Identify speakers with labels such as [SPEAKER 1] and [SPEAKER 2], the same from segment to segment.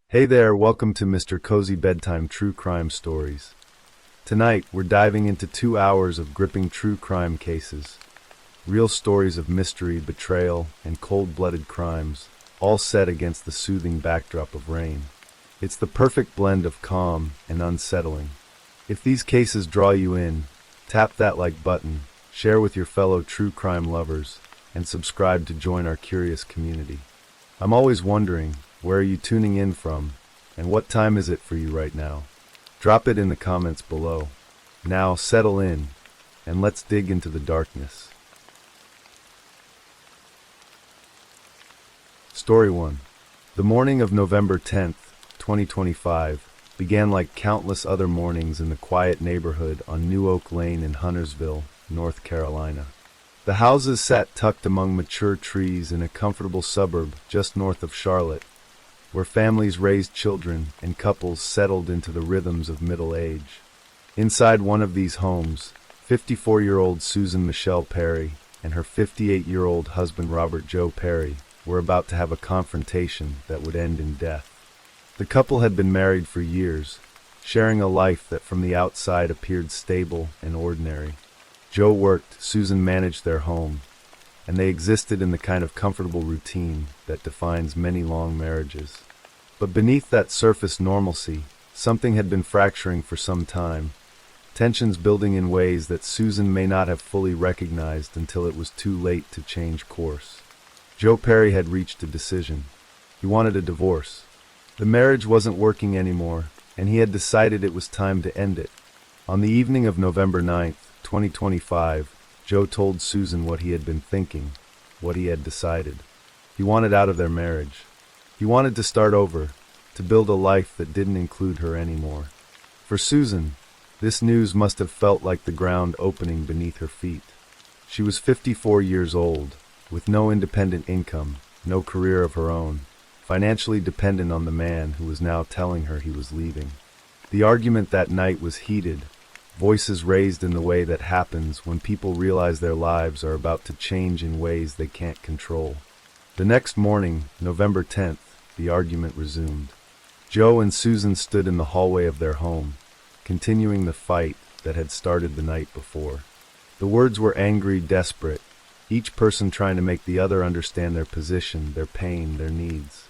[SPEAKER 1] Hey there, welcome to Mr. Cozy Bedtime True Crime Stories. Tonight, we're diving into 2 hours of gripping true crime cases. Real stories of mystery, betrayal, and cold-blooded crimes, all set against the soothing backdrop of rain. It's the perfect blend of calm and unsettling. If these cases draw you in, tap that like button, share with your fellow true crime lovers, and subscribe to join our curious community. I'm always wondering, where are you tuning in from, and what time is it for you right now? Drop it in the comments below. Now settle in, and let's dig into the darkness. Story 1. The morning of November 10th, 2025, began like countless other mornings in the quiet neighborhood on New Oak Lane in Huntersville, North Carolina. The houses sat tucked among mature trees in a comfortable suburb just north of Charlotte, where families raised children and couples settled into the rhythms of middle age. Inside one of these homes, 54-year-old Susan Michelle Perry and her 58-year-old husband Robert Joe Perry were about to have a confrontation that would end in death. The couple had been married for years, sharing a life that from the outside appeared stable and ordinary. Joe worked, Susan managed their home, and they existed in the kind of comfortable routine that defines many long marriages. But beneath that surface normalcy, something had been fracturing for some time, tensions building in ways that Susan may not have fully recognized until it was too late to change course. Joe Perry had reached a decision. He wanted a divorce. The marriage wasn't working anymore, and he had decided it was time to end it. On the evening of November 9th, 2025, Joe told Susan what he had been thinking, what he had decided. He wanted out of their marriage. He wanted to start over, to build a life that didn't include her anymore. For Susan, this news must have felt like the ground opening beneath her feet. She was 54 years old, with no independent income, no career of her own, financially dependent on the man who was now telling her he was leaving. The argument that night was heated, voices raised in the way that happens when people realize their lives are about to change in ways they can't control. The next morning, November 10th, the argument resumed. Joe and Susan stood in the hallway of their home, continuing the fight that had started the night before. The words were angry, desperate, each person trying to make the other understand their position, their pain, their needs.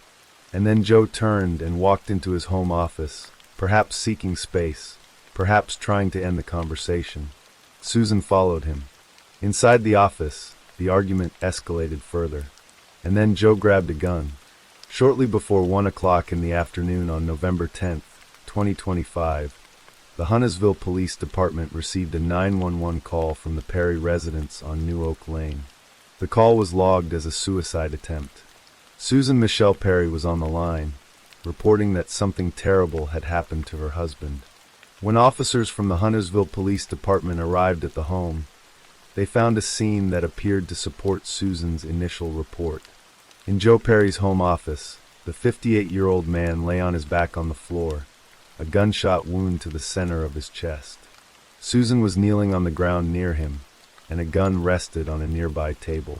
[SPEAKER 1] And then Joe turned and walked into his home office, perhaps seeking space, perhaps trying to end the conversation. Susan followed him. Inside the office, the argument escalated further. And then Joe grabbed a gun. Shortly before 1 o'clock in the afternoon on November 10th, 2025, the Huntersville Police Department received a 911 call from the Perry residence on New Oak Lane. The call was logged as a suicide attempt. Susan Michelle Perry was on the line, reporting that something terrible had happened to her husband. When officers from the Huntersville Police Department arrived at the home, they found a scene that appeared to support Susan's initial report. In Joe Perry's home office, the 58-year-old man lay on his back on the floor, a gunshot wound to the center of his chest. Susan was kneeling on the ground near him, and a gun rested on a nearby table.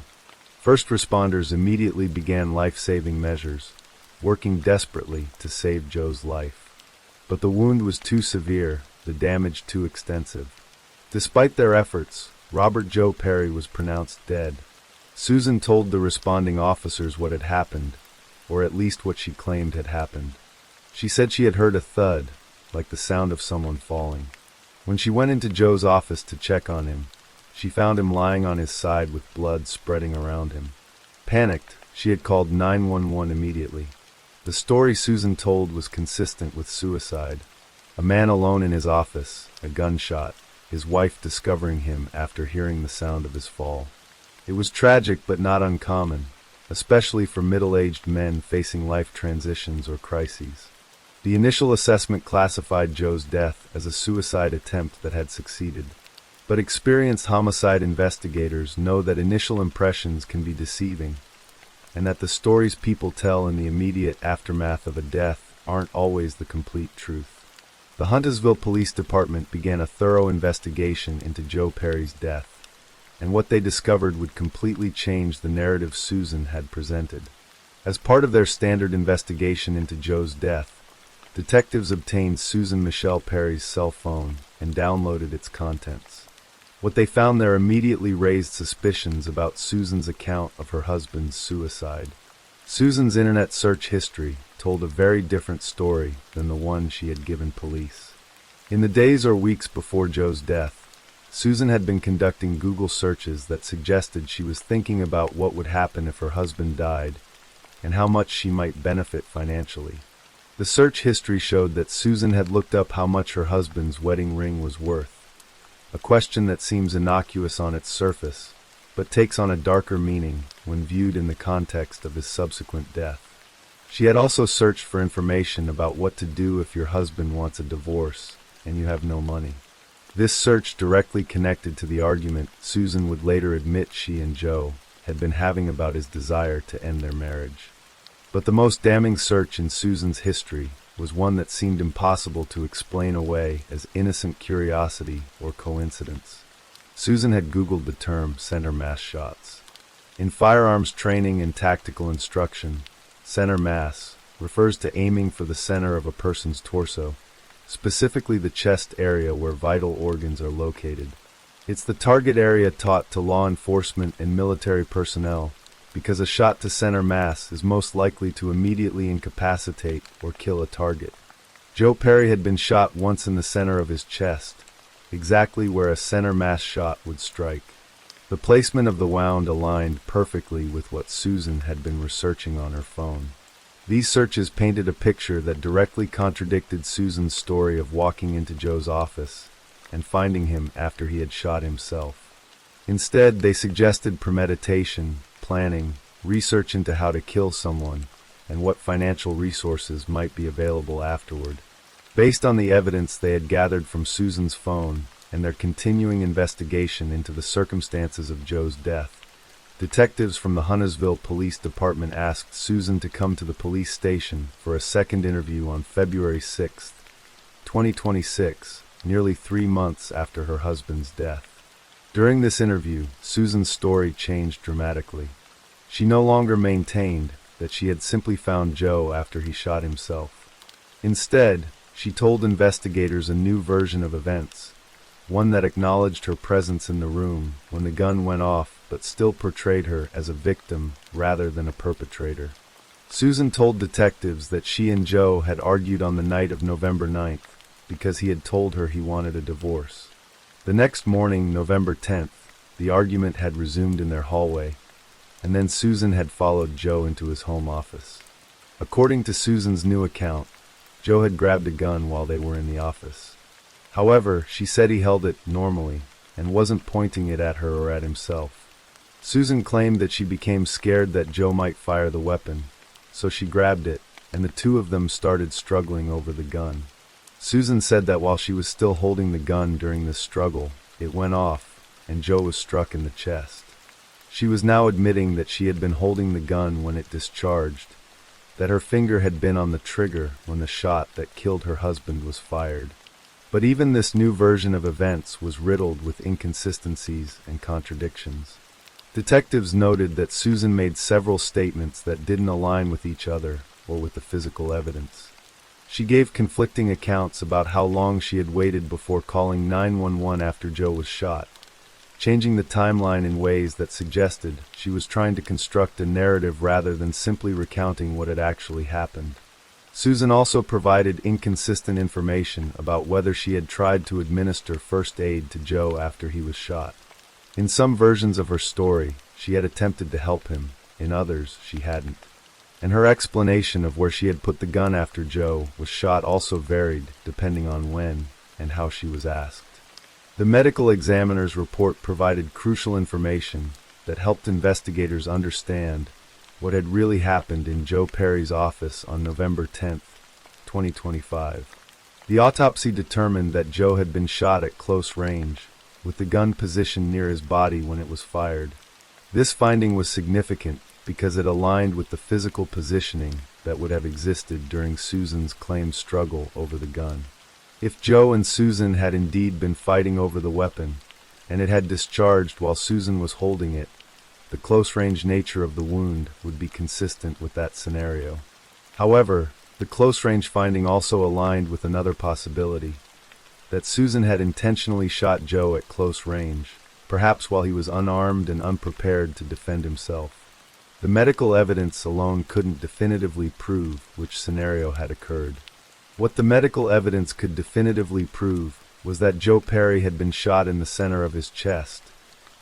[SPEAKER 1] First responders immediately began life-saving measures, working desperately to save Joe's life. But the wound was too severe, the damage too extensive. Despite their efforts, Robert Joe Perry was pronounced dead. Susan told the responding officers what had happened, or at least what she claimed had happened. She said she had heard a thud, like the sound of someone falling. When she went into Joe's office to check on him, she found him lying on his side with blood spreading around him. Panicked, she had called 911 immediately. The story Susan told was consistent with suicide. A man alone in his office, a gunshot, his wife discovering him after hearing the sound of his fall. It was tragic but not uncommon, especially for middle-aged men facing life transitions or crises. The initial assessment classified Joe's death as a suicide attempt that had succeeded. But experienced homicide investigators know that initial impressions can be deceiving, and that the stories people tell in the immediate aftermath of a death aren't always the complete truth. The Huntersville Police Department began a thorough investigation into Joe Perry's death, and what they discovered would completely change the narrative Susan had presented. As part of their standard investigation into Joe's death, detectives obtained Susan Michelle Perry's cell phone and downloaded its contents. What they found there immediately raised suspicions about Susan's account of her husband's suicide. Susan's internet search history told a very different story than the one she had given police. In the days or weeks before Joe's death, Susan had been conducting Google searches that suggested she was thinking about what would happen if her husband died and how much she might benefit financially. The search history showed that Susan had looked up how much her husband's wedding ring was worth, a question that seems innocuous on its surface, but takes on a darker meaning when viewed in the context of his subsequent death. She had also searched for information about what to do if your husband wants a divorce and you have no money. This search directly connected to the argument Susan would later admit she and Joe had been having about his desire to end their marriage. But the most damning search in Susan's history was one that seemed impossible to explain away as innocent curiosity or coincidence. Susan had Googled the term center mass shots. In firearms training and tactical instruction, center mass refers to aiming for the center of a person's torso, specifically the chest area where vital organs are located. It's the target area taught to law enforcement and military personnel because a shot to center mass is most likely to immediately incapacitate or kill a target. Joe Perry had been shot once in the center of his chest, exactly where a center mass shot would strike. The placement of the wound aligned perfectly with what Susan had been researching on her phone. These searches painted a picture that directly contradicted Susan's story of walking into Joe's office and finding him after he had shot himself. Instead, they suggested premeditation, planning, research into how to kill someone, and what financial resources might be available afterward. Based on the evidence they had gathered from Susan's phone and their continuing investigation into the circumstances of Joe's death, detectives from the Huntersville Police Department asked Susan to come to the police station for a second interview on February 6, 2026, nearly 3 months after her husband's death. During this interview, Susan's story changed dramatically. She no longer maintained that she had simply found Joe after he shot himself. Instead, she told investigators a new version of events, one that acknowledged her presence in the room when the gun went off but still portrayed her as a victim rather than a perpetrator. Susan told detectives that she and Joe had argued on the night of November 9th because he had told her he wanted a divorce. The next morning, November 10th, the argument had resumed in their hallway, and then Susan had followed Joe into his home office. According to Susan's new account, Joe had grabbed a gun while they were in the office. However, she said he held it normally and wasn't pointing it at her or at himself. Susan claimed that she became scared that Joe might fire the weapon, so she grabbed it, and the two of them started struggling over the gun. Susan said that while she was still holding the gun during this struggle, it went off, and Joe was struck in the chest. She was now admitting that she had been holding the gun when it discharged, that her finger had been on the trigger when the shot that killed her husband was fired. But even this new version of events was riddled with inconsistencies and contradictions. Detectives noted that Susan made several statements that didn't align with each other or with the physical evidence. She gave conflicting accounts about how long she had waited before calling 911 after Joe was shot, changing the timeline in ways that suggested she was trying to construct a narrative rather than simply recounting what had actually happened. Susan also provided inconsistent information about whether she had tried to administer first aid to Joe after he was shot. In some versions of her story, she had attempted to help him, in others, she hadn't. And her explanation of where she had put the gun after Joe was shot also varied depending on when and how she was asked. The medical examiner's report provided crucial information that helped investigators understand what had really happened in Joe Perry's office on November 10, 2025. The autopsy determined that Joe had been shot at close range, with the gun positioned near his body when it was fired. This finding was significant because it aligned with the physical positioning that would have existed during Susan's claimed struggle over the gun. If Joe and Susan had indeed been fighting over the weapon, and it had discharged while Susan was holding it, the the close-range nature of the wound would be consistent with that scenario. However, the close-range finding also aligned with another possibility, that Susan had intentionally shot Joe at close range, perhaps while he was unarmed and unprepared to defend himself. The medical evidence alone couldn't definitively prove which scenario had occurred. What the medical evidence could definitively prove was that Joe Perry had been shot in the center of his chest,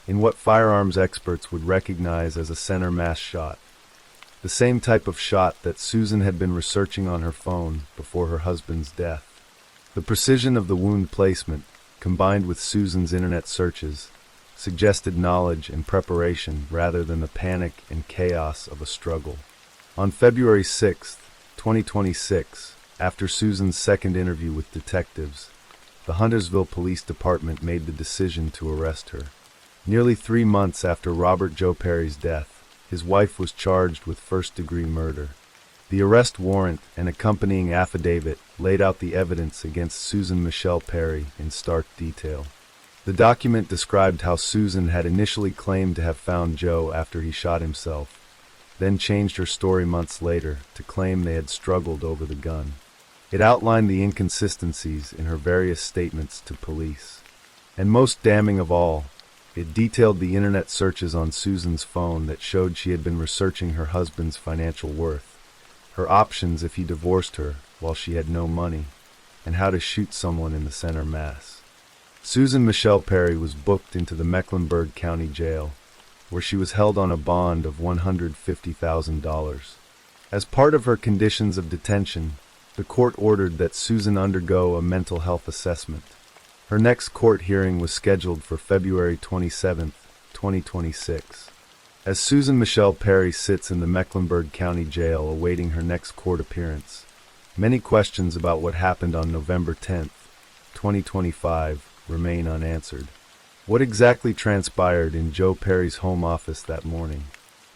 [SPEAKER 1] in what firearms experts would recognize as a center mass shot, the same type of shot that Susan had been researching on her phone before her husband's death. The precision of the wound placement, combined with Susan's internet searches, suggested knowledge and preparation rather than the panic and chaos of a struggle. On February 6, 2026, after Susan's second interview with detectives, the Huntersville Police Department made the decision to arrest her. Nearly 3 months after Robert Joe Perry's death, his wife was charged with first-degree murder. The arrest warrant and accompanying affidavit laid out the evidence against Susan Michelle Perry in stark detail. The document described how Susan had initially claimed to have found Joe after he shot himself, then changed her story months later to claim they had struggled over the gun. It outlined the inconsistencies in her various statements to police. And most damning of all, it detailed the internet searches on Susan's phone that showed she had been researching her husband's financial worth, her options if he divorced her while she had no money, and how to shoot someone in the center mass. Susan Michelle Perry was booked into the Mecklenburg County Jail, where she was held on a bond of $150,000. As part of her conditions of detention, the court ordered that Susan undergo a mental health assessment. Her next court hearing was scheduled for February 27, 2026. As Susan Michelle Perry sits in the Mecklenburg County Jail awaiting her next court appearance, many questions about what happened on November 10, 2025, remain unanswered. What exactly transpired in Joe Perry's home office that morning?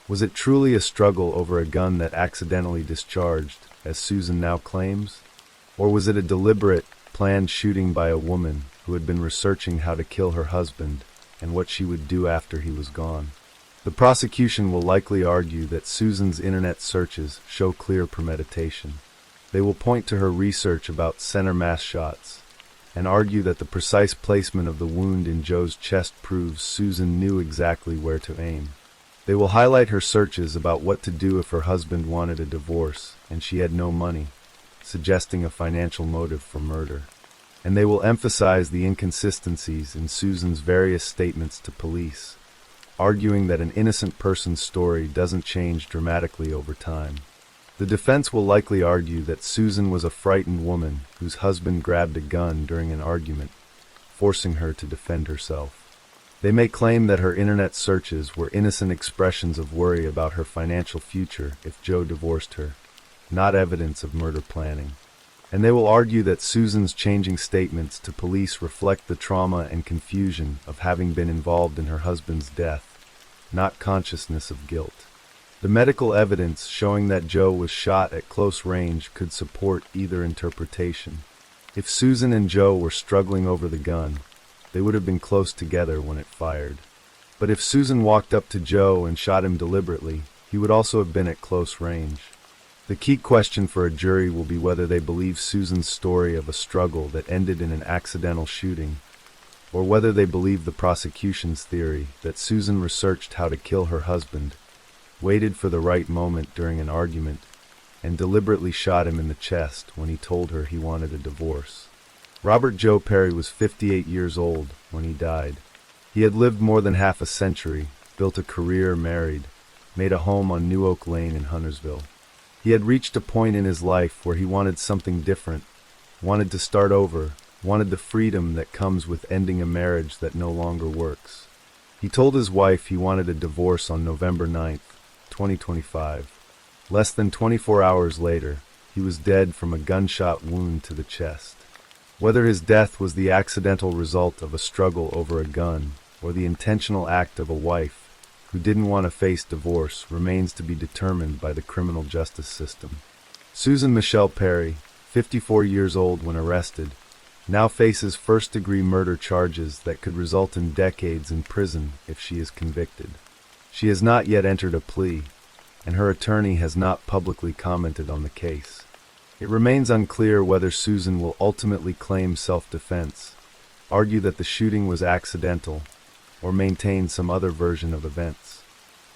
[SPEAKER 1] Was it truly a struggle over a gun that accidentally discharged, as Susan now claims? Or was it a deliberate, planned shooting by a woman who had been researching how to kill her husband and what she would do after he was gone? The prosecution will likely argue that Susan's internet searches show clear premeditation. They will point to her research about center mass shots and argue that the precise placement of the wound in Joe's chest proves Susan knew exactly where to aim. They will highlight her searches about what to do if her husband wanted a divorce and she had no money, suggesting a financial motive for murder. And they will emphasize the inconsistencies in Susan's various statements to police, arguing that an innocent person's story doesn't change dramatically over time. The defense will likely argue that Susan was a frightened woman whose husband grabbed a gun during an argument, forcing her to defend herself. They may claim that her internet searches were innocent expressions of worry about her financial future if Joe divorced her, not evidence of murder planning. And they will argue that Susan's changing statements to police reflect the trauma and confusion of having been involved in her husband's death, not consciousness of guilt. The medical evidence showing that Joe was shot at close range could support either interpretation. If Susan and Joe were struggling over the gun, they would have been close together when it fired. But if Susan walked up to Joe and shot him deliberately, he would also have been at close range. The key question for a jury will be whether they believe Susan's story of a struggle that ended in an accidental shooting, or whether they believe the prosecution's theory that Susan researched how to kill her husband, waited for the right moment during an argument, and deliberately shot him in the chest when he told her he wanted a divorce. Robert Joe Perry was 58 years old when he died. He had lived more than half a century, built a career, married, made a home on New Oak Lane in Huntersville. He had reached a point in his life where he wanted something different, wanted to start over, wanted the freedom that comes with ending a marriage that no longer works. He told his wife he wanted a divorce on November 9, 2025. Less than 24 hours later, he was dead from a gunshot wound to the chest. Whether his death was the accidental result of a struggle over a gun or the intentional act of a wife who didn't want to face divorce remains to be determined by the criminal justice system. Susan Michelle Perry, 54 years old when arrested, now faces first-degree murder charges that could result in decades in prison if she is convicted. She has not yet entered a plea, and her attorney has not publicly commented on the case. It remains unclear whether Susan will ultimately claim self-defense, argue that the shooting was accidental, or maintain some other version of events.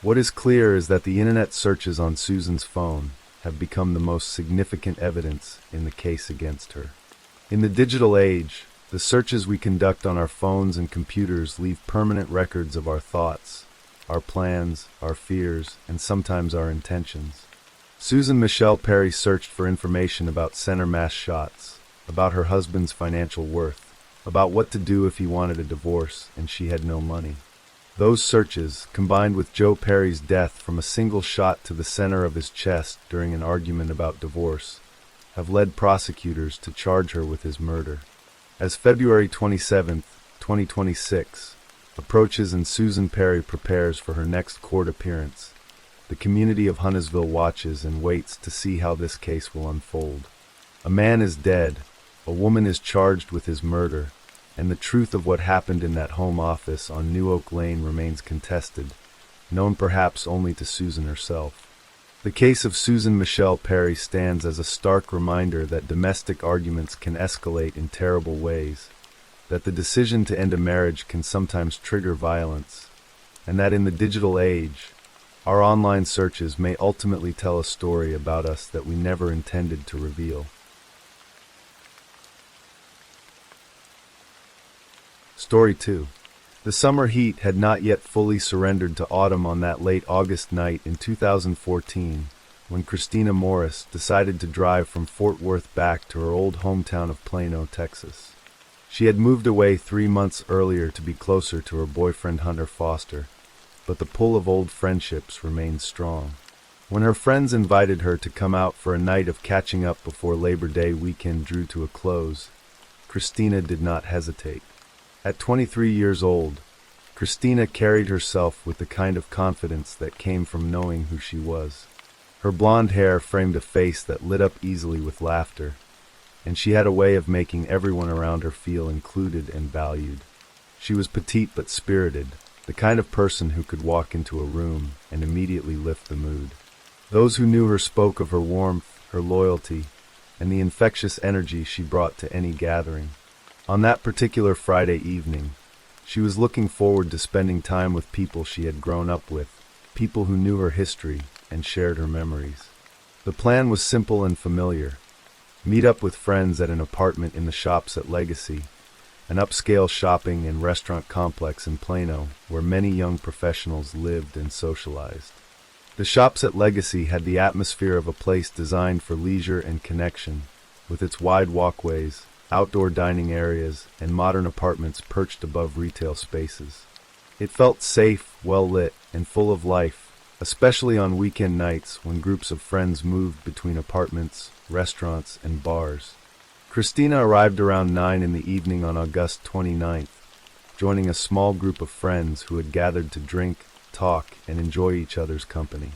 [SPEAKER 1] What is clear is that the internet searches on Susan's phone have become the most significant evidence in the case against her. In the digital age, the searches we conduct on our phones and computers leave permanent records of our thoughts, our plans, our fears, and sometimes our intentions. Susan Michelle Perry searched for information about center mass shots, about her husband's financial worth, about what to do if he wanted a divorce and she had no money. Those searches, combined with Joe Perry's death from a single shot to the center of his chest during an argument about divorce, have led prosecutors to charge her with his murder. As February 27, 2026, approaches and Susan Perry prepares for her next court appearance, the community of Huntersville watches and waits to see how this case will unfold. A man is dead, a woman is charged with his murder, and the truth of what happened in that home office on New Oak Lane remains contested, known perhaps only to Susan herself. The case of Susan Michelle Perry stands as a stark reminder that domestic arguments can escalate in terrible ways, that the decision to end a marriage can sometimes trigger violence, and that in the digital age, our online searches may ultimately tell a story about us that we never intended to reveal. Story 2. The summer heat had not yet fully surrendered to autumn on that late August night in 2014, when Christina Morris decided to drive from Fort Worth back to her old hometown of Plano, Texas. She had moved away 3 months earlier to be closer to her boyfriend Hunter Foster, but the pull of old friendships remained strong. When her friends invited her to come out for a night of catching up before Labor Day weekend drew to a close, Christina did not hesitate. At 23 years old, Christina carried herself with the kind of confidence that came from knowing who she was. Her blonde hair framed a face that lit up easily with laughter, and she had a way of making everyone around her feel included and valued. She was petite but spirited, the kind of person who could walk into a room and immediately lift the mood. Those who knew her spoke of her warmth, her loyalty, and the infectious energy she brought to any gathering. On that particular Friday evening, she was looking forward to spending time with people she had grown up with, people who knew her history and shared her memories. The plan was simple and familiar. Meet up with friends at an apartment in the Shops at Legacy, an upscale shopping and restaurant complex in Plano where many young professionals lived and socialized. The Shops at Legacy had the atmosphere of a place designed for leisure and connection, with its wide walkways, outdoor dining areas, and modern apartments perched above retail spaces. It felt safe, well-lit, and full of life, especially on weekend nights when groups of friends moved between apartments, restaurants, and bars. Christina arrived around 9 in the evening on August 29th, joining a small group of friends who had gathered to drink, talk, and enjoy each other's company.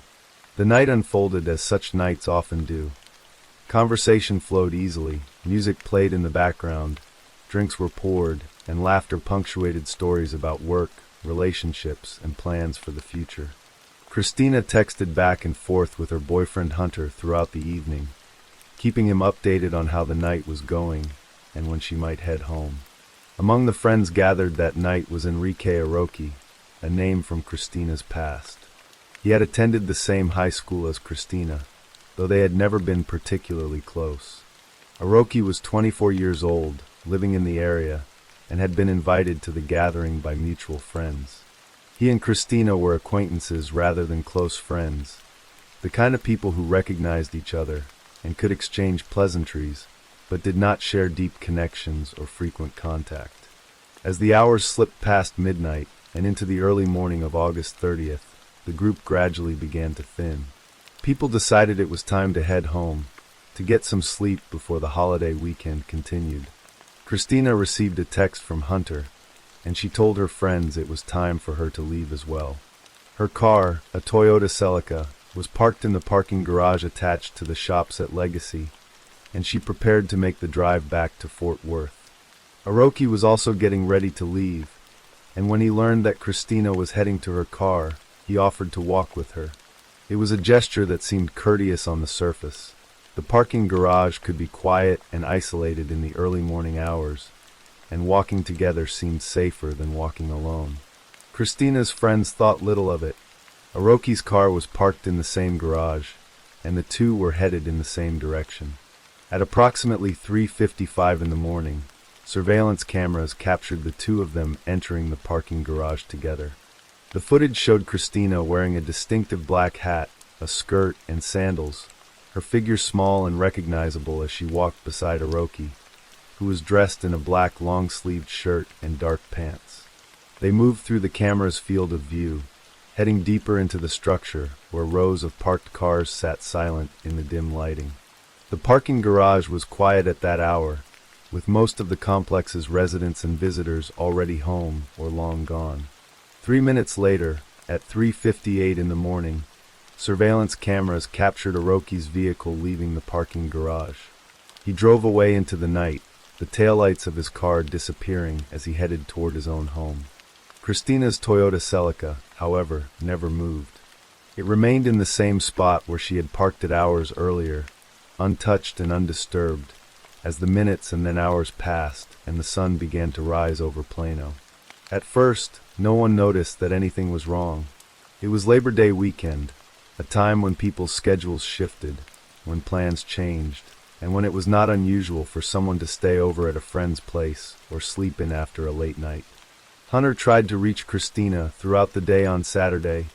[SPEAKER 1] The night unfolded as such nights often do. Conversation flowed easily, music played in the background, drinks were poured, and laughter punctuated stories about work, relationships, and plans for the future. Christina texted back and forth with her boyfriend Hunter throughout the evening, keeping him updated on how the night was going and when she might head home. Among the friends gathered that night was Enrique Aroki, a name from Christina's past. He had attended the same high school as Christina, though they had never been particularly close. Aroki was 24 years old, living in the area, and had been invited to the gathering by mutual friends. He and Christina were acquaintances rather than close friends, the kind of people who recognized each other and could exchange pleasantries, but did not share deep connections or frequent contact. As the hours slipped past midnight and into the early morning of August 30th, the group gradually began to thin. People decided it was time to head home, to get some sleep before the holiday weekend continued. Christina received a text from Hunter, and she told her friends it was time for her to leave as well. Her car, a Toyota Celica, was parked in the parking garage attached to the Shops at Legacy, and she prepared to make the drive back to Fort Worth. Aroki was also getting ready to leave, and when he learned that Christina was heading to her car, he offered to walk with her. It was a gesture that seemed courteous on the surface. The parking garage could be quiet and isolated in the early morning hours, and walking together seemed safer than walking alone. Christina's friends thought little of it. Aroki's car was parked in the same garage, and the two were headed in the same direction. At approximately 3:55 in the morning, surveillance cameras captured the two of them entering the parking garage together. The footage showed Christina wearing a distinctive black hat, a skirt, and sandals, her figure small and recognizable as she walked beside Aroki, who was dressed in a black long-sleeved shirt and dark pants. They moved through the camera's field of view, heading deeper into the structure where rows of parked cars sat silent in the dim lighting. The parking garage was quiet at that hour, with most of the complex's residents and visitors already home or long gone. 3 minutes later, at 3:58 in the morning, surveillance cameras captured Aroki's vehicle leaving the parking garage. He drove away into the night, the taillights of his car disappearing as he headed toward his own home. Christina's Toyota Celica, however, never moved. It remained in the same spot where she had parked it hours earlier, untouched and undisturbed, as the minutes and then hours passed and the sun began to rise over Plano. At first, no one noticed that anything was wrong. It was Labor Day weekend, a time when people's schedules shifted, when plans changed, and when it was not unusual for someone to stay over at a friend's place or sleep in after a late night. Hunter tried to reach Christina throughout the day on Saturday,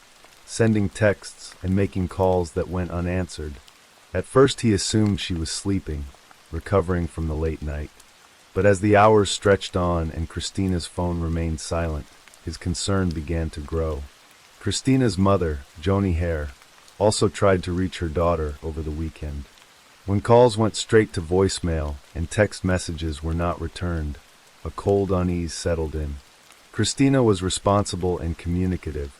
[SPEAKER 1] sending texts and making calls that went unanswered. At first he assumed she was sleeping, recovering from the late night. But as the hours stretched on and Christina's phone remained silent, his concern began to grow. Christina's mother, Joni Hare, also tried to reach her daughter over the weekend. When calls went straight to voicemail and text messages were not returned, a cold unease settled in. Christina was responsible and communicative.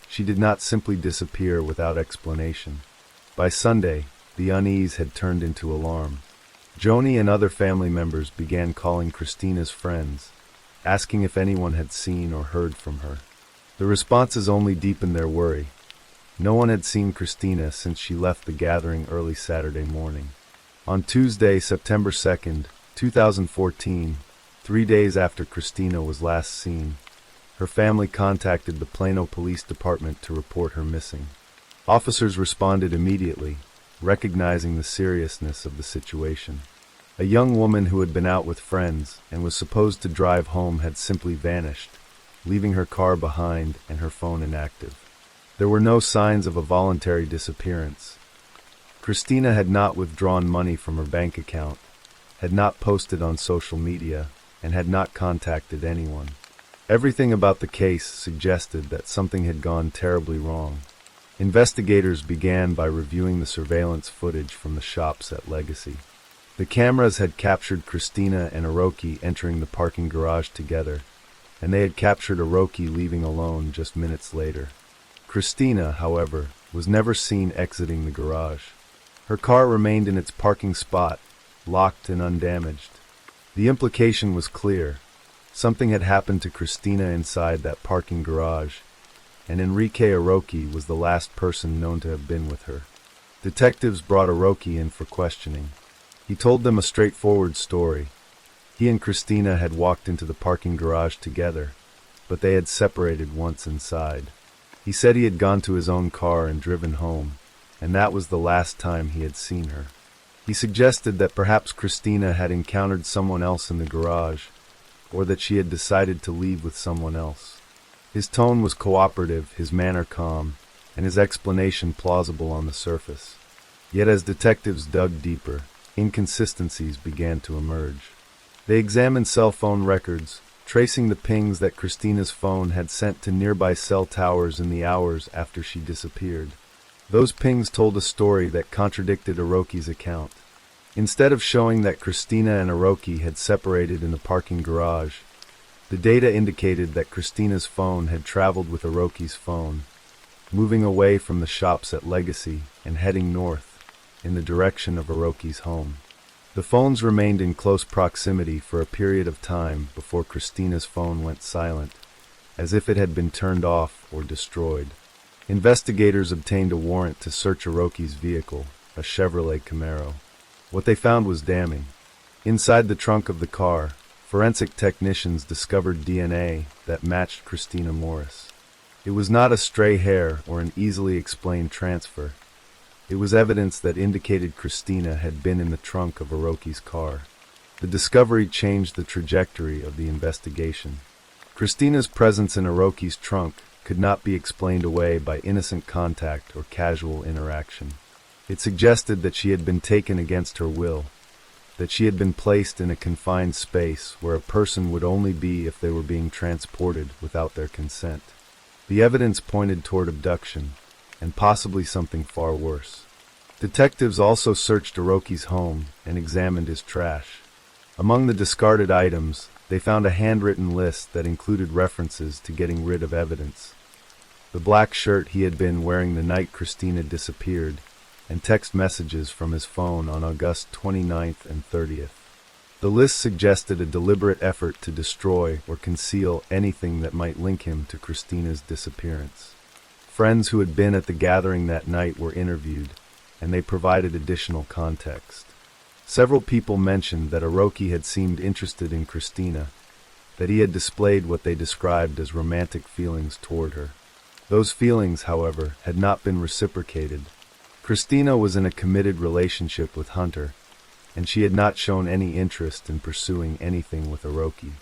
[SPEAKER 1] She did not simply disappear without explanation. By Sunday, the unease had turned into alarm. Joni and other family members began calling Christina's friends, asking if anyone had seen or heard from her. The responses only deepened their worry. No one had seen Christina since she left the gathering early Saturday morning. On Tuesday, September 2nd, 2014, 3 days after Christina was last seen, her family contacted the Plano Police Department to report her missing. Officers responded immediately, recognizing the seriousness of the situation. A young woman who had been out with friends and was supposed to drive home had simply vanished, leaving her car behind and her phone inactive. There were no signs of a voluntary disappearance. Christina had not withdrawn money from her bank account, had not posted on social media, and had not contacted anyone. Everything about the case suggested that something had gone terribly wrong. Investigators began by reviewing the surveillance footage from the shops at Legacy. The cameras had captured Christina and Aroki entering the parking garage together, and they had captured Aroki leaving alone just minutes later. Christina, however, was never seen exiting the garage. Her car remained in its parking spot, locked and undamaged. The implication was clear. Something had happened to Christina inside that parking garage, and Enrique Aroki was the last person known to have been with her. Detectives brought Aroki in for questioning. He told them a straightforward story. He and Christina had walked into the parking garage together, but they had separated once inside. He said he had gone to his own car and driven home, and that was the last time he had seen her. He suggested that perhaps Christina had encountered someone else in the garage, or that she had decided to leave with someone else. His tone was cooperative, his manner calm, and his explanation plausible on the surface. Yet as detectives dug deeper, inconsistencies began to emerge. They examined cell phone records, tracing the pings that Christina's phone had sent to nearby cell towers in the hours after she disappeared. Those pings told a story that contradicted Aroki's account. Instead of showing that Christina and Aroki had separated in the parking garage, the data indicated that Christina's phone had traveled with Aroki's phone, moving away from the shops at Legacy and heading north, in the direction of Aroki's home. The phones remained in close proximity for a period of time before Christina's phone went silent, as if it had been turned off or destroyed. Investigators obtained a warrant to search Orochi's vehicle, a Chevrolet Camaro. What they found was damning. Inside the trunk of the car, forensic technicians discovered DNA that matched Christina Morris. It was not a stray hair or an easily explained transfer. It was evidence that indicated Christina had been in the trunk of Orochi's car. The discovery changed the trajectory of the investigation. Christina's presence in Orochi's trunk could not be explained away by innocent contact or casual interaction. It suggested that she had been taken against her will, that she had been placed in a confined space where a person would only be if they were being transported without their consent. The evidence pointed toward abduction, and possibly something far worse. Detectives also searched Orochi's home and examined his trash. Among the discarded items, they found a handwritten list that included references to getting rid of evidence. The black shirt he had been wearing the night Christina disappeared, and text messages from his phone on August 29th and 30th. The list suggested a deliberate effort to destroy or conceal anything that might link him to Christina's disappearance. Friends who had been at the gathering that night were interviewed, and they provided additional context. Several people mentioned that Orochi had seemed interested in Christina, that he had displayed what they described as romantic feelings toward her. Those feelings, however, had not been reciprocated. Christina was in a committed relationship with Hunter, and she had not shown any interest in pursuing anything with Orochi.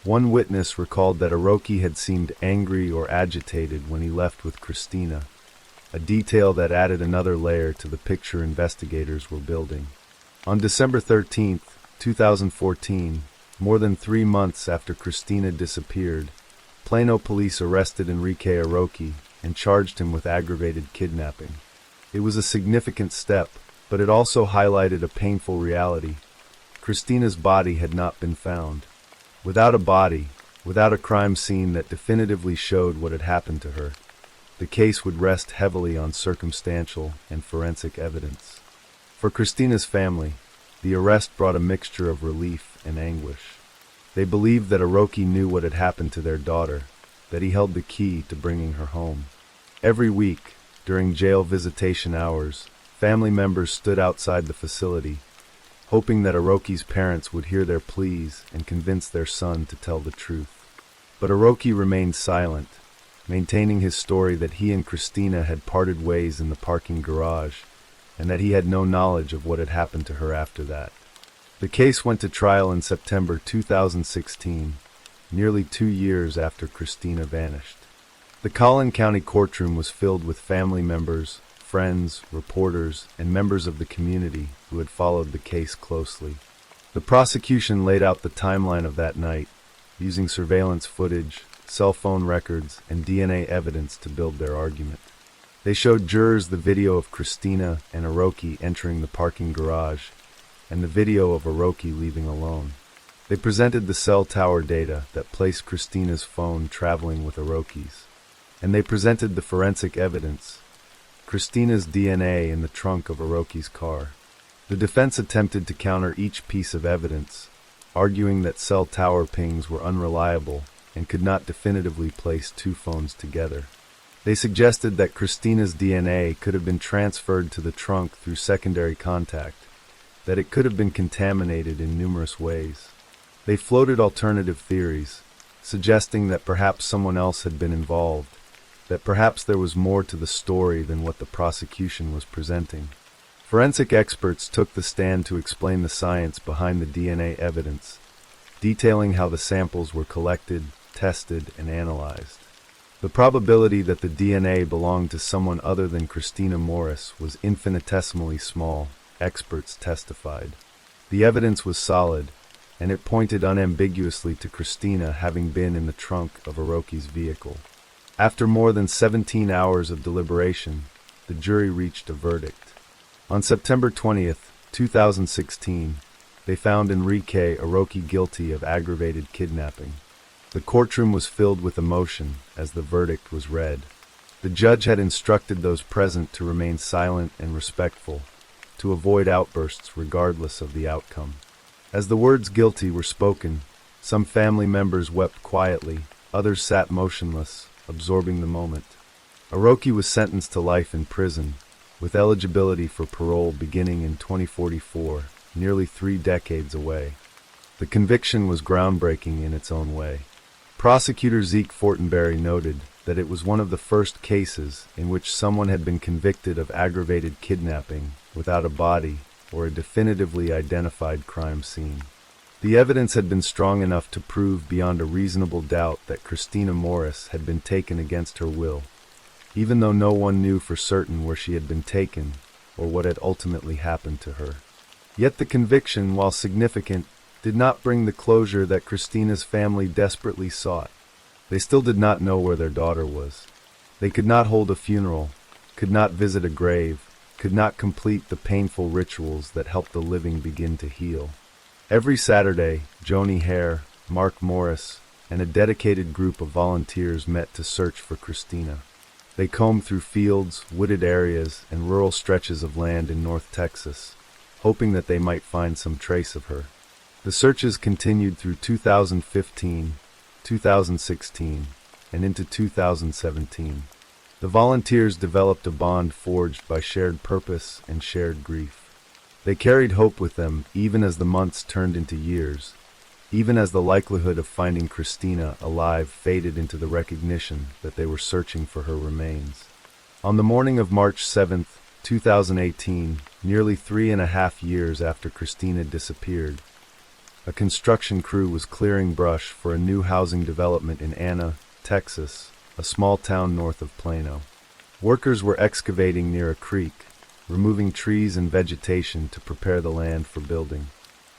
[SPEAKER 1] One witness recalled that Orochi had seemed angry or agitated when he left with Christina, a detail that added another layer to the picture investigators were building. On December 13, 2014, more than 3 months after Christina disappeared, Plano police arrested Enrique Orochi and charged him with aggravated kidnapping. It was a significant step, but it also highlighted a painful reality. Christina's body had not been found. Without a body, without a crime scene that definitively showed what had happened to her, the case would rest heavily on circumstantial and forensic evidence. For Christina's family, the arrest brought a mixture of relief and anguish. They believed that Orochi knew what had happened to their daughter, that he held the key to bringing her home. Every week, during jail visitation hours, family members stood outside the facility, hoping that Orochi's parents would hear their pleas and convince their son to tell the truth. But Orochi remained silent, maintaining his story that he and Christina had parted ways in the parking garage, and that he had no knowledge of what had happened to her after that. The case went to trial in September 2016, nearly 2 years after Christina vanished. The Collin County courtroom was filled with family members, friends, reporters, and members of the community who had followed the case closely. The prosecution laid out the timeline of that night, using surveillance footage, cell phone records, and DNA evidence to build their argument. They showed jurors the video of Christina and Orochi entering the parking garage, and the video of Orochi leaving alone. They presented the cell tower data that placed Christina's phone traveling with Orochi's, and they presented the forensic evidence, Christina's DNA in the trunk of Orochi's car. The defense attempted to counter each piece of evidence, arguing that cell tower pings were unreliable and could not definitively place two phones together. They suggested that Christina's DNA could have been transferred to the trunk through secondary contact, that it could have been contaminated in numerous ways. They floated alternative theories, suggesting that perhaps someone else had been involved, that perhaps there was more to the story than what the prosecution was presenting. Forensic experts took the stand to explain the science behind the DNA evidence, detailing how the samples were collected, tested, and analyzed. The probability that the DNA belonged to someone other than Christina Morris was infinitesimally small, experts testified. The evidence was solid, and it pointed unambiguously to Christina having been in the trunk of Orochi's vehicle. After more than 17 hours of deliberation, the jury reached a verdict. On September 20th, 2016, they found Enrique Orochi guilty of aggravated kidnapping. The courtroom was filled with emotion as the verdict was read. The judge had instructed those present to remain silent and respectful, to avoid outbursts regardless of the outcome. As the words guilty were spoken, some family members wept quietly, others sat motionless, absorbing the moment. Enoch was sentenced to life in prison, with eligibility for parole beginning in 2044, nearly 3 decades away. The conviction was groundbreaking in its own way. Prosecutor Zeke Fortenberry noted that it was one of the first cases in which someone had been convicted of aggravated kidnapping without a body or a definitively identified crime scene. The evidence had been strong enough to prove beyond a reasonable doubt that Christina Morris had been taken against her will, even though no one knew for certain where she had been taken or what had ultimately happened to her. Yet the conviction, while significant, did not bring the closure that Christina's family desperately sought. They still did not know where their daughter was. They could not hold a funeral, could not visit a grave, could not complete the painful rituals that help the living begin to heal. Every Saturday, Joni Hare, Mark Morris, and a dedicated group of volunteers met to search for Christina. They combed through fields, wooded areas, and rural stretches of land in North Texas, hoping that they might find some trace of her. The searches continued through 2015, 2016, and into 2017. The volunteers developed a bond forged by shared purpose and shared grief. They carried hope with them even as the months turned into years, even as the likelihood of finding Christina alive faded into the recognition that they were searching for her remains. On the morning of March 7, 2018, nearly 3.5 years after Christina disappeared, a construction crew was clearing brush for a new housing development in Anna, Texas, a small town north of Plano. Workers were excavating near a creek, removing trees and vegetation to prepare the land for building.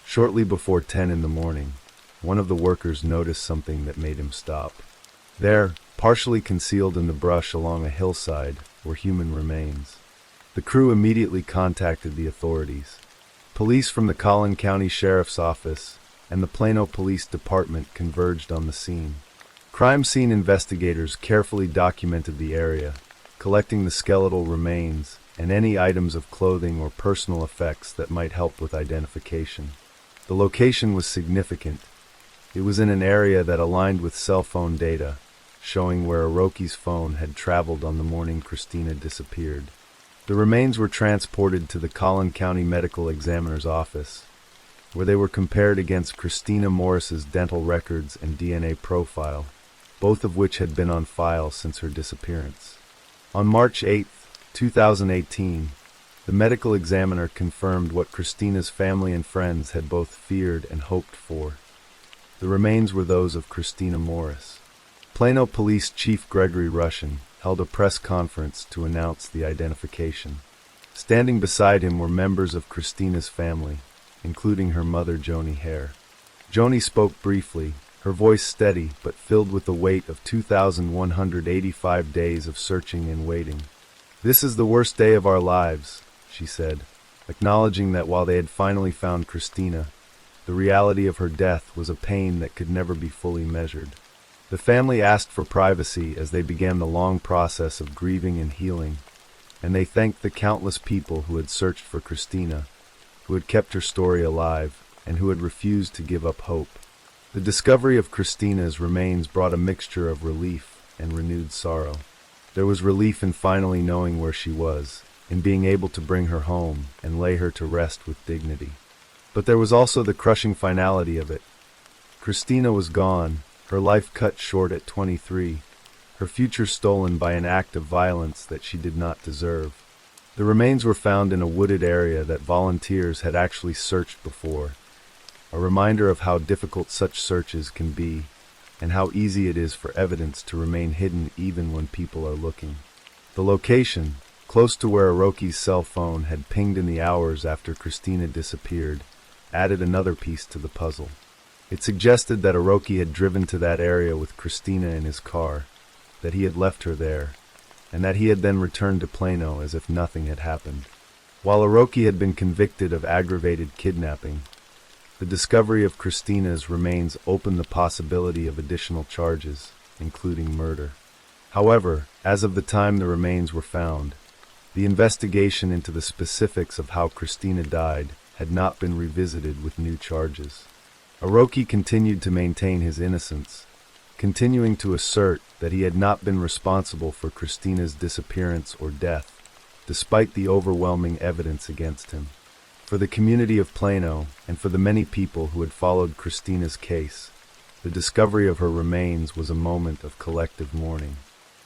[SPEAKER 1] Shortly before 10 in the morning, one of the workers noticed something that made him stop. There, partially concealed in the brush along a hillside, were human remains. The crew immediately contacted the authorities. Police from the Collin County Sheriff's Office and the Plano Police Department converged on the scene. Crime scene investigators carefully documented the area, collecting the skeletal remains and any items of clothing or personal effects that might help with identification. The location was significant. It was in an area that aligned with cell phone data, showing where Enoch's phone had traveled on the morning Christina disappeared. The remains were transported to the Collin County Medical Examiner's office, where they were compared against Christina Morris's dental records and DNA profile, both of which had been on file since her disappearance. On March 8, 2018, the medical examiner confirmed what Christina's family and friends had both feared and hoped for. The remains were those of Christina Morris. Plano Police Chief Gregory Russian held a press conference to announce the identification. Standing beside him were members of Christina's family, including her mother Joni Hare. Joni spoke briefly, her voice steady but filled with the weight of 2,185 days of searching and waiting. "This is the worst day of our lives," she said, acknowledging that while they had finally found Christina, the reality of her death was a pain that could never be fully measured. The family asked for privacy as they began the long process of grieving and healing, and they thanked the countless people who had searched for Christina, who had kept her story alive, and who had refused to give up hope. The discovery of Christina's remains brought a mixture of relief and renewed sorrow. There was relief in finally knowing where she was, in being able to bring her home and lay her to rest with dignity. But there was also the crushing finality of it. Christina was gone, her life cut short at 23, her future stolen by an act of violence that she did not deserve. The remains were found in a wooded area that volunteers had actually searched before, a reminder of how difficult such searches can be, and how easy it is for evidence to remain hidden even when people are looking. The location, close to where Enoch's cell phone had pinged in the hours after Christina disappeared, added another piece to the puzzle. It suggested that Enoch had driven to that area with Christina in his car, that he had left her there, and that he had then returned to Plano as if nothing had happened. While Enoch had been convicted of aggravated kidnapping, the discovery of Christina's remains opened the possibility of additional charges, including murder. However, as of the time the remains were found, the investigation into the specifics of how Christina died had not been revisited with new charges. Enoch continued to maintain his innocence, continuing to assert that he had not been responsible for Christina's disappearance or death, despite the overwhelming evidence against him. For the community of Plano, and for the many people who had followed Christina's case, the discovery of her remains was a moment of collective mourning.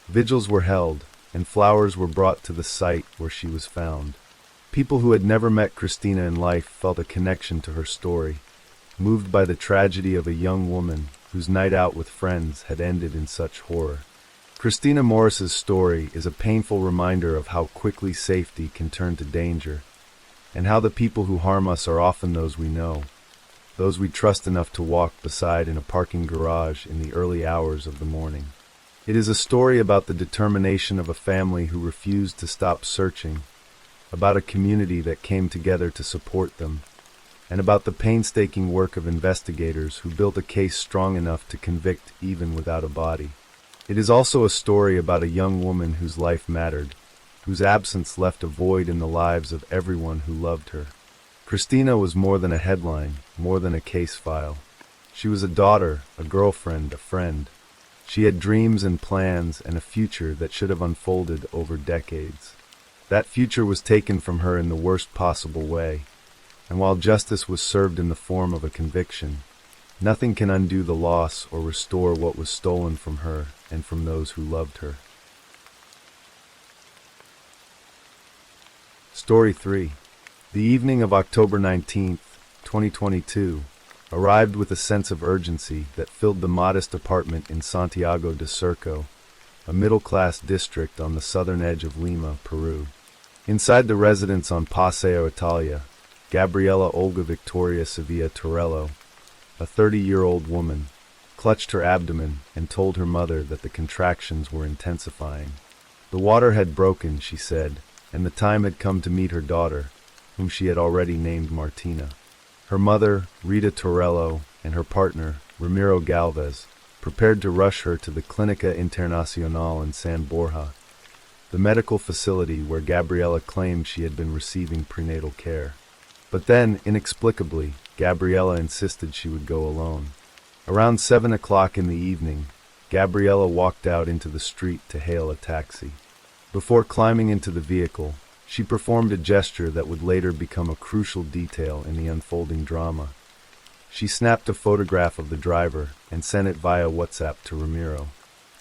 [SPEAKER 1] Vigils were held, and flowers were brought to the site where she was found. People who had never met Christina in life felt a connection to her story, moved by the tragedy of a young woman whose night out with friends had ended in such horror. Christina Morris's story is a painful reminder of how quickly safety can turn to danger, and how the people who harm us are often those we know, those we trust enough to walk beside in a parking garage in the early hours of the morning. It is a story about the determination of a family who refused to stop searching, about a community that came together to support them, and about the painstaking work of investigators who built a case strong enough to convict even without a body. It is also a story about a young woman whose life mattered, whose absence left a void in the lives of everyone who loved her. Christina was more than a headline, more than a case file. She was a daughter, a girlfriend, a friend. She had dreams and plans and a future that should have unfolded over decades. That future was taken from her in the worst possible way, and while justice was served in the form of a conviction, nothing can undo the loss or restore what was stolen from her and from those who loved her. Story 3. The evening of October 19th, 2022, arrived with a sense of urgency that filled the modest apartment in Santiago de Surco, a middle-class district on the southern edge of Lima, Peru. Inside the residence on Paseo Italia, Gabriela Olga Victoria Sevilla Torello, a 30-year-old woman, clutched her abdomen and told her mother that the contractions were intensifying. The water had broken, she said, and the time had come to meet her daughter, whom she had already named Martina. Her mother, Rita Torello, and her partner, Ramiro Galvez, prepared to rush her to the Clínica Internacional in San Borja, the medical facility where Gabriela claimed she had been receiving prenatal care. But then, inexplicably, Gabriela insisted she would go alone. Around 7 o'clock in the evening, Gabriela walked out into the street to hail a taxi. Before climbing into the vehicle, she performed a gesture that would later become a crucial detail in the unfolding drama. She snapped a photograph of the driver and sent it via WhatsApp to Ramiro.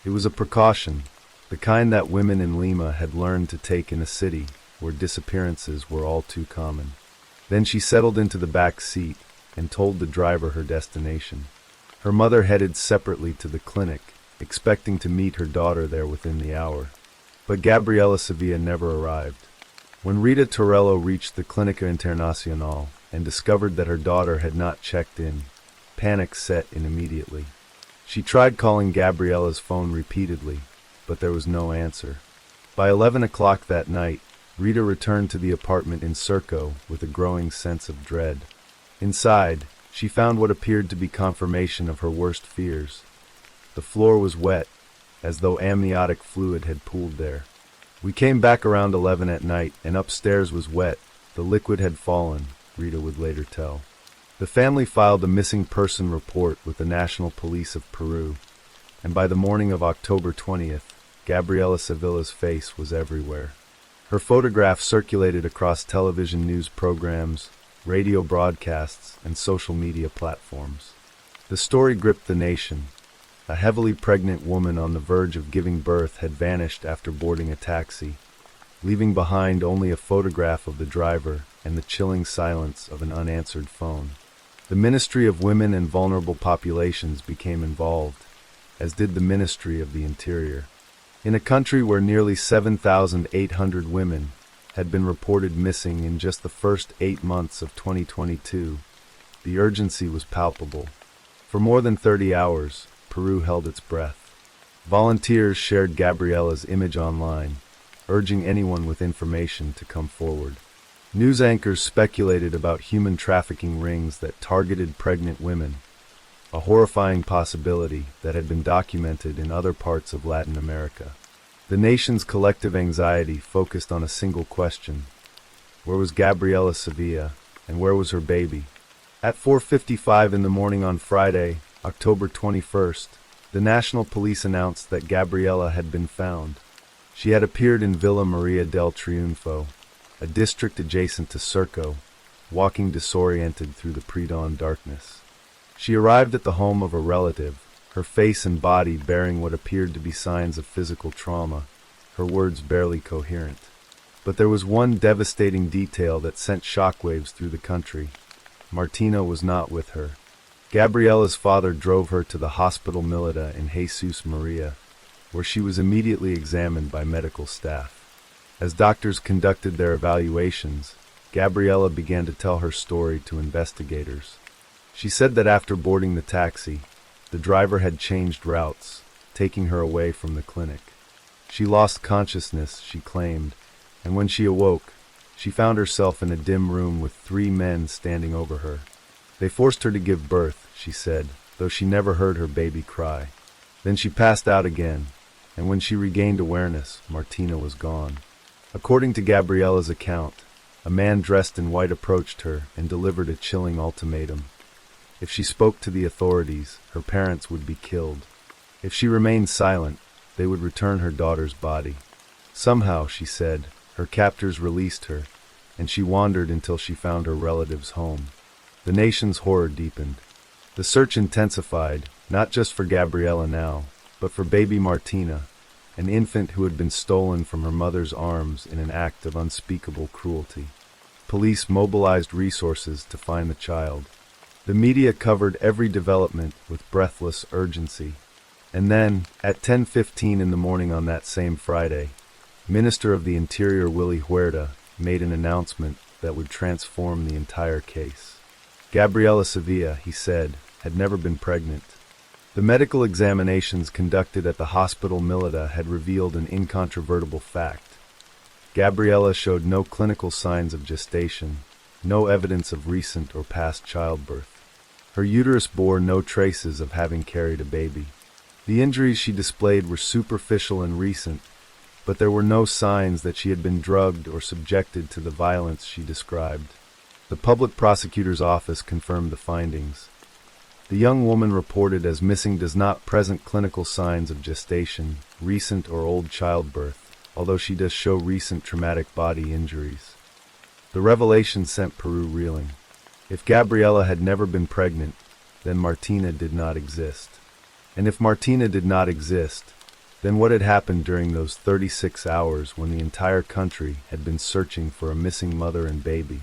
[SPEAKER 1] It was a precaution, the kind that women in Lima had learned to take in a city where disappearances were all too common. Then she settled into the back seat and told the driver her destination. Her mother headed separately to the clinic, expecting to meet her daughter there within the hour. But Gabriela Sevilla never arrived. When Rita Torello reached the Clínica Internacional and discovered that her daughter had not checked in, panic set in immediately. She tried calling Gabriela's phone repeatedly, but there was no answer. By 11 o'clock that night, Rita returned to the apartment in Surco with a growing sense of dread. Inside, she found what appeared to be confirmation of her worst fears. The floor was wet, as though amniotic fluid had pooled there. "We came back around 11 at night, and upstairs was wet. The liquid had fallen," Rita would later tell. The family filed a missing person report with the National Police of Peru, and by the morning of October 20th, Gabriela Sevilla's face was everywhere. Her photograph circulated across television news programs, radio broadcasts, and social media platforms. The story gripped the nation. A heavily pregnant woman on the verge of giving birth had vanished after boarding a taxi, leaving behind only a photograph of the driver and the chilling silence of an unanswered phone. The Ministry of Women and Vulnerable Populations became involved, as did the Ministry of the Interior. In a country where nearly 7,800 women had been reported missing in just the first 8 months of 2022, the urgency was palpable. For more than 30 hours, Peru held its breath. Volunteers shared Gabriela's image online, urging anyone with information to come forward. News anchors speculated about human trafficking rings that targeted pregnant women, a horrifying possibility that had been documented in other parts of Latin America. The nation's collective anxiety focused on a single question: where was Gabriela Sevilla, and where was her baby? At 4:55 in the morning on Friday, October 21st, The national police announced that Gabriella had been found. She had appeared in Villa Maria del Triunfo, a district adjacent to Surco, walking disoriented through the pre-dawn darkness. She arrived at the home of a relative, her face and body bearing what appeared to be signs of physical trauma, her words barely coherent. But there was one devastating detail that sent shockwaves through the country. Martina was not with her. Gabriella's father drove her to the Hospital Milita in Jesus Maria, where she was immediately examined by medical staff. As doctors conducted their evaluations, Gabriella began to tell her story to investigators. She said that after boarding the taxi, the driver had changed routes, taking her away from the clinic. She lost consciousness, she claimed, and when she awoke, she found herself in a dim room with 3 men standing over her. They forced her to give birth, she said, though she never heard her baby cry. Then she passed out again, and when she regained awareness, Martina was gone. According to Gabriella's account, a man dressed in white approached her and delivered a chilling ultimatum. If she spoke to the authorities, her parents would be killed. If she remained silent, they would return her daughter's body. Somehow, she said, her captors released her, and she wandered until she found her relative's home. The nation's horror deepened. The search intensified, not just for Gabriella now, but for baby Martina, an infant who had been stolen from her mother's arms in an act of unspeakable cruelty. Police mobilized resources to find the child. The media covered every development with breathless urgency. And then, at 10:15 in the morning on that same Friday, Minister of the Interior Willy Huerta made an announcement that would transform the entire case. Gabriella Sevilla, he said, had never been pregnant. The medical examinations conducted at the Hospital Milita had revealed an incontrovertible fact. Gabriella showed no clinical signs of gestation, no evidence of recent or past childbirth. Her uterus bore no traces of having carried a baby. The injuries she displayed were superficial and recent, but there were no signs that she had been drugged or subjected to the violence she described. The public prosecutor's office confirmed the findings. The young woman reported as missing does not present clinical signs of gestation, recent or old childbirth, although she does show recent traumatic body injuries. The revelation sent Peru reeling. If Gabriella had never been pregnant, then Martina did not exist. And if Martina did not exist, then what had happened during those 36 hours when the entire country had been searching for a missing mother and baby?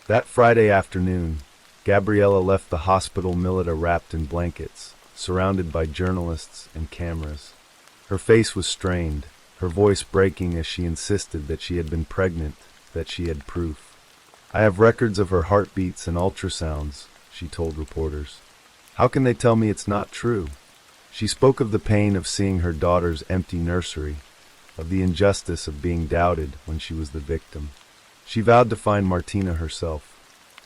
[SPEAKER 1] That Friday afternoon, Gabriella left the Hospital Milita wrapped in blankets, surrounded by journalists and cameras. Her face was strained, her voice breaking as she insisted that she had been pregnant, that she had proof. "I have records of her heartbeats and ultrasounds," she told reporters. "How can they tell me it's not true?" She spoke of the pain of seeing her daughter's empty nursery, of the injustice of being doubted when she was the victim. She vowed to find Martina herself.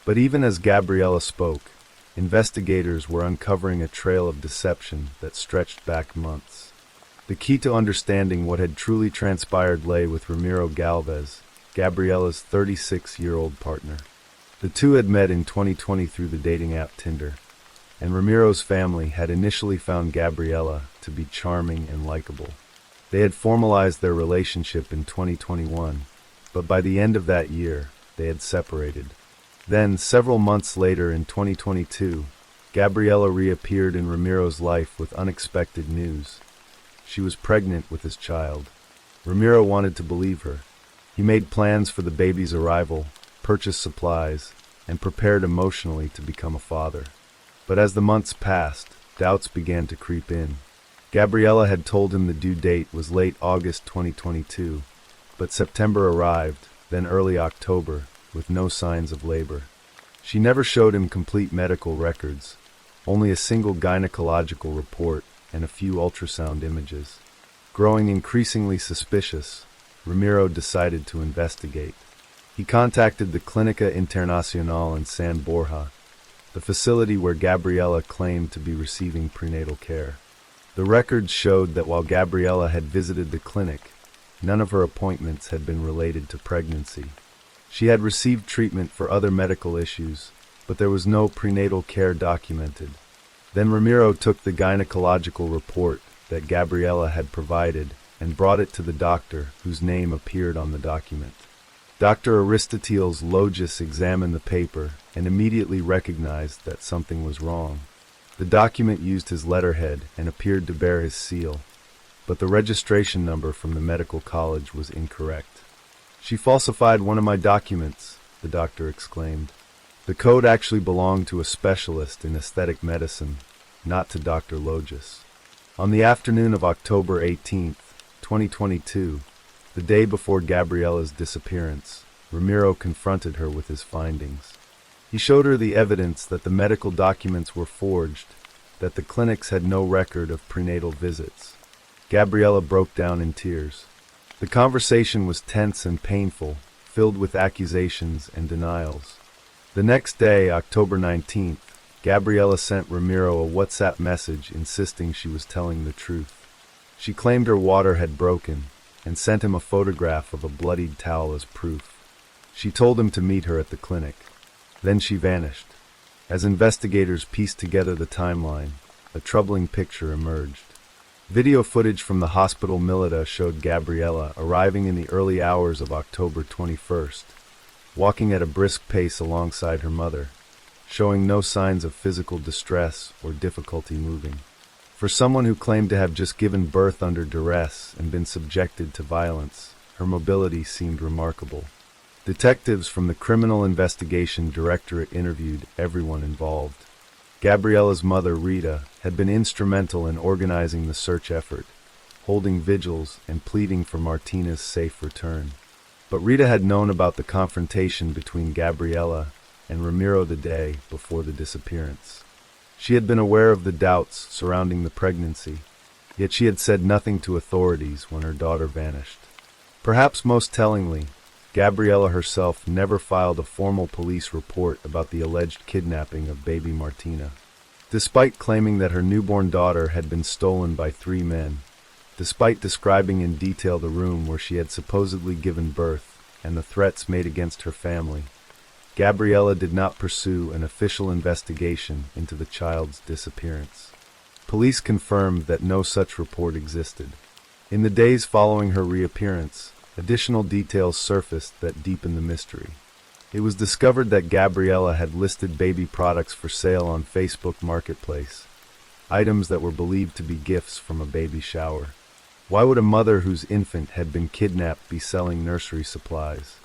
[SPEAKER 1] But even as Gabriella spoke, investigators were uncovering a trail of deception that stretched back months. The key to understanding what had truly transpired lay with Ramiro Galvez, Gabriella's 36-year-old partner. The two had met in 2020 through the dating app Tinder, and Ramiro's family had initially found Gabriella to be charming and likable. They had formalized their relationship in 2021, but by the end of that year, they had separated. Then, several months later in 2022, Gabriella reappeared in Ramiro's life with unexpected news. She was pregnant with his child. Ramiro wanted to believe her. He made plans for the baby's arrival, purchased supplies, and prepared emotionally to become a father. But as the months passed, doubts began to creep in. Gabriella had told him the due date was late August 2022, but September arrived, then early October, with no signs of labor. She never showed him complete medical records, only a single gynecological report and a few ultrasound images. Growing increasingly suspicious, Ramiro decided to investigate. He contacted the Clínica Internacional in San Borja, the facility where Gabriella claimed to be receiving prenatal care. The records showed that while Gabriella had visited the clinic, none of her appointments had been related to pregnancy. She had received treatment for other medical issues, but there was no prenatal care documented. Then Ramiro took the gynecological report that Gabriela had provided and brought it to the doctor whose name appeared on the document. Dr. Aristoteles Logis examined the paper and immediately recognized that something was wrong. The document used his letterhead and appeared to bear his seal, but the registration number from the medical college was incorrect. "She falsified one of my documents," the doctor exclaimed. The code actually belonged to a specialist in aesthetic medicine, not to Dr. Logis. On the afternoon of October 18th, 2022, the day before Gabriela's disappearance, Ramiro confronted her with his findings. He showed her the evidence that the medical documents were forged, that the clinics had no record of prenatal visits. Gabriela broke down in tears. The conversation was tense and painful, filled with accusations and denials. The next day, October 19th, Gabriela sent Ramiro a WhatsApp message insisting she was telling the truth. She claimed her water had broken and sent him a photograph of a bloodied towel as proof. She told him to meet her at the clinic. Then she vanished. As investigators pieced together the timeline, a troubling picture emerged. Video footage from the hospital Milita showed Gabriela arriving in the early hours of October 21st, walking at a brisk pace alongside her mother, showing no signs of physical distress or difficulty moving. For someone who claimed to have just given birth under duress and been subjected to violence, her mobility seemed remarkable. Detectives from the Criminal Investigation Directorate interviewed everyone involved. Gabriela's mother, Rita, had been instrumental in organizing the search effort, holding vigils and pleading for Martina's safe return. But Rita had known about the confrontation between Gabriela and Ramiro the day before the disappearance. She had been aware of the doubts surrounding the pregnancy, yet she had said nothing to authorities when her daughter vanished. Perhaps most tellingly, Gabriela herself never filed a formal police report about the alleged kidnapping of baby Martina. Despite claiming that her newborn daughter had been stolen by 3 men, despite describing in detail the room where she had supposedly given birth and the threats made against her family, Gabriela did not pursue an official investigation into the child's disappearance. Police confirmed that no such report existed. In the days following her reappearance, additional details surfaced that deepened the mystery. It was discovered that Gabriela had listed baby products for sale on Facebook Marketplace, items that were believed to be gifts from a baby shower. Why would a mother whose infant had been kidnapped be selling nursery supplies?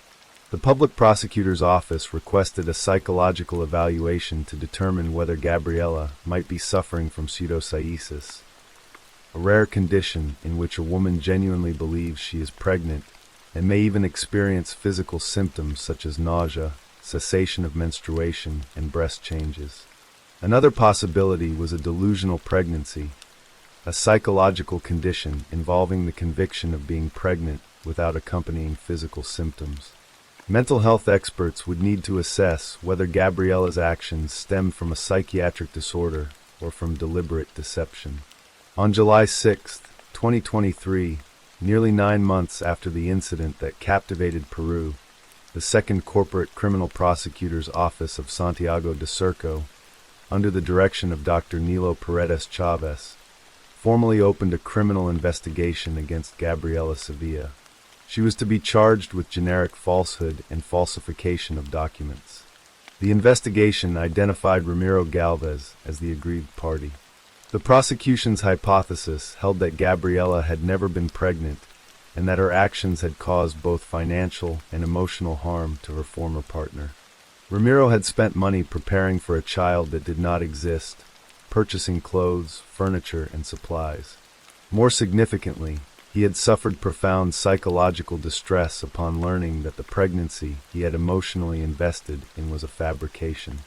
[SPEAKER 1] The public prosecutor's office requested a psychological evaluation to determine whether Gabriela might be suffering from pseudocyesis, a rare condition in which a woman genuinely believes she is pregnant and may even experience physical symptoms such as nausea, cessation of menstruation, and breast changes. Another possibility was a delusional pregnancy, a psychological condition involving the conviction of being pregnant without accompanying physical symptoms. Mental health experts would need to assess whether Gabriela's actions stemmed from a psychiatric disorder or from deliberate deception. On July 6, 2023, nearly 9 months after the incident that captivated Peru, the Second Corporate Criminal Prosecutor's Office of Santiago de Surco, under the direction of Dr. Nilo Paredes Chavez, formally opened a criminal investigation against Gabriela Sevilla. She was to be charged with generic falsehood and falsification of documents. The investigation identified Ramiro Galvez as the aggrieved party. The prosecution's hypothesis held that Gabriela had never been pregnant and that her actions had caused both financial and emotional harm to her former partner. Ramiro had spent money preparing for a child that did not exist, purchasing clothes, furniture, and supplies. More significantly, he had suffered profound psychological distress upon learning that the pregnancy he had emotionally invested in was a fabrication.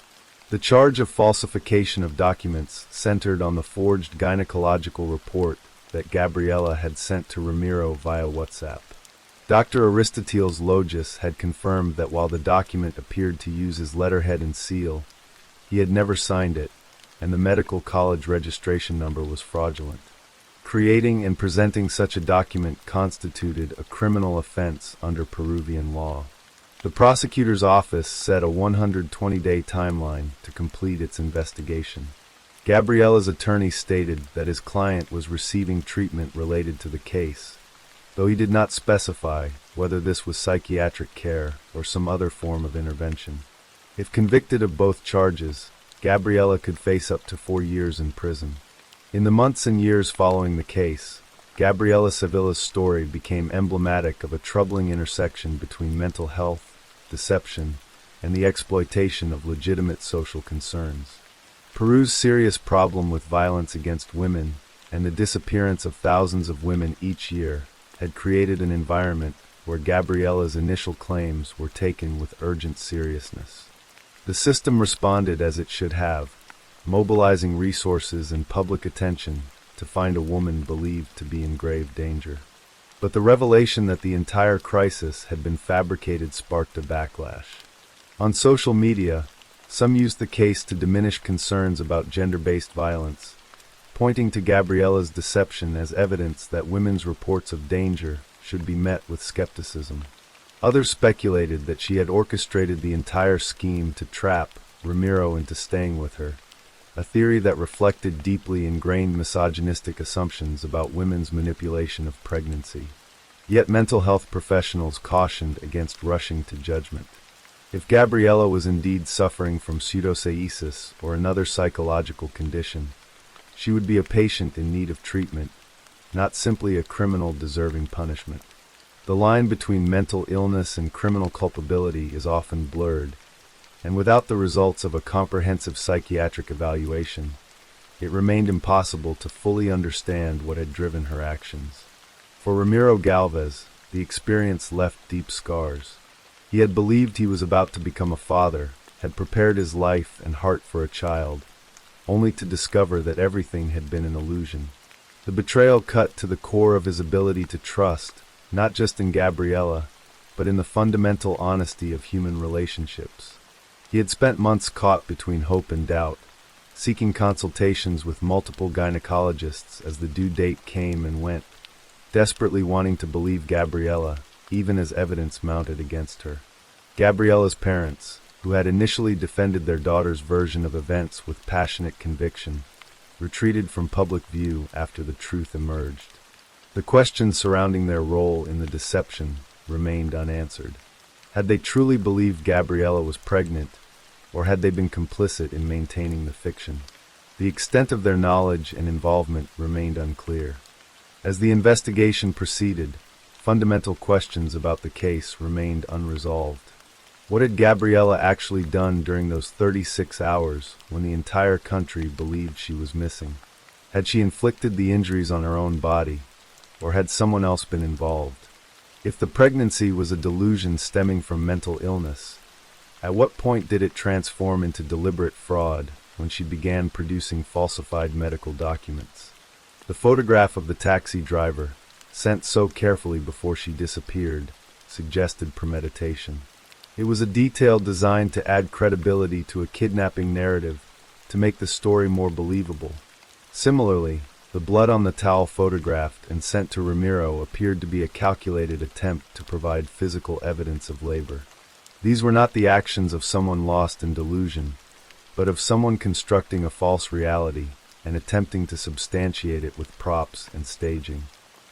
[SPEAKER 1] The charge of falsification of documents centered on the forged gynecological report that Gabriela had sent to Ramiro via WhatsApp. Dr. Aristoteles Logis had confirmed that while the document appeared to use his letterhead and seal, he had never signed it, and the medical college registration number was fraudulent. Creating and presenting such a document constituted a criminal offense under Peruvian law. The prosecutor's office set a 120-day timeline to complete its investigation. Gabriella's attorney stated that his client was receiving treatment related to the case, though he did not specify whether this was psychiatric care or some other form of intervention. If convicted of both charges, Gabriella could face up to 4 years in prison. In the months and years following the case, Gabriela Sevilla's story became emblematic of a troubling intersection between mental health, deception, and the exploitation of legitimate social concerns. Peru's serious problem with violence against women and the disappearance of thousands of women each year had created an environment where Gabriela's initial claims were taken with urgent seriousness. The system responded as it should have, mobilizing resources and public attention to find a woman believed to be in grave danger. But the revelation that the entire crisis had been fabricated sparked a backlash. On social media, some used the case to diminish concerns about gender-based violence, pointing to Gabriella's deception as evidence that women's reports of danger should be met with skepticism. Others speculated that she had orchestrated the entire scheme to trap Ramiro into staying with her, a theory that reflected deeply ingrained misogynistic assumptions about women's manipulation of pregnancy. Yet mental health professionals cautioned against rushing to judgment. If Gabriella was indeed suffering from pseudoseisis or another psychological condition, she would be a patient in need of treatment, not simply a criminal deserving punishment. The line between mental illness and criminal culpability is often blurred, and without the results of a comprehensive psychiatric evaluation, it remained impossible to fully understand what had driven her actions. For Ramiro Galvez, the experience left deep scars. He had believed he was about to become a father, had prepared his life and heart for a child, only to discover that everything had been an illusion. The betrayal cut to the core of his ability to trust, not just in Gabriella, but in the fundamental honesty of human relationships. He had spent months caught between hope and doubt, seeking consultations with multiple gynecologists as the due date came and went, desperately wanting to believe Gabriella, even as evidence mounted against her. Gabriella's parents, who had initially defended their daughter's version of events with passionate conviction, retreated from public view after the truth emerged. The questions surrounding their role in the deception remained unanswered. Had they truly believed Gabriella was pregnant, or had they been complicit in maintaining the fiction? The extent of their knowledge and involvement remained unclear. As the investigation proceeded, fundamental questions about the case remained unresolved. What had Gabriella actually done during those 36 hours when the entire country believed she was missing? Had she inflicted the injuries on her own body, or had someone else been involved? If the pregnancy was a delusion stemming from mental illness, at what point did it transform into deliberate fraud when she began producing falsified medical documents? The photograph of the taxi driver, sent so carefully before she disappeared, suggested premeditation. It was a detail designed to add credibility to a kidnapping narrative, to make the story more believable. Similarly, the blood on the towel photographed and sent to Ramiro appeared to be a calculated attempt to provide physical evidence of labor. These were not the actions of someone lost in delusion, but of someone constructing a false reality and attempting to substantiate it with props and staging.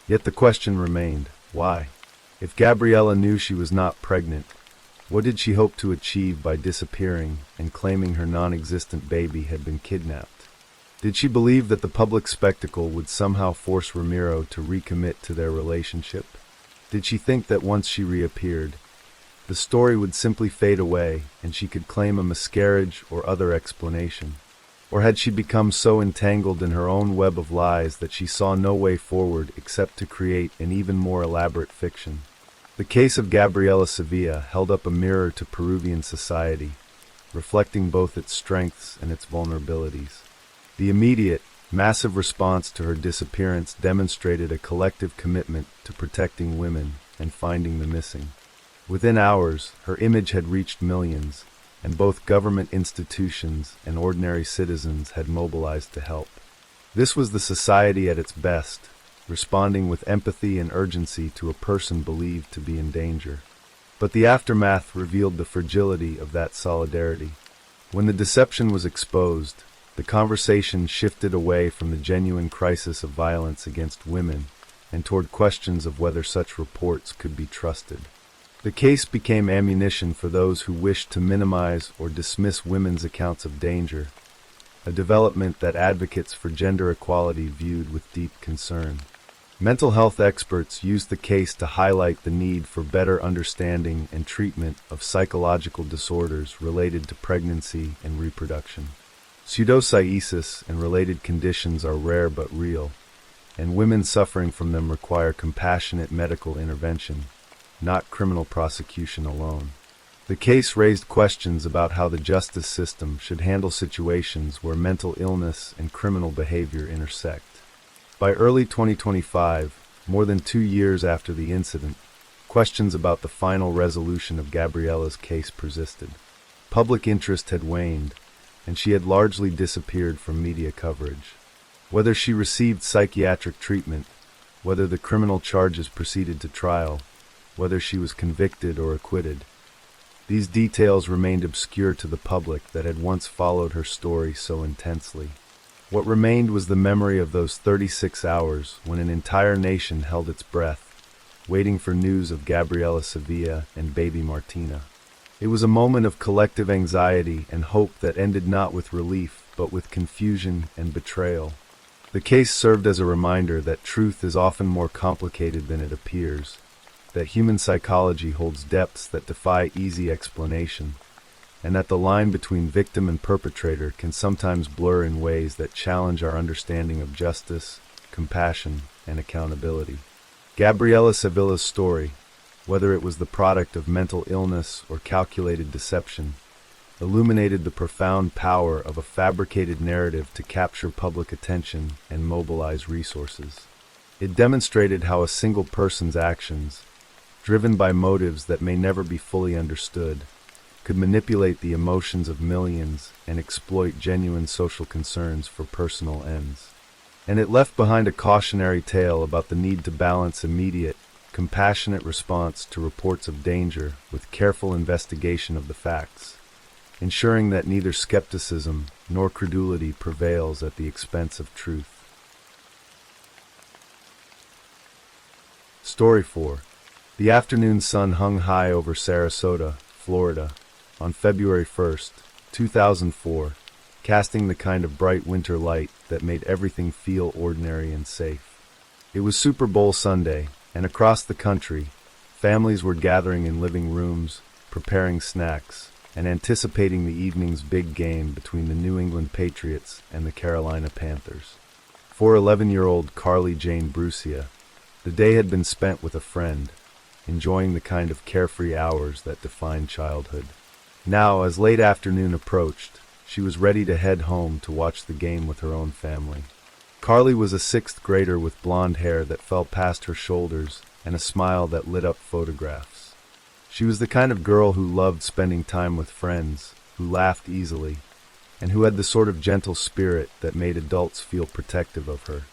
[SPEAKER 1] Yet the question remained, why? If Gabriella knew she was not pregnant, what did she hope to achieve by disappearing and claiming her non-existent baby had been kidnapped? Did she believe that the public spectacle would somehow force Ramiro to recommit to their relationship? Did she think that once she reappeared, the story would simply fade away and she could claim a miscarriage or other explanation? Or had she become so entangled in her own web of lies that she saw no way forward except to create an even more elaborate fiction? The case of Gabriela Sevilla held up a mirror to Peruvian society, reflecting both its strengths and its vulnerabilities. The immediate, massive response to her disappearance demonstrated a collective commitment to protecting women and finding the missing. Within hours, her image had reached millions, and both government institutions and ordinary citizens had mobilized to help. This was the society at its best, responding with empathy and urgency to a person believed to be in danger. But the aftermath revealed the fragility of that solidarity. When the deception was exposed, the conversation shifted away from the genuine crisis of violence against women and toward questions of whether such reports could be trusted. The case became ammunition for those who wished to minimize or dismiss women's accounts of danger, a development that advocates for gender equality viewed with deep concern. Mental health experts used the case to highlight the need for better understanding and treatment of psychological disorders related to pregnancy and reproduction. Pseudocyesis and related conditions are rare but real, and women suffering from them require compassionate medical intervention, not criminal prosecution alone. The case raised questions about how the justice system should handle situations where mental illness and criminal behavior intersect. By early 2025, more than 2 years after the incident, questions about the final resolution of Gabriella's case persisted. Public interest had waned, and she had largely disappeared from media coverage. Whether she received psychiatric treatment, whether the criminal charges proceeded to trial, whether she was convicted or acquitted, these details remained obscure to the public that had once followed her story so intensely. What remained was the memory of those 36 hours when an entire nation held its breath, waiting for news of Gabriela Sevilla and baby Martina. It was a moment of collective anxiety and hope that ended not with relief, but with confusion and betrayal. The case served as a reminder that truth is often more complicated than it appears, that human psychology holds depths that defy easy explanation, and that the line between victim and perpetrator can sometimes blur in ways that challenge our understanding of justice, compassion, and accountability. Gabriela Sevilla's story, whether it was the product of mental illness or calculated deception, illuminated the profound power of a fabricated narrative to capture public attention and mobilize resources. It demonstrated how a single person's actions, driven by motives that may never be fully understood, could manipulate the emotions of millions and exploit genuine social concerns for personal ends. And it left behind a cautionary tale about the need to balance immediate, compassionate response to reports of danger with careful investigation of the facts, ensuring that neither skepticism nor credulity prevails at the expense of truth. Story 4. The afternoon sun hung high over Sarasota, Florida, on February 1st, 2004, casting the kind of bright winter light that made everything feel ordinary and safe. It was Super Bowl Sunday, and across the country, families were gathering in living rooms, preparing snacks, and anticipating the evening's big game between the New England Patriots and the Carolina Panthers. For 11-year-old Carly Jane Brucia, the day had been spent with a friend, enjoying the kind of carefree hours that define childhood. Now, as late afternoon approached, she was ready to head home to watch the game with her own family. Carly was a 6th grader with blonde hair that fell past her shoulders and a smile that lit up photographs. She was the kind of girl who loved spending time with friends, who laughed easily, and who had the sort of gentle spirit that made adults feel protective of her.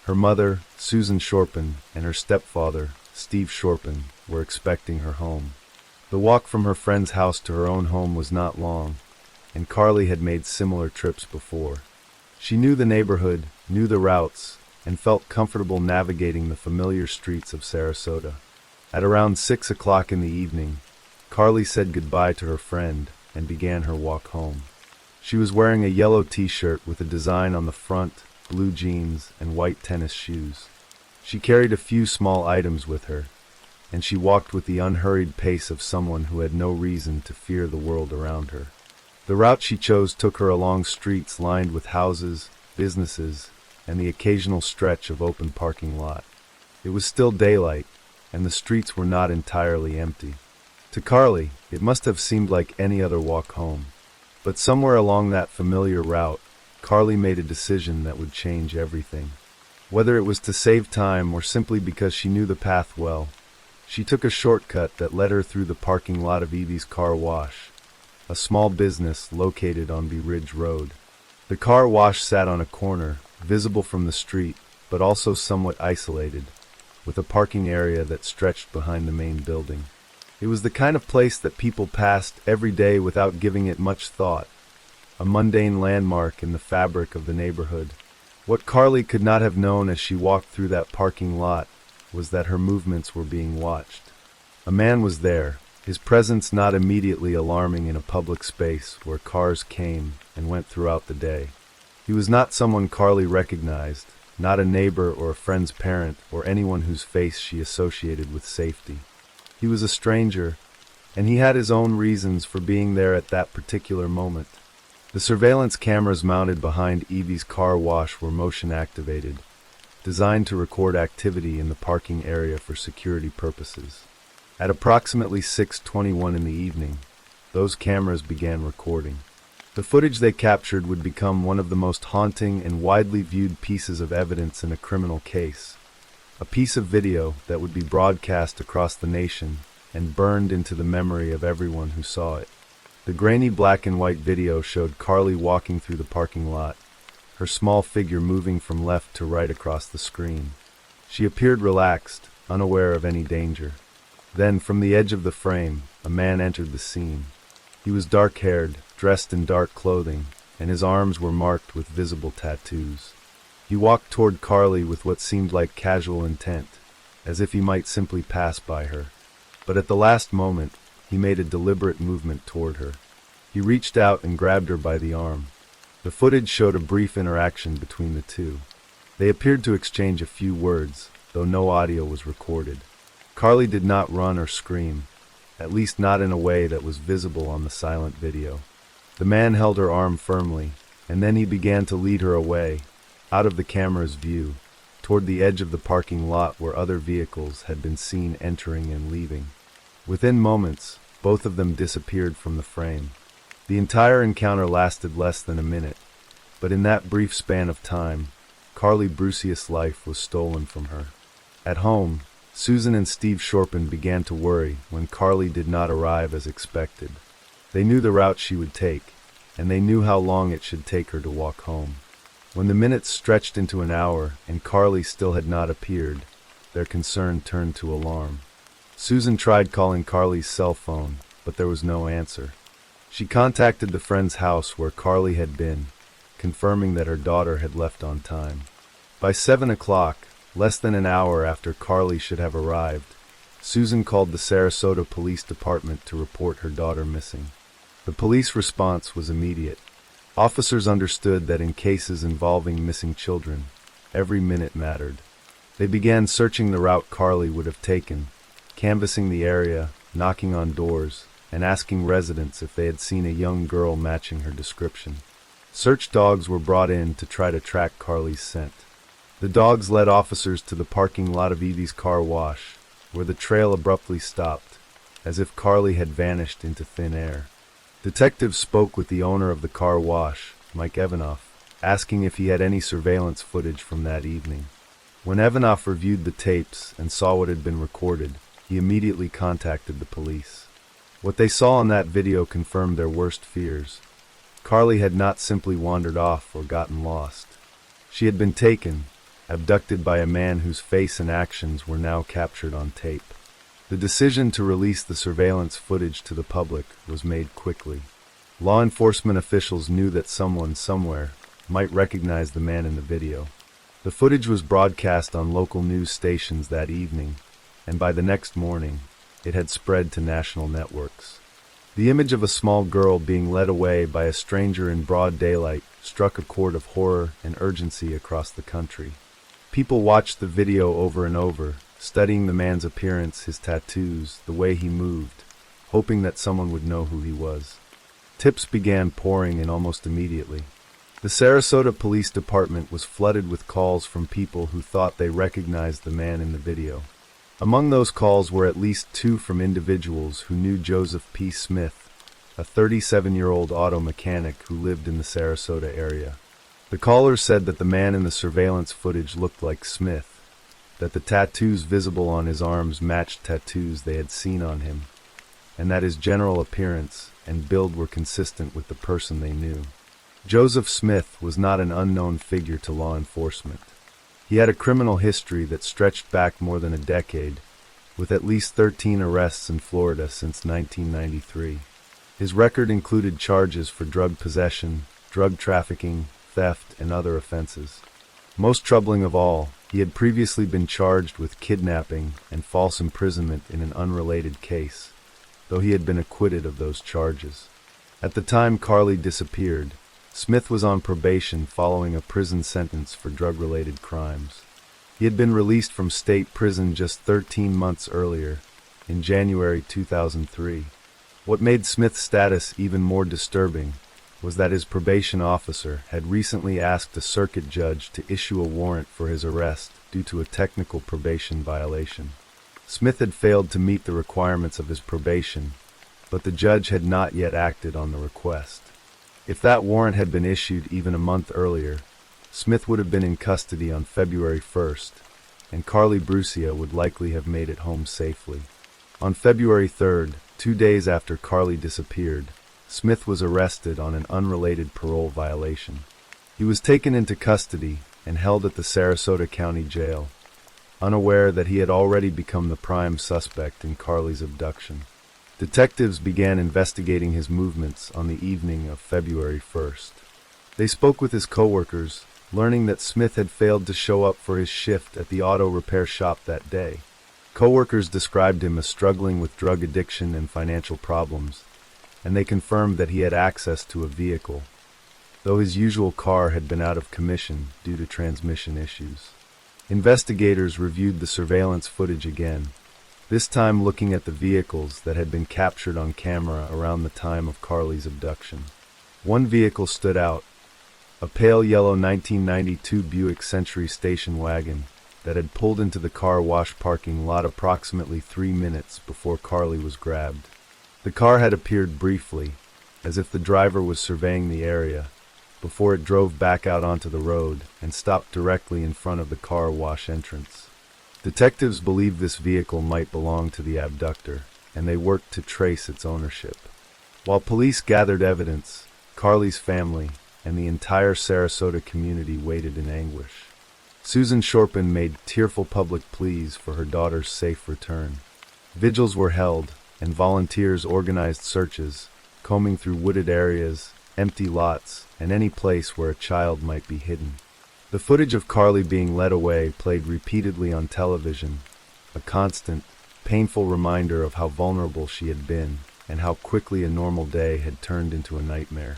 [SPEAKER 1] Her mother, Susan Shorpen, and her stepfather, Steve Shorpen, were expecting her home. The walk from her friend's house to her own home was not long, and Carly had made similar trips before. She knew the neighborhood, knew the routes, and felt comfortable navigating the familiar streets of Sarasota. At around 6 o'clock in the evening, Carly said goodbye to her friend and began her walk home. She was wearing a yellow t-shirt with a design on the front, blue jeans, and white tennis shoes. She carried a few small items with her, and she walked with the unhurried pace of someone who had no reason to fear the world around her. The route she chose took her along streets lined with houses, businesses, and the occasional stretch of open parking lot. It was still daylight, and the streets were not entirely empty. To Carly, it must have seemed like any other walk home. But somewhere along that familiar route, Carly made a decision that would change everything. Whether it was to save time or simply because she knew the path well, she took a shortcut that led her through the parking lot of Evie's Car Wash, a small business located on Bee Ridge Road. The car wash sat on a corner, visible from the street, but also somewhat isolated, with a parking area that stretched behind the main building. It was the kind of place that people passed every day without giving it much thought, a mundane landmark in the fabric of the neighborhood. What Carly could not have known as she walked through that parking lot was that her movements were being watched. A man was there, his presence not immediately alarming in a public space where cars came and went throughout the day. He was not someone Carly recognized, not a neighbor or a friend's parent or anyone whose face she associated with safety. He was a stranger, and he had his own reasons for being there at that particular moment. The surveillance cameras mounted behind Evie's car wash were motion activated, designed to record activity in the parking area for security purposes. At approximately 6:21 in the evening, those cameras began recording. The footage they captured would become one of the most haunting and widely viewed pieces of evidence in a criminal case. A piece of video that would be broadcast across the nation and burned into the memory of everyone who saw it. The grainy black and white video showed Carly walking through the parking lot, her small figure moving from left to right across the screen. She appeared relaxed, unaware of any danger. Then, from the edge of the frame, a man entered the scene. He was dark-haired, dressed in dark clothing, and his arms were marked with visible tattoos. He walked toward Carly with what seemed like casual intent, as if he might simply pass by her. But at the last moment, he made a deliberate movement toward her. He reached out and grabbed her by the arm. The footage showed a brief interaction between the two. They appeared to exchange a few words, though no audio was recorded. Carly did not run or scream, at least not in a way that was visible on the silent video. The man held her arm firmly, and then he began to lead her away, out of the camera's view, toward the edge of the parking lot where other vehicles had been seen entering and leaving. Within moments, both of them disappeared from the frame. The entire encounter lasted less than a minute, but in that brief span of time, Carly Brucia's life was stolen from her. At home, Susan and Steve Shorpen began to worry when Carly did not arrive as expected. They knew the route she would take, and they knew how long it should take her to walk home. When the minutes stretched into an hour and Carly still had not appeared, their concern turned to alarm. Susan tried calling Carly's cell phone, but there was no answer. She contacted the friend's house where Carly had been, confirming that her daughter had left on time. By 7 o'clock, less than an hour after Carly should have arrived, Susan called the Sarasota Police Department to report her daughter missing. The police response was immediate. Officers understood that in cases involving missing children, every minute mattered. They began searching the route Carly would have taken, canvassing the area, knocking on doors, and asking residents if they had seen a young girl matching her description. Search dogs were brought in to try to track Carly's scent. The dogs led officers to the parking lot of Evie's car wash, where the trail abruptly stopped, as if Carly had vanished into thin air. Detectives spoke with the owner of the car wash, Mike Evanoff, asking if he had any surveillance footage from that evening. When Evanoff reviewed the tapes and saw what had been recorded, he immediately contacted the police. What they saw in that video confirmed their worst fears. Carly had not simply wandered off or gotten lost. She had been taken, abducted by a man whose face and actions were now captured on tape. The decision to release the surveillance footage to the public was made quickly. Law enforcement officials knew that someone somewhere might recognize the man in the video. The footage was broadcast on local news stations that evening, and by the next morning, it had spread to national networks. The image of a small girl being led away by a stranger in broad daylight struck a chord of horror and urgency across the country. People watched the video over and over, studying the man's appearance, his tattoos, the way he moved, hoping that someone would know who he was. Tips began pouring in almost immediately. The Sarasota Police Department was flooded with calls from people who thought they recognized the man in the video. Among those calls were at least 2 from individuals who knew Joseph P. Smith, a 37-year-old auto mechanic who lived in the Sarasota area. The callers said that the man in the surveillance footage looked like Smith, that the tattoos visible on his arms matched tattoos they had seen on him, and that his general appearance and build were consistent with the person they knew. Joseph Smith was not an unknown figure to law enforcement. He had a criminal history that stretched back more than a decade, with at least 13 arrests in Florida since 1993. His record included charges for drug possession, drug trafficking, theft, and other offenses. Most troubling of all, he had previously been charged with kidnapping and false imprisonment in an unrelated case, though he had been acquitted of those charges. At the time Carly disappeared, Smith was on probation following a prison sentence for drug-related crimes. He had been released from state prison just 13 months earlier, in January 2003. What made Smith's status even more disturbing was that his probation officer had recently asked a circuit judge to issue a warrant for his arrest due to a technical probation violation. Smith had failed to meet the requirements of his probation, but the judge had not yet acted on the request. If that warrant had been issued even a month earlier, Smith would have been in custody on February 1st, and Carly Brucia would likely have made it home safely. On February 3rd, 2 days after Carly disappeared, Smith was arrested on an unrelated parole violation. He was taken into custody and held at the Sarasota County Jail, unaware that he had already become the prime suspect in Carly's abduction. Detectives began investigating his movements on the evening of February 1st. They spoke with his coworkers, learning that Smith had failed to show up for his shift at the auto repair shop that day. Coworkers described him as struggling with drug addiction and financial problems, and they confirmed that he had access to a vehicle, though his usual car had been out of commission due to transmission issues. Investigators reviewed the surveillance footage again, this time looking at the vehicles that had been captured on camera around the time of Carly's abduction. One vehicle stood out, a pale yellow 1992 Buick Century station wagon that had pulled into the car wash parking lot approximately 3 minutes before Carly was grabbed. The car had appeared briefly, as if the driver was surveying the area, before it drove back out onto the road and stopped directly in front of the car wash entrance. Detectives believed this vehicle might belong to the abductor, and they worked to trace its ownership. While police gathered evidence, Carly's family and the entire Sarasota community waited in anguish. Susan Shorpen made tearful public pleas for her daughter's safe return. Vigils were held, and volunteers organized searches, combing through wooded areas, empty lots, and any place where a child might be hidden. The footage of Carly being led away played repeatedly on television, a constant, painful reminder of how vulnerable she had been and how quickly a normal day had turned into a nightmare.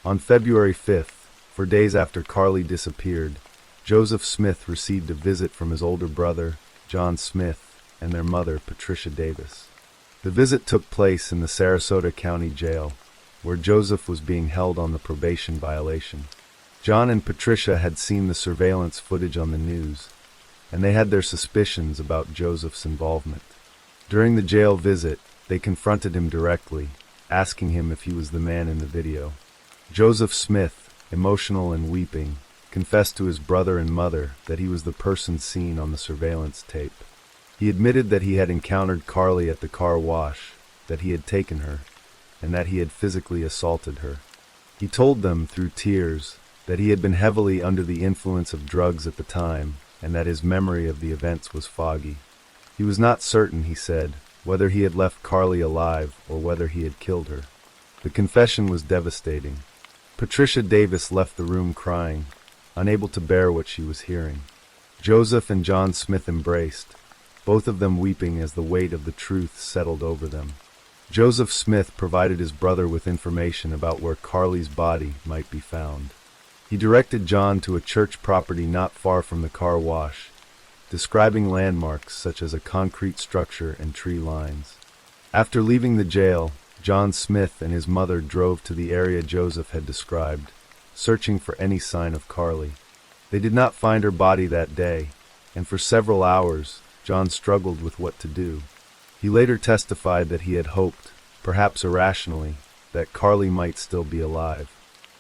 [SPEAKER 1] On February 5th, for days after Carly disappeared, Joseph Smith received a visit from his older brother, John Smith, and their mother, Patricia Davis. The visit took place in the Sarasota County Jail, where Joseph was being held on the probation violation. John and Patricia had seen the surveillance footage on the news, and they had their suspicions about Joseph's involvement. During the jail visit, they confronted him directly, asking him if he was the man in the video. Joseph Smith, emotional and weeping, confessed to his brother and mother that he was the person seen on the surveillance tape. He admitted that he had encountered Carly at the car wash, that he had taken her, and that he had physically assaulted her. He told them, through tears, that he had been heavily under the influence of drugs at the time, and that his memory of the events was foggy. He was not certain, he said, whether he had left Carly alive or whether he had killed her. The confession was devastating. Patricia Davis left the room crying, unable to bear what she was hearing. Joseph and John Smith embraced, both of them weeping as the weight of the truth settled over them. Joseph Smith provided his brother with information about where Carly's body might be found. He directed John to a church property not far from the car wash, describing landmarks such as a concrete structure and tree lines. After leaving the jail, John Smith and his mother drove to the area Joseph had described, searching for any sign of Carly. They did not find her body that day, and for several hours, John struggled with what to do. He later testified that he had hoped, perhaps irrationally, that Carly might still be alive.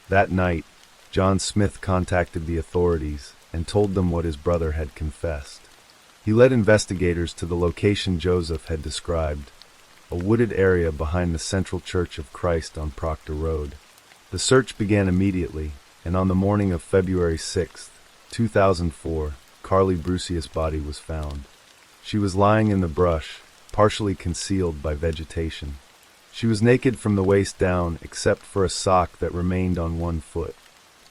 [SPEAKER 1] That night, John Smith contacted the authorities and told them what his brother had confessed. He led investigators to the location Joseph had described, a wooded area behind the Central Church of Christ on Proctor Road. The search began immediately, and on the morning of February 6, 2004, Carly Brucia's body was found. She was lying in the brush, partially concealed by vegetation. She was naked from the waist down except for a sock that remained on one foot.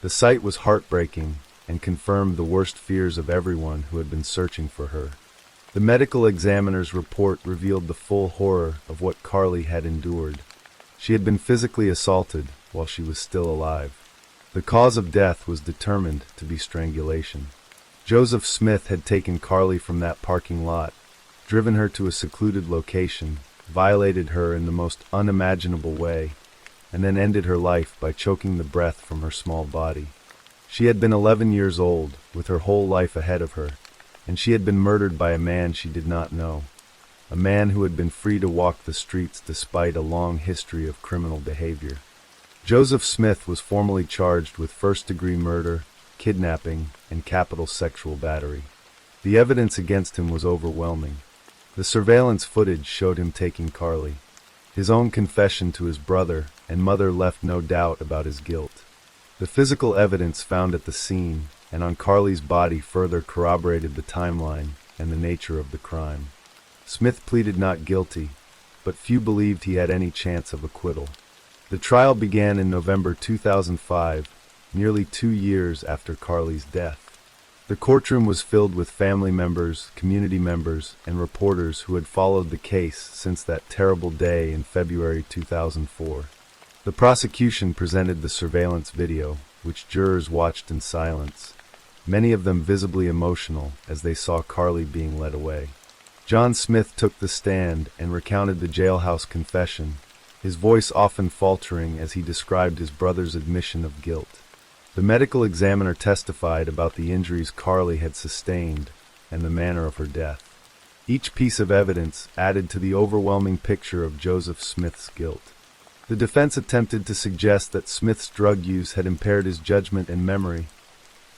[SPEAKER 1] The sight was heartbreaking and confirmed the worst fears of everyone who had been searching for her. The medical examiner's report revealed the full horror of what Carly had endured. She had been physically assaulted while she was still alive. The cause of death was determined to be strangulation. Joseph Smith had taken Carly from that parking lot, driven her to a secluded location, violated her in the most unimaginable way, and then ended her life by choking the breath from her small body. She had been 11 years old, with her whole life ahead of her, and she had been murdered by a man she did not know, a man who had been free to walk the streets despite a long history of criminal behavior. Joseph Smith was formally charged with first-degree murder, kidnapping, and capital sexual battery. The evidence against him was overwhelming. The surveillance footage showed him taking Carly. His own confession to his brother and mother left no doubt about his guilt. The physical evidence found at the scene and on Carly's body further corroborated the timeline and the nature of the crime. Smith pleaded not guilty, but few believed he had any chance of acquittal. The trial began in November 2005, nearly 2 years after Carly's death. The courtroom was filled with family members, community members, and reporters who had followed the case since that terrible day in February 2004. The prosecution presented the surveillance video, which jurors watched in silence, many of them visibly emotional as they saw Carly being led away. John Smith took the stand and recounted the jailhouse confession, his voice often faltering as he described his brother's admission of guilt. The medical examiner testified about the injuries Carly had sustained and the manner of her death. Each piece of evidence added to the overwhelming picture of Joseph Smith's guilt. The defense attempted to suggest that Smith's drug use had impaired his judgment and memory,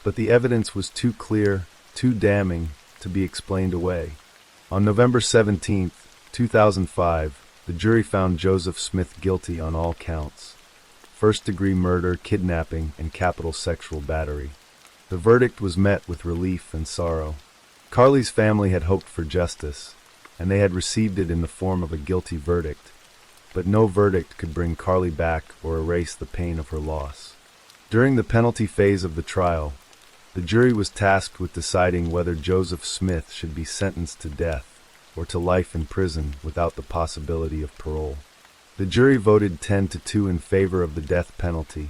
[SPEAKER 1] but the evidence was too clear, too damning, to be explained away. On November 17, 2005, the jury found Joseph Smith guilty on all counts: first-degree murder, kidnapping, and capital sexual battery. The verdict was met with relief and sorrow. Carly's family had hoped for justice, and they had received it in the form of a guilty verdict, but no verdict could bring Carly back or erase the pain of her loss. During the penalty phase of the trial, the jury was tasked with deciding whether Joseph Smith should be sentenced to death or to life in prison without the possibility of parole. The jury voted 10-2 in favor of the death penalty,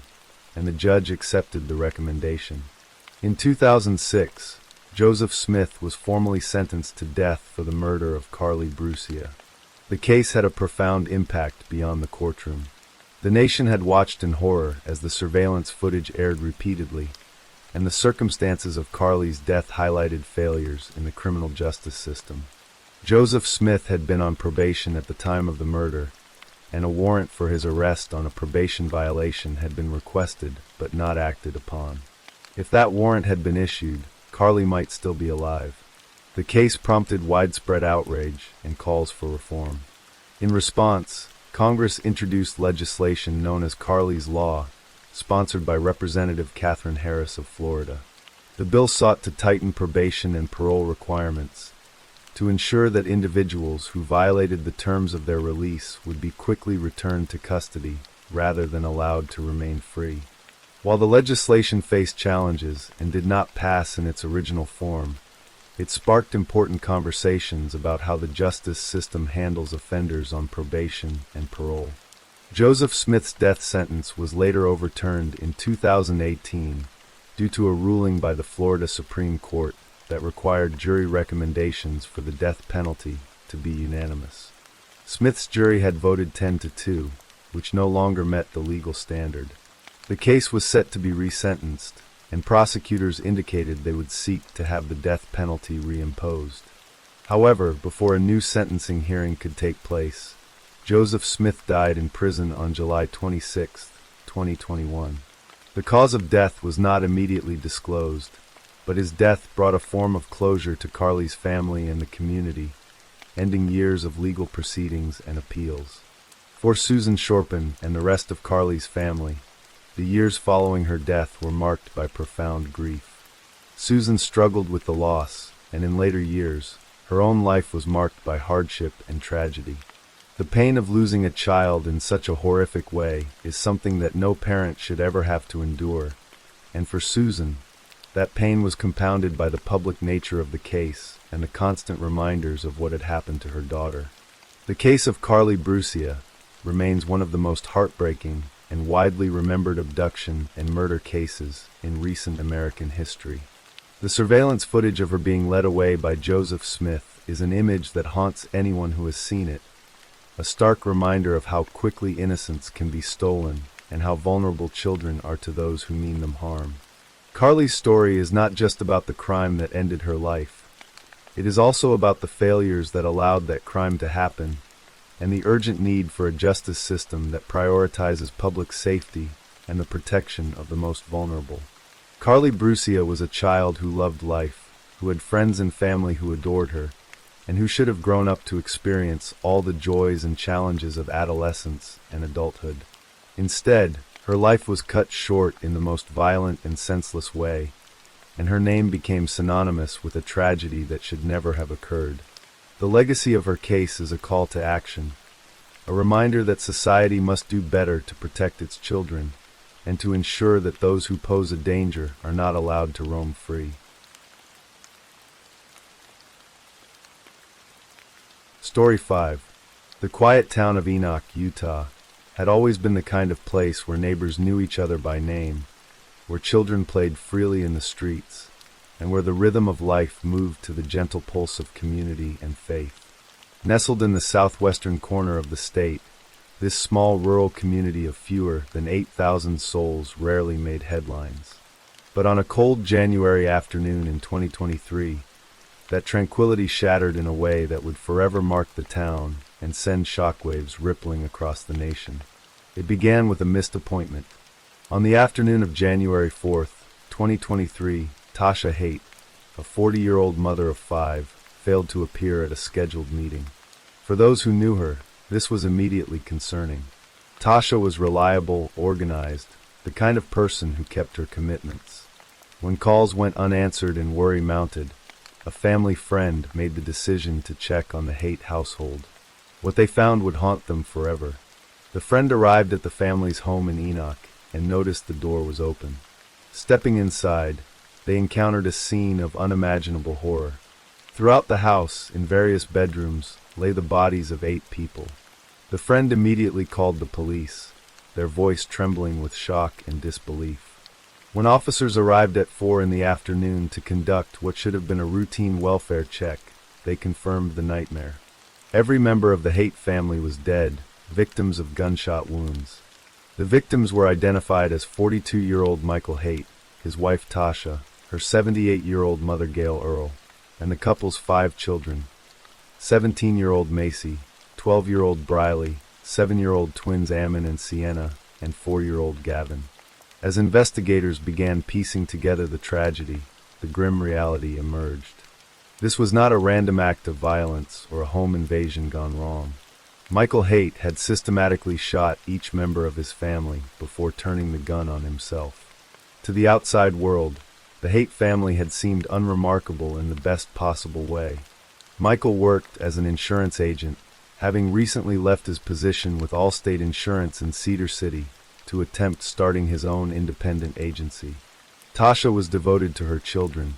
[SPEAKER 1] and the judge accepted the recommendation. In 2006, Joseph Smith was formally sentenced to death for the murder of Carly Brucia. The case had a profound impact beyond the courtroom. The nation had watched in horror as the surveillance footage aired repeatedly, and the circumstances of Carly's death highlighted failures in the criminal justice system. Joseph Smith had been on probation at the time of the murder, and a warrant for his arrest on a probation violation had been requested but not acted upon. If that warrant had been issued, Carly might still be alive. The case prompted widespread outrage and calls for reform. In response, Congress introduced legislation known as Carly's Law, sponsored by Representative Katherine Harris of Florida. The bill sought to tighten probation and parole requirements, to ensure that individuals who violated the terms of their release would be quickly returned to custody rather than allowed to remain free. While the legislation faced challenges and did not pass in its original form, it sparked important conversations about how the justice system handles offenders on probation and parole. Joseph Smith's death sentence was later overturned in 2018 due to a ruling by the Florida Supreme Court that required jury recommendations for the death penalty to be unanimous. Smith's jury had voted 10-2, which no longer met the legal standard. The case was set to be resentenced, and prosecutors indicated they would seek to have the death penalty reimposed. However, before a new sentencing hearing could take place, Joseph Smith died in prison on July 26, 2021. The cause of death was not immediately disclosed, but his death brought a form of closure to Carly's family and the community, ending years of legal proceedings and appeals. For Susan Shorpen and the rest of Carly's family, the years following her death were marked by profound grief. Susan struggled with the loss, and in later years, her own life was marked by hardship and tragedy. The pain of losing a child in such a horrific way is something that no parent should ever have to endure, and for Susan, that pain was compounded by the public nature of the case and the constant reminders of what had happened to her daughter. The case of Carly Brucia remains one of the most heartbreaking and widely remembered abduction and murder cases in recent American history. The surveillance footage of her being led away by Joseph Smith is an image that haunts anyone who has seen it, a stark reminder of how quickly innocence can be stolen and how vulnerable children are to those who mean them harm. Carly's story is not just about the crime that ended her life. It is also about the failures that allowed that crime to happen and the urgent need for a justice system that prioritizes public safety and the protection of the most vulnerable. Carly Brucia was a child who loved life, who had friends and family who adored her, and who should have grown up to experience all the joys and challenges of adolescence and adulthood. Instead, her life was cut short in the most violent and senseless way, and her name became synonymous with a tragedy that should never have occurred. The legacy of her case is a call to action, a reminder that society must do better to protect its children, and to ensure that those who pose a danger are not allowed to roam free. Story 5. The quiet town of Enoch, Utah, had always been the kind of place where neighbors knew each other by name, where children played freely in the streets, and where the rhythm of life moved to the gentle pulse of community and faith. Nestled in the southwestern corner of the state, this small rural community of fewer than 8,000 souls rarely made headlines. But on a cold January afternoon in 2023, that tranquility shattered in a way that would forever mark the town and send shockwaves rippling across the nation. It began with a missed appointment. On the afternoon of January 4th, 2023, Tasha Haight, a 40-year-old mother of 5, failed to appear at a scheduled meeting. For those who knew her, this was immediately concerning. Tasha was reliable, organized, the kind of person who kept her commitments. When calls went unanswered and worry mounted, a family friend made the decision to check on the Haight household. What they found would haunt them forever. The friend arrived at the family's home in Enoch and noticed the door was open. Stepping inside, they encountered a scene of unimaginable horror. Throughout the house, in various bedrooms, lay the bodies of 8 people. The friend immediately called the police, their voice trembling with shock and disbelief. When officers arrived at 4 in the afternoon to conduct what should have been a routine welfare check, they confirmed the nightmare. Every member of the Haight family was dead, victims of gunshot wounds. The victims were identified as 42-year-old Michael Haight, his wife Tasha, her 78-year-old mother Gail Earl, and the couple's 5 children, 17-year-old Macy, 12-year-old Briley, 7-year-old twins Ammon and Sienna, and 4-year-old Gavin. As investigators began piecing together the tragedy, the grim reality emerged. This was not a random act of violence or a home invasion gone wrong. Michael Haight had systematically shot each member of his family before turning the gun on himself. To the outside world, the Haight family had seemed unremarkable in the best possible way. Michael worked as an insurance agent, having recently left his position with Allstate Insurance in Cedar City to attempt starting his own independent agency. Tasha was devoted to her children,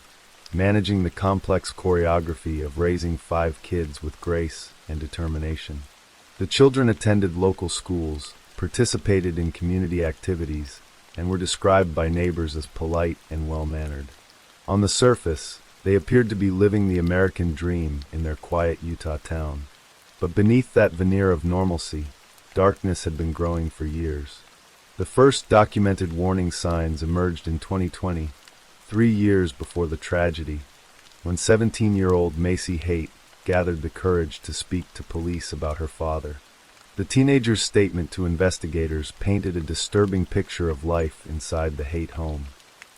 [SPEAKER 1] managing the complex choreography of raising 5 kids with grace and determination. The children attended local schools, participated in community activities, and were described by neighbors as polite and well-mannered. On the surface, they appeared to be living the American dream in their quiet Utah town. But beneath that veneer of normalcy, darkness had been growing for years. The first documented warning signs emerged in 2020, 3 years before the tragedy, when 17-year-old Macy Haight gathered the courage to speak to police about her father. The teenager's statement to investigators painted a disturbing picture of life inside the Haight home.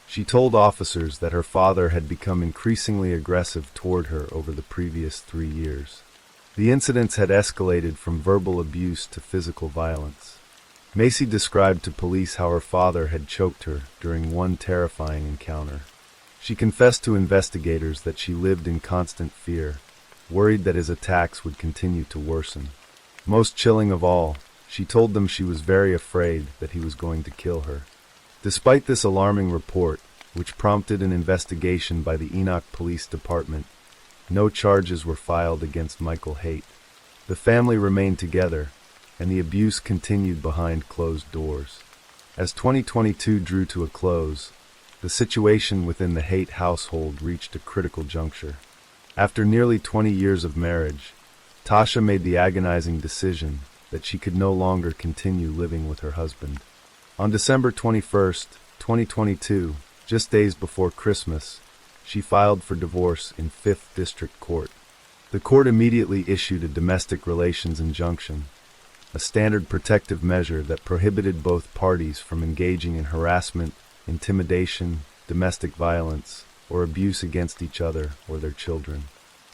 [SPEAKER 1] She told officers that her father had become increasingly aggressive toward her over the previous 3 years. The incidents had escalated from verbal abuse to physical violence. Macy described to police how her father had choked her during one terrifying encounter. She confessed to investigators that she lived in constant fear, worried that his attacks would continue to worsen. Most chilling of all, she told them she was very afraid that he was going to kill her. Despite this alarming report, which prompted an investigation by the Enoch Police Department, no charges were filed against Michael Haight. The family remained together, and the abuse continued behind closed doors. As 2022 drew to a close, the situation within the Haight household reached a critical juncture. After nearly 20 years of marriage, Tasha made the agonizing decision that she could no longer continue living with her husband. On December 21, 2022, just days before Christmas, she filed for divorce in 5th District Court. The court immediately issued a domestic relations injunction, a standard protective measure that prohibited both parties from engaging in harassment, intimidation, domestic violence, or abuse against each other or their children.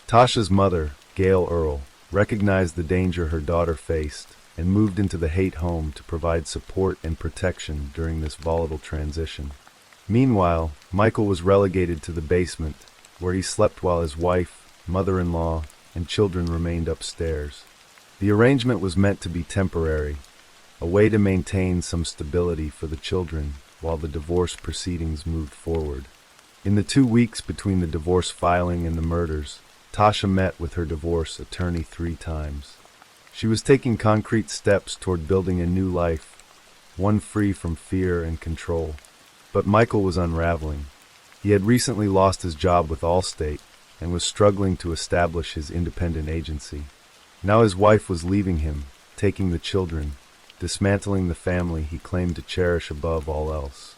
[SPEAKER 1] Tasha's mother, Gail Earle, recognized the danger her daughter faced and moved into the Haight home to provide support and protection during this volatile transition. Meanwhile, Michael was relegated to the basement, where he slept while his wife, mother-in-law, and children remained upstairs. The arrangement was meant to be temporary, a way to maintain some stability for the children while the divorce proceedings moved forward. In the 2 weeks between the divorce filing and the murders, Tasha met with her divorce attorney 3 times. She was taking concrete steps toward building a new life, one free from fear and control. But Michael was unraveling. He had recently lost his job with Allstate and was struggling to establish his independent agency. Now his wife was leaving him, taking the children, dismantling the family he claimed to cherish above all else.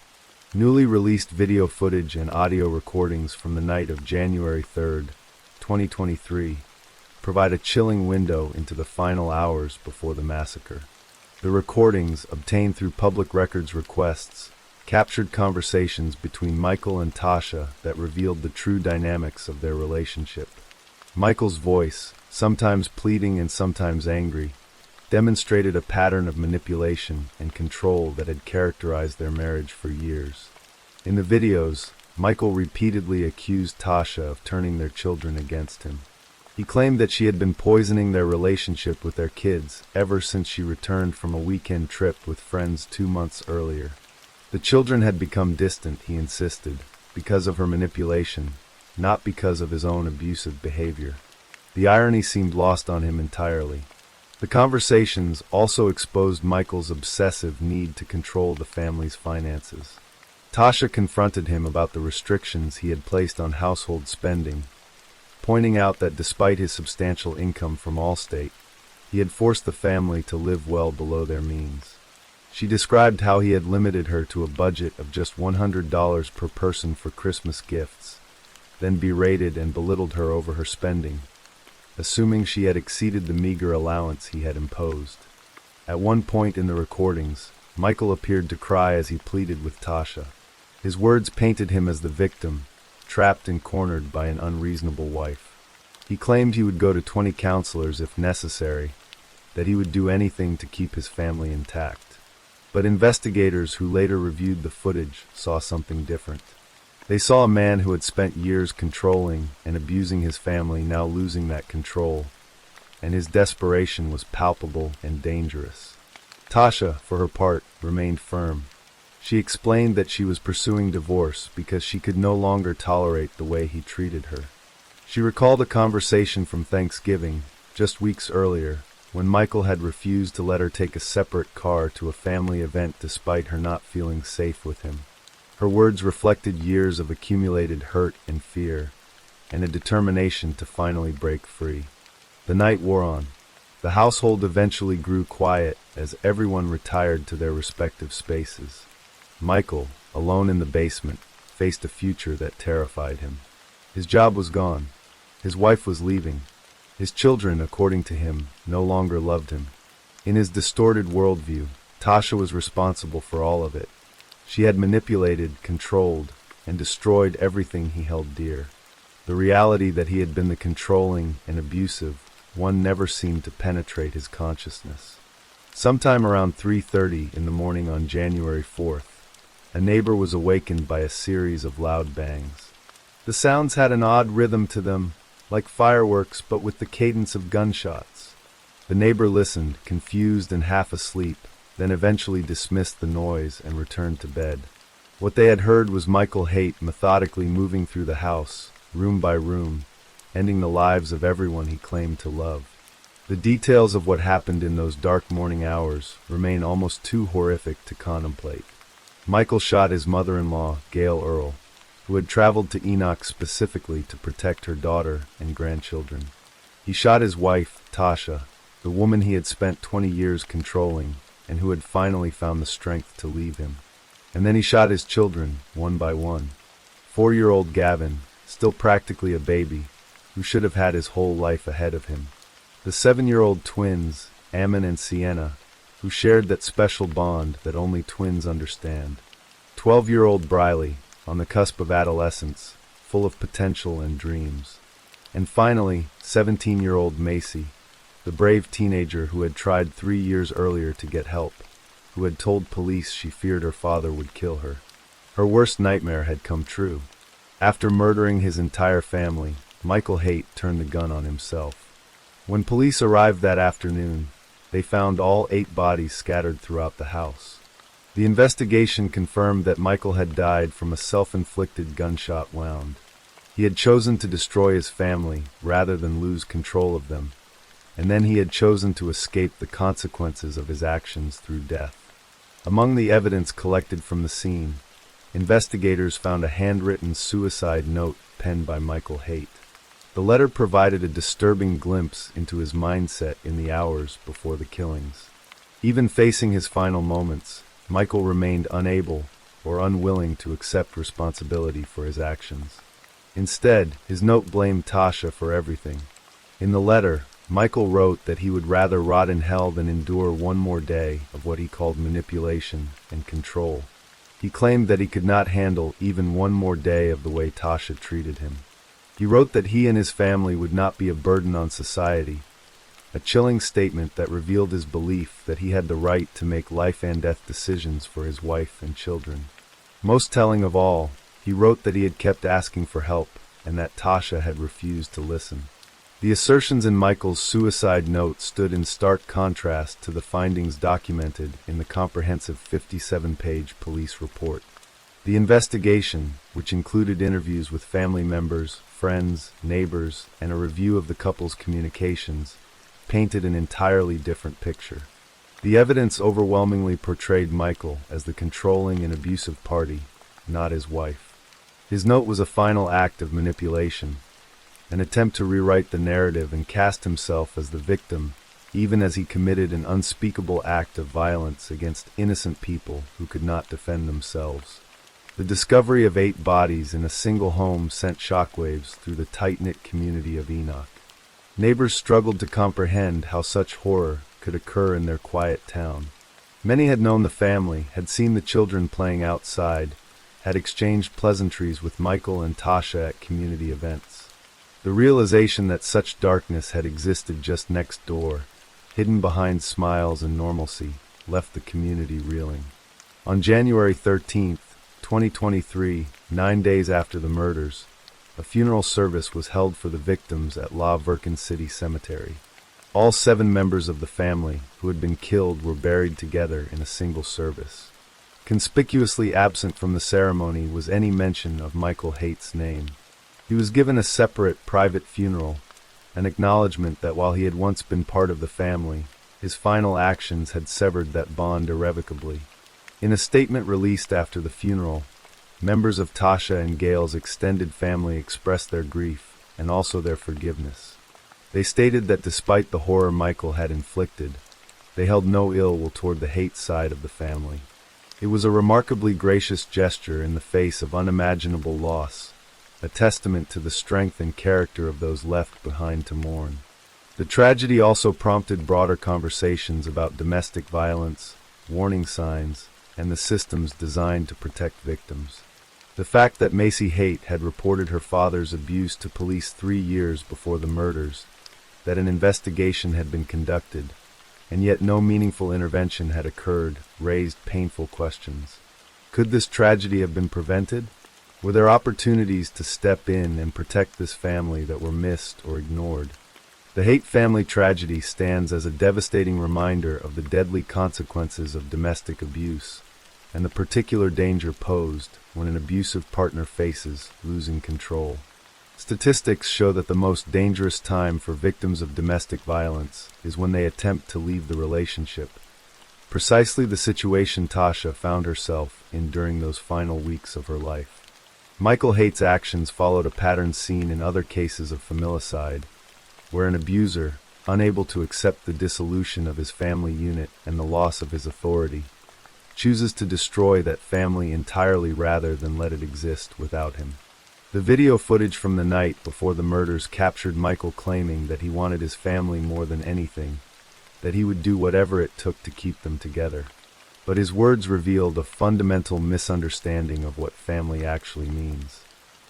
[SPEAKER 1] Newly released video footage and audio recordings from the night of January 3, 2023, provide a chilling window into the final hours before the massacre. The recordings, obtained through public records requests, captured conversations between Michael and Tasha that revealed the true dynamics of their relationship. Michael's voice, sometimes pleading and sometimes angry, demonstrated a pattern of manipulation and control that had characterized their marriage for years. In the videos, Michael repeatedly accused Tasha of turning their children against him. He claimed that she had been poisoning their relationship with their kids ever since she returned from a weekend trip with friends 2 months earlier. The children had become distant, he insisted, because of her manipulation, not because of his own abusive behavior. The irony seemed lost on him entirely. The conversations also exposed Michael's obsessive need to control the family's finances. Tasha confronted him about the restrictions he had placed on household spending, pointing out that despite his substantial income from Allstate, he had forced the family to live well below their means. She described how he had limited her to a budget of just $100 per person for Christmas gifts, then berated and belittled her over her spending, assuming she had exceeded the meager allowance he had imposed. At one point in the recordings, Michael appeared to cry as he pleaded with Tasha. His words painted him as the victim, trapped and cornered by an unreasonable wife. He claimed he would go to 20 counselors if necessary, that he would do anything to keep his family intact. But investigators who later reviewed the footage saw something different. They saw a man who had spent years controlling and abusing his family now losing that control, and his desperation was palpable and dangerous. Tasha, for her part, remained firm. She explained that she was pursuing divorce because she could no longer tolerate the way he treated her. She recalled a conversation from Thanksgiving, just weeks earlier, when Michael had refused to let her take a separate car to a family event despite her not feeling safe with him. Her words reflected years of accumulated hurt and fear, and a determination to finally break free. The night wore on. The household eventually grew quiet as everyone retired to their respective spaces. Michael, alone in the basement, faced a future that terrified him. His job was gone. His wife was leaving. His children, according to him, no longer loved him. In his distorted worldview, Tasha was responsible for all of it. She had manipulated, controlled, and destroyed everything he held dear. The reality that he had been the controlling and abusive one never seemed to penetrate his consciousness. Sometime around 3:30 in the morning on January 4th, a neighbor was awakened by a series of loud bangs. The sounds had an odd rhythm to them, like fireworks but with the cadence of gunshots. The neighbor listened, confused and half asleep, then eventually dismissed the noise and returned to bed. What they had heard was Michael Haight methodically moving through the house, room by room, ending the lives of everyone he claimed to love. The details of what happened in those dark morning hours remain almost too horrific to contemplate. Michael shot his mother-in-law, Gail Earle, who had traveled to Enoch specifically to protect her daughter and grandchildren. He shot his wife, Tasha, the woman he had spent 20 years controlling and who had finally found the strength to leave him. And then he shot his children, one by one. 4-year-old Gavin, still practically a baby, who should have had his whole life ahead of him. The 7-year-old twins, Ammon and Sienna, who shared that special bond that only twins understand. 12-year-old Briley, on the cusp of adolescence, full of potential and dreams. And finally, 17-year-old Macy, the brave teenager who had tried 3 years earlier to get help, who had told police she feared her father would kill her. Her worst nightmare had come true. After murdering his entire family, Michael Haight turned the gun on himself. When police arrived that afternoon, they found all 8 bodies scattered throughout the house. The investigation confirmed that Michael had died from a self-inflicted gunshot wound. He had chosen to destroy his family rather than lose control of them, and then he had chosen to escape the consequences of his actions through death. Among the evidence collected from the scene, investigators found a handwritten suicide note penned by Michael Haight. The letter provided a disturbing glimpse into his mindset in the hours before the killings. Even facing his final moments, Michael remained unable or unwilling to accept responsibility for his actions. Instead, his note blamed Tasha for everything. In the letter, Michael wrote that he would rather rot in hell than endure one more day of what he called manipulation and control. He claimed that he could not handle even one more day of the way Tasha treated him. He wrote that he and his family would not be a burden on society, a chilling statement that revealed his belief that he had the right to make life and death decisions for his wife and children. Most telling of all, he wrote that he had kept asking for help and that Tasha had refused to listen. The assertions in Michael's suicide note stood in stark contrast to the findings documented in the comprehensive 57-page police report. The investigation, which included interviews with family members, friends, neighbors, and a review of the couple's communications, painted an entirely different picture. The evidence overwhelmingly portrayed Michael as the controlling and abusive party, not his wife. His note was a final act of manipulation, an attempt to rewrite the narrative and cast himself as the victim, even as he committed an unspeakable act of violence against innocent people who could not defend themselves. The discovery of 8 bodies in a single home sent shockwaves through the tight-knit community of Enoch. Neighbors struggled to comprehend how such horror could occur in their quiet town. Many had known the family, had seen the children playing outside, had exchanged pleasantries with Michael and Tasha at community events. The realization that such darkness had existed just next door, hidden behind smiles and normalcy, left the community reeling. On January 13th, 2023, 9 days after the murders, a funeral service was held for the victims at La Verkin City Cemetery. All 7 members of the family who had been killed were buried together in a single service. Conspicuously absent from the ceremony was any mention of Michael Haight's name. He was given a separate, private funeral, an acknowledgement that while he had once been part of the family, his final actions had severed that bond irrevocably. In a statement released after the funeral, members of Tasha and Gail's extended family expressed their grief and also their forgiveness. They stated that despite the horror Michael had inflicted, they held no ill will toward the Haight side of the family. It was a remarkably gracious gesture in the face of unimaginable loss, a testament to the strength and character of those left behind to mourn. The tragedy also prompted broader conversations about domestic violence, warning signs, and the systems designed to protect victims. The fact that Macy Haight had reported her father's abuse to police 3 years before the murders, that an investigation had been conducted, and yet no meaningful intervention had occurred, raised painful questions. Could this tragedy have been prevented? Were there opportunities to step in and protect this family that were missed or ignored? The Haight family tragedy stands as a devastating reminder of the deadly consequences of domestic abuse and the particular danger posed when an abusive partner faces losing control. Statistics show that the most dangerous time for victims of domestic violence is when they attempt to leave the relationship, precisely the situation Tasha found herself in during those final weeks of her life. Michael Haight's actions followed a pattern seen in other cases of familicide, where an abuser, unable to accept the dissolution of his family unit and the loss of his authority, chooses to destroy that family entirely rather than let it exist without him. The video footage from the night before the murders captured Michael claiming that he wanted his family more than anything, that he would do whatever it took to keep them together. But his words revealed a fundamental misunderstanding of what family actually means.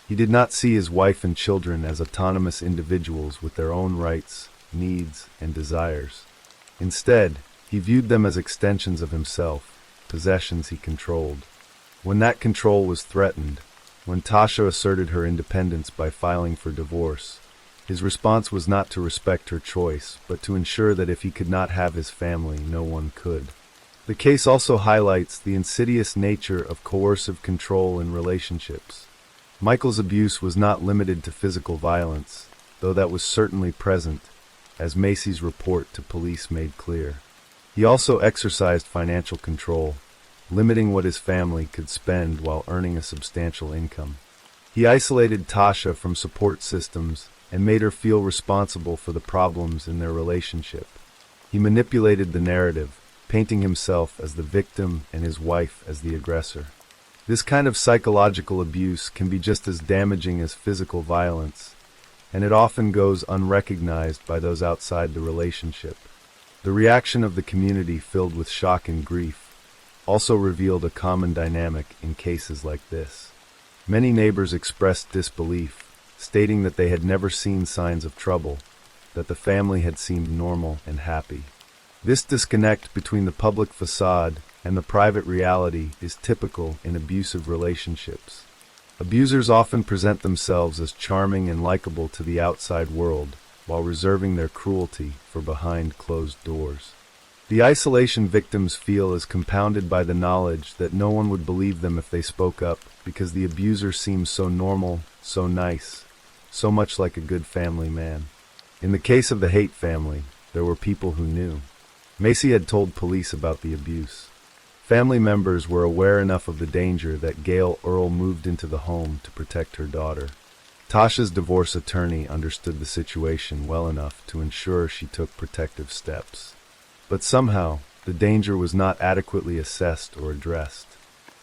[SPEAKER 1] He did not see his wife and children as autonomous individuals with their own rights, needs, and desires. Instead, he viewed them as extensions of himself, possessions he controlled. When that control was threatened, when Tasha asserted her independence by filing for divorce, his response was not to respect her choice, but to ensure that if he could not have his family, no one could. The case also highlights the insidious nature of coercive control in relationships. Michael's abuse was not limited to physical violence, though that was certainly present, as Macy's report to police made clear. He also exercised financial control, limiting what his family could spend while earning a substantial income. He isolated Tasha from support systems and made her feel responsible for the problems in their relationship. He manipulated the narrative, painting himself as the victim and his wife as the aggressor. This kind of psychological abuse can be just as damaging as physical violence, and it often goes unrecognized by those outside the relationship. The reaction of the community, filled with shock and grief, also revealed a common dynamic in cases like this. Many neighbors expressed disbelief, stating that they had never seen signs of trouble, that the family had seemed normal and happy. This disconnect between the public facade and the private reality is typical in abusive relationships. Abusers often present themselves as charming and likable to the outside world, while reserving their cruelty for behind closed doors. The isolation victims feel is compounded by the knowledge that no one would believe them if they spoke up, because the abuser seems so normal, so nice, so much like a good family man. In the case of the Haight family, there were people who knew. Macy had told police about the abuse. Family members were aware enough of the danger that Gail Earl moved into the home to protect her daughter. Tasha's divorce attorney understood the situation well enough to ensure she took protective steps. But somehow, the danger was not adequately assessed or addressed.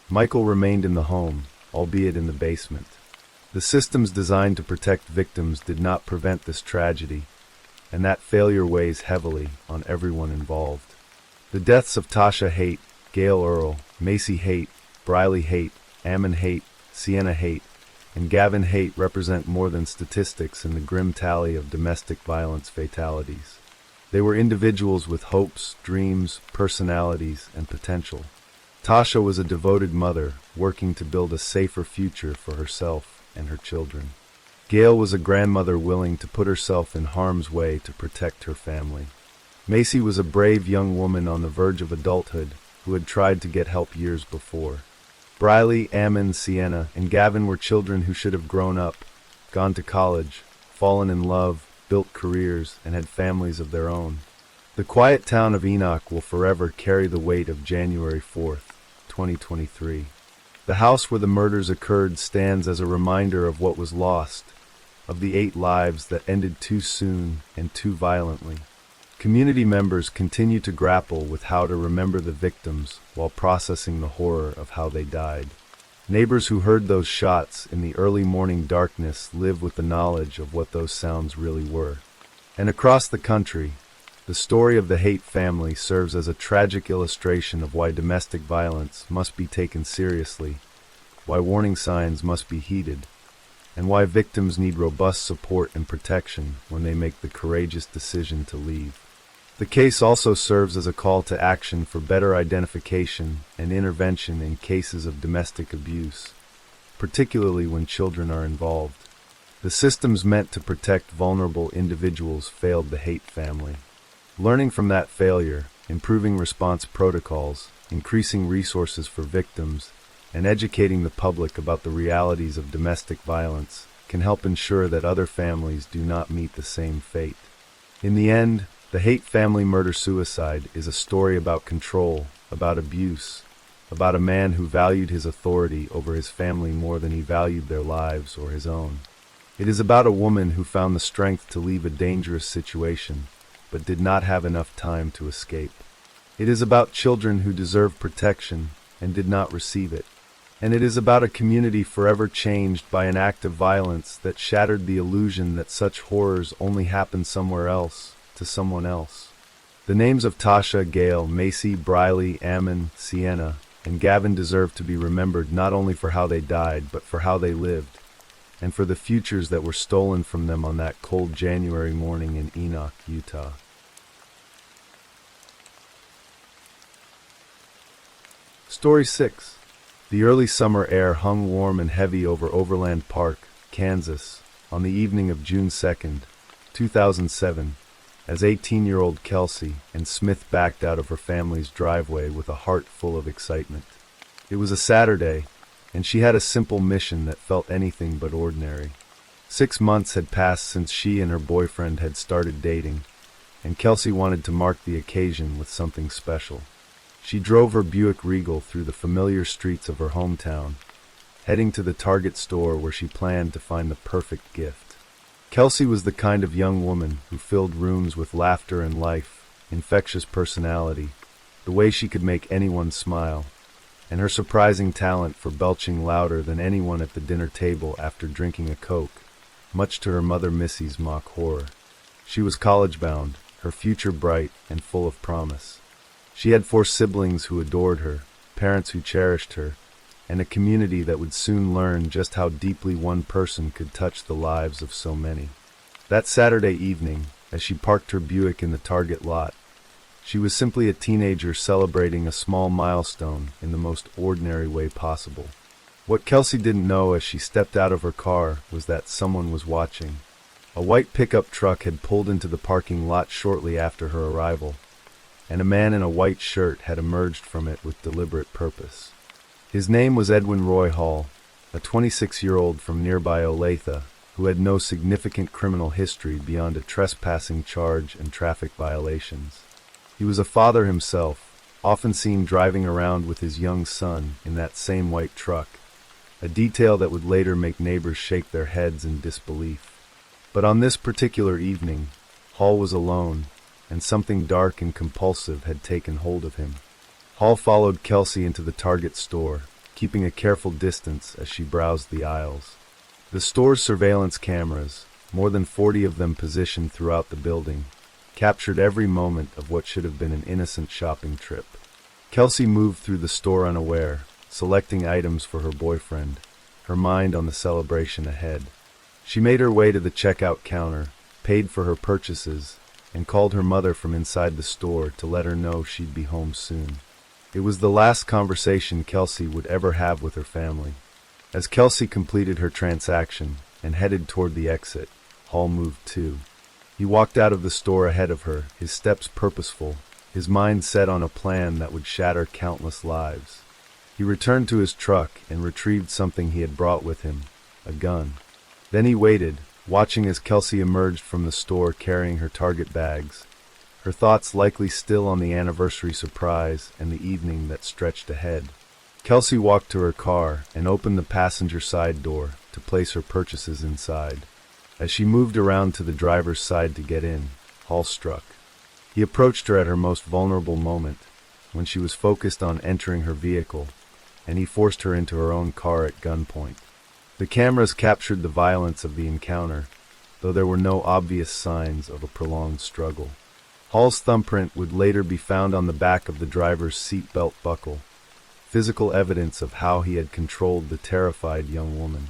[SPEAKER 1] Michael remained in the home, albeit in the basement. The systems designed to protect victims did not prevent this tragedy, and that failure weighs heavily on everyone involved. The deaths of Tasha Haight, Gail Earl, Macy Haight, Briley Haight, Ammon Haight, Sienna Haight, and Gavin Haight represent more than statistics in the grim tally of domestic violence fatalities. They were individuals with hopes, dreams, personalities, and potential. Tasha was a devoted mother, working to build a safer future for herself and her children. Gail was a grandmother willing to put herself in harm's way to protect her family. Macy was a brave young woman on the verge of adulthood who had tried to get help years before. Briley, Ammon, Sienna, and Gavin were children who should have grown up, gone to college, fallen in love, built careers, and had families of their own. The quiet town of Enoch will forever carry the weight of January 4th, 2023. The house where the murders occurred stands as a reminder of what was lost, of the 8 lives that ended too soon and too violently. Community members continue to grapple with how to remember the victims while processing the horror of how they died. Neighbors who heard those shots in the early morning darkness live with the knowledge of what those sounds really were. And across the country, the story of the Haight family serves as a tragic illustration of why domestic violence must be taken seriously, why warning signs must be heeded, and why victims need robust support and protection when they make the courageous decision to leave. The case also serves as a call to action for better identification and intervention in cases of domestic abuse, particularly when children are involved. The systems meant to protect vulnerable individuals failed the Haight family. Learning from that failure, improving response protocols, increasing resources for victims, and educating the public about the realities of domestic violence can help ensure that other families do not meet the same fate. In the end, the Haight family murder-suicide is a story about control, about abuse, about a man who valued his authority over his family more than he valued their lives or his own. It is about a woman who found the strength to leave a dangerous situation, but did not have enough time to escape. It is about children who deserve protection and did not receive it. And it is about a community forever changed by an act of violence that shattered the illusion that such horrors only happen somewhere else, to someone else. The names of Tasha, Gail, Macy, Briley, Ammon, Sienna, and Gavin deserve to be remembered not only for how they died, but for how they lived, and for the futures that were stolen from them on that cold January morning in Enoch, Utah. Story 6. The early summer air hung warm and heavy over Overland Park, Kansas, on the evening of June 2nd, 2007, as 18-year-old Kelsey and Smith backed out of her family's driveway with a heart full of excitement. It was a Saturday, and she had a simple mission that felt anything but ordinary. 6 months had passed since she and her boyfriend had started dating, and Kelsey wanted to mark the occasion with something special. She drove her Buick Regal through the familiar streets of her hometown, heading to the Target store where she planned to find the perfect gift. Kelsey was the kind of young woman who filled rooms with laughter and life, infectious personality, the way she could make anyone smile, and her surprising talent for belching louder than anyone at the dinner table after drinking a Coke, much to her mother Missy's mock horror. She was college-bound, her future bright and full of promise. She had 4 siblings who adored her, parents who cherished her, and a community that would soon learn just how deeply one person could touch the lives of so many. That Saturday evening, as she parked her Buick in the Target lot, she was simply a teenager celebrating a small milestone in the most ordinary way possible. What Kelsey didn't know as she stepped out of her car was that someone was watching. A white pickup truck had pulled into the parking lot shortly after her arrival, and a man in a white shirt had emerged from it with deliberate purpose. His name was Edwin Roy Hall, a 26-year-old from nearby Olathe, who had no significant criminal history beyond a trespassing charge and traffic violations. He was a father himself, often seen driving around with his young son in that same white truck, a detail that would later make neighbors shake their heads in disbelief. But on this particular evening, Hall was alone, and something dark and compulsive had taken hold of him. Hall followed Kelsey into the Target store, keeping a careful distance as she browsed the aisles. The store's surveillance cameras, more than 40 of them positioned throughout the building, captured every moment of what should have been an innocent shopping trip. Kelsey moved through the store unaware, selecting items for her boyfriend, her mind on the celebration ahead. She made her way to the checkout counter, paid for her purchases, and called her mother from inside the store to let her know she'd be home soon. It was the last conversation Kelsey would ever have with her family. As Kelsey completed her transaction and headed toward the exit, Hall moved too. He walked out of the store ahead of her, his steps purposeful, his mind set on a plan that would shatter countless lives. He returned to his truck and retrieved something he had brought with him, a gun. Then he waited, watching as Kelsey emerged from the store carrying her Target bags, her thoughts likely still on the anniversary surprise and the evening that stretched ahead. Kelsey walked to her car and opened the passenger side door to place her purchases inside. As she moved around to the driver's side to get in, Hall struck. He approached her at her most vulnerable moment, when she was focused on entering her vehicle, and he forced her into her own car at gunpoint. The cameras captured the violence of the encounter, though there were no obvious signs of a prolonged struggle. Hall's thumbprint would later be found on the back of the driver's seatbelt buckle, physical evidence of how he had controlled the terrified young woman.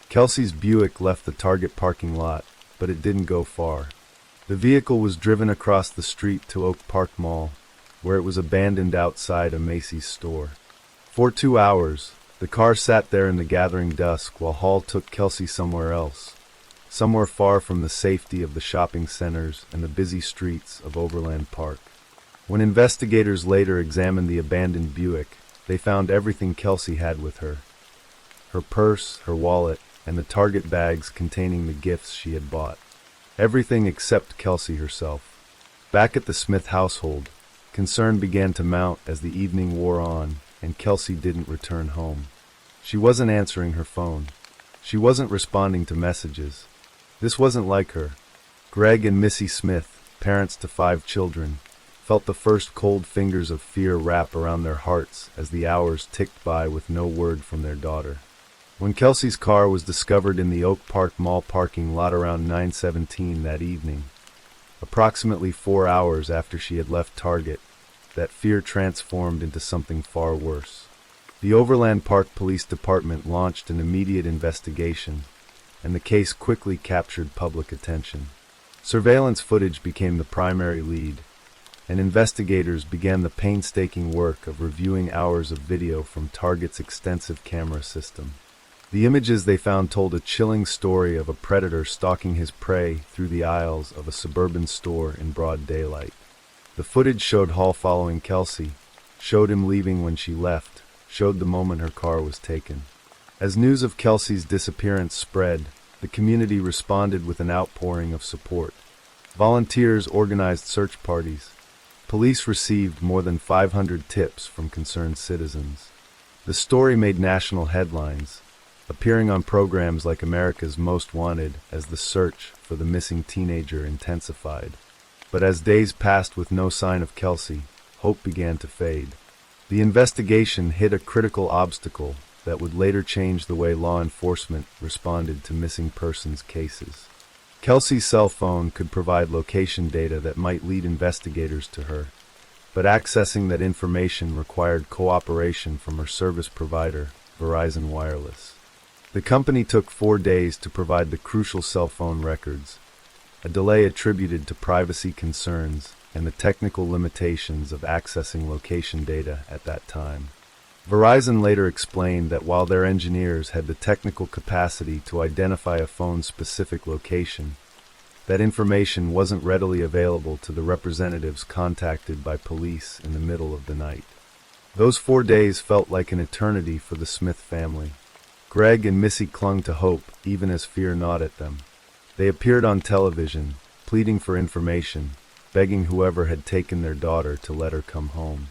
[SPEAKER 1] Kelsey's Buick left the Target parking lot, but it didn't go far. The vehicle was driven across the street to Oak Park Mall, where it was abandoned outside a Macy's store. For 2 hours, the car sat there in the gathering dusk while Hall took Kelsey somewhere else, somewhere far from the safety of the shopping centers and the busy streets of Overland Park. When investigators later examined the abandoned Buick, they found everything Kelsey had with her: her purse, her wallet, and the Target bags containing the gifts she had bought. Everything except Kelsey herself. Back at the Smith household, concern began to mount as the evening wore on and Kelsey didn't return home. She wasn't answering her phone. She wasn't responding to messages. This wasn't like her. Greg and Missy Smith, parents to 5 children, felt the first cold fingers of fear wrap around their hearts as the hours ticked by with no word from their daughter. When Kelsey's car was discovered in the Oak Park Mall parking lot around 9:17 that evening, approximately 4 hours after she had left Target, that fear transformed into something far worse. The Overland Park Police Department launched an immediate investigation, and the case quickly captured public attention. Surveillance footage became the primary lead, and investigators began the painstaking work of reviewing hours of video from Target's extensive camera system. The images they found told a chilling story of a predator stalking his prey through the aisles of a suburban store in broad daylight. The footage showed Hall following Kelsey, showed him leaving when she left, showed the moment her car was taken. As news of Kelsey's disappearance spread, the community responded with an outpouring of support. Volunteers organized search parties. Police received more than 500 tips from concerned citizens. The story made national headlines, appearing on programs like America's Most Wanted as the search for the missing teenager intensified. But as days passed with no sign of Kelsey, hope began to fade. The investigation hit a critical obstacle that would later change the way law enforcement responded to missing persons cases. Kelsey's cell phone could provide location data that might lead investigators to her, but accessing that information required cooperation from her service provider, Verizon Wireless. The company took 4 days to provide the crucial cell phone records, a delay attributed to privacy concerns and the technical limitations of accessing location data at that time. Verizon later explained that while their engineers had the technical capacity to identify a phone's specific location, that information wasn't readily available to the representatives contacted by police in the middle of the night. Those 4 days felt like an eternity for the Smith family. Greg and Missy clung to hope even as fear gnawed at them. They appeared on television, pleading for information, begging whoever had taken their daughter to let her come home.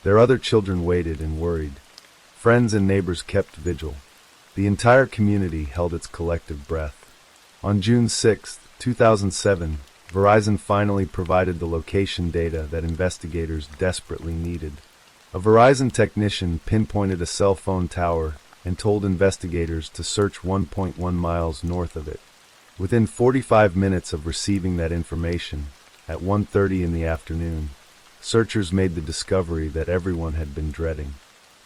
[SPEAKER 1] Their other children waited and worried. Friends and neighbors kept vigil. The entire community held its collective breath. On June 6, 2007, Verizon finally provided the location data that investigators desperately needed. A Verizon technician pinpointed a cell phone tower and told investigators to search 1.1 miles north of it. Within 45 minutes of receiving that information, at 1:30 in the afternoon, searchers made the discovery that everyone had been dreading.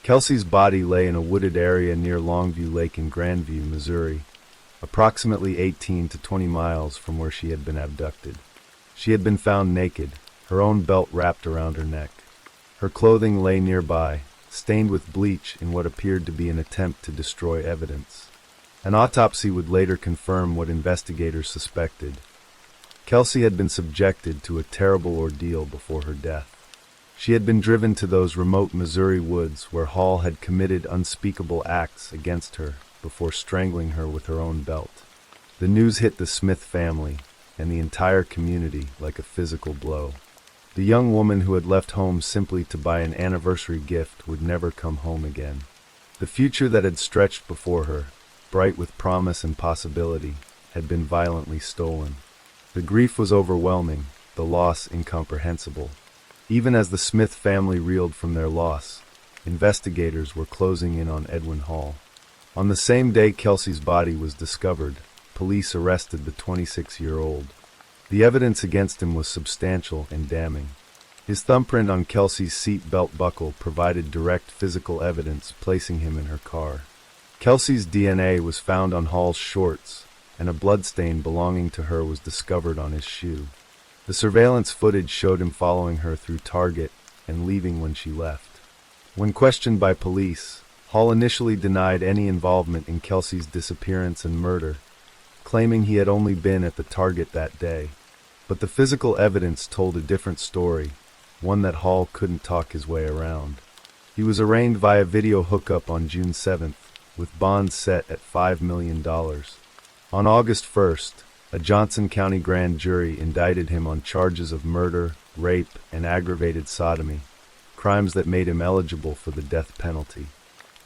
[SPEAKER 1] Kelsey's body lay in a wooded area near Longview Lake in Grandview, Missouri, approximately 18 to 20 miles from where she had been abducted. She had been found naked, her own belt wrapped around her neck. Her clothing lay nearby, stained with bleach in what appeared to be an attempt to destroy evidence. An autopsy would later confirm what investigators suspected. Kelsey had been subjected to a terrible ordeal before her death. She had been driven to those remote Missouri woods where Hall had committed unspeakable acts against her before strangling her with her own belt. The news hit the Smith family and the entire community like a physical blow. The young woman who had left home simply to buy an anniversary gift would never come home again. The future that had stretched before her, bright with promise and possibility, had been violently stolen. The grief was overwhelming, the loss incomprehensible. Even as the Smith family reeled from their loss, investigators were closing in on Edwin Hall. On the same day Kelsey's body was discovered, police arrested the 26-year-old. The evidence against him was substantial and damning. His thumbprint on Kelsey's seat belt buckle provided direct physical evidence placing him in her car. Kelsey's DNA was found on Hall's shorts, and a bloodstain belonging to her was discovered on his shoe. The surveillance footage showed him following her through Target and leaving when she left. When questioned by police, Hall initially denied any involvement in Kelsey's disappearance and murder, claiming he had only been at the target that day. But the physical evidence told a different story, one that Hall couldn't talk his way around. He was arraigned via video hookup on June 7th, with bonds set at $5 million. On August 1st, a Johnson County grand jury indicted him on charges of murder, rape, and aggravated sodomy, crimes that made him eligible for the death penalty.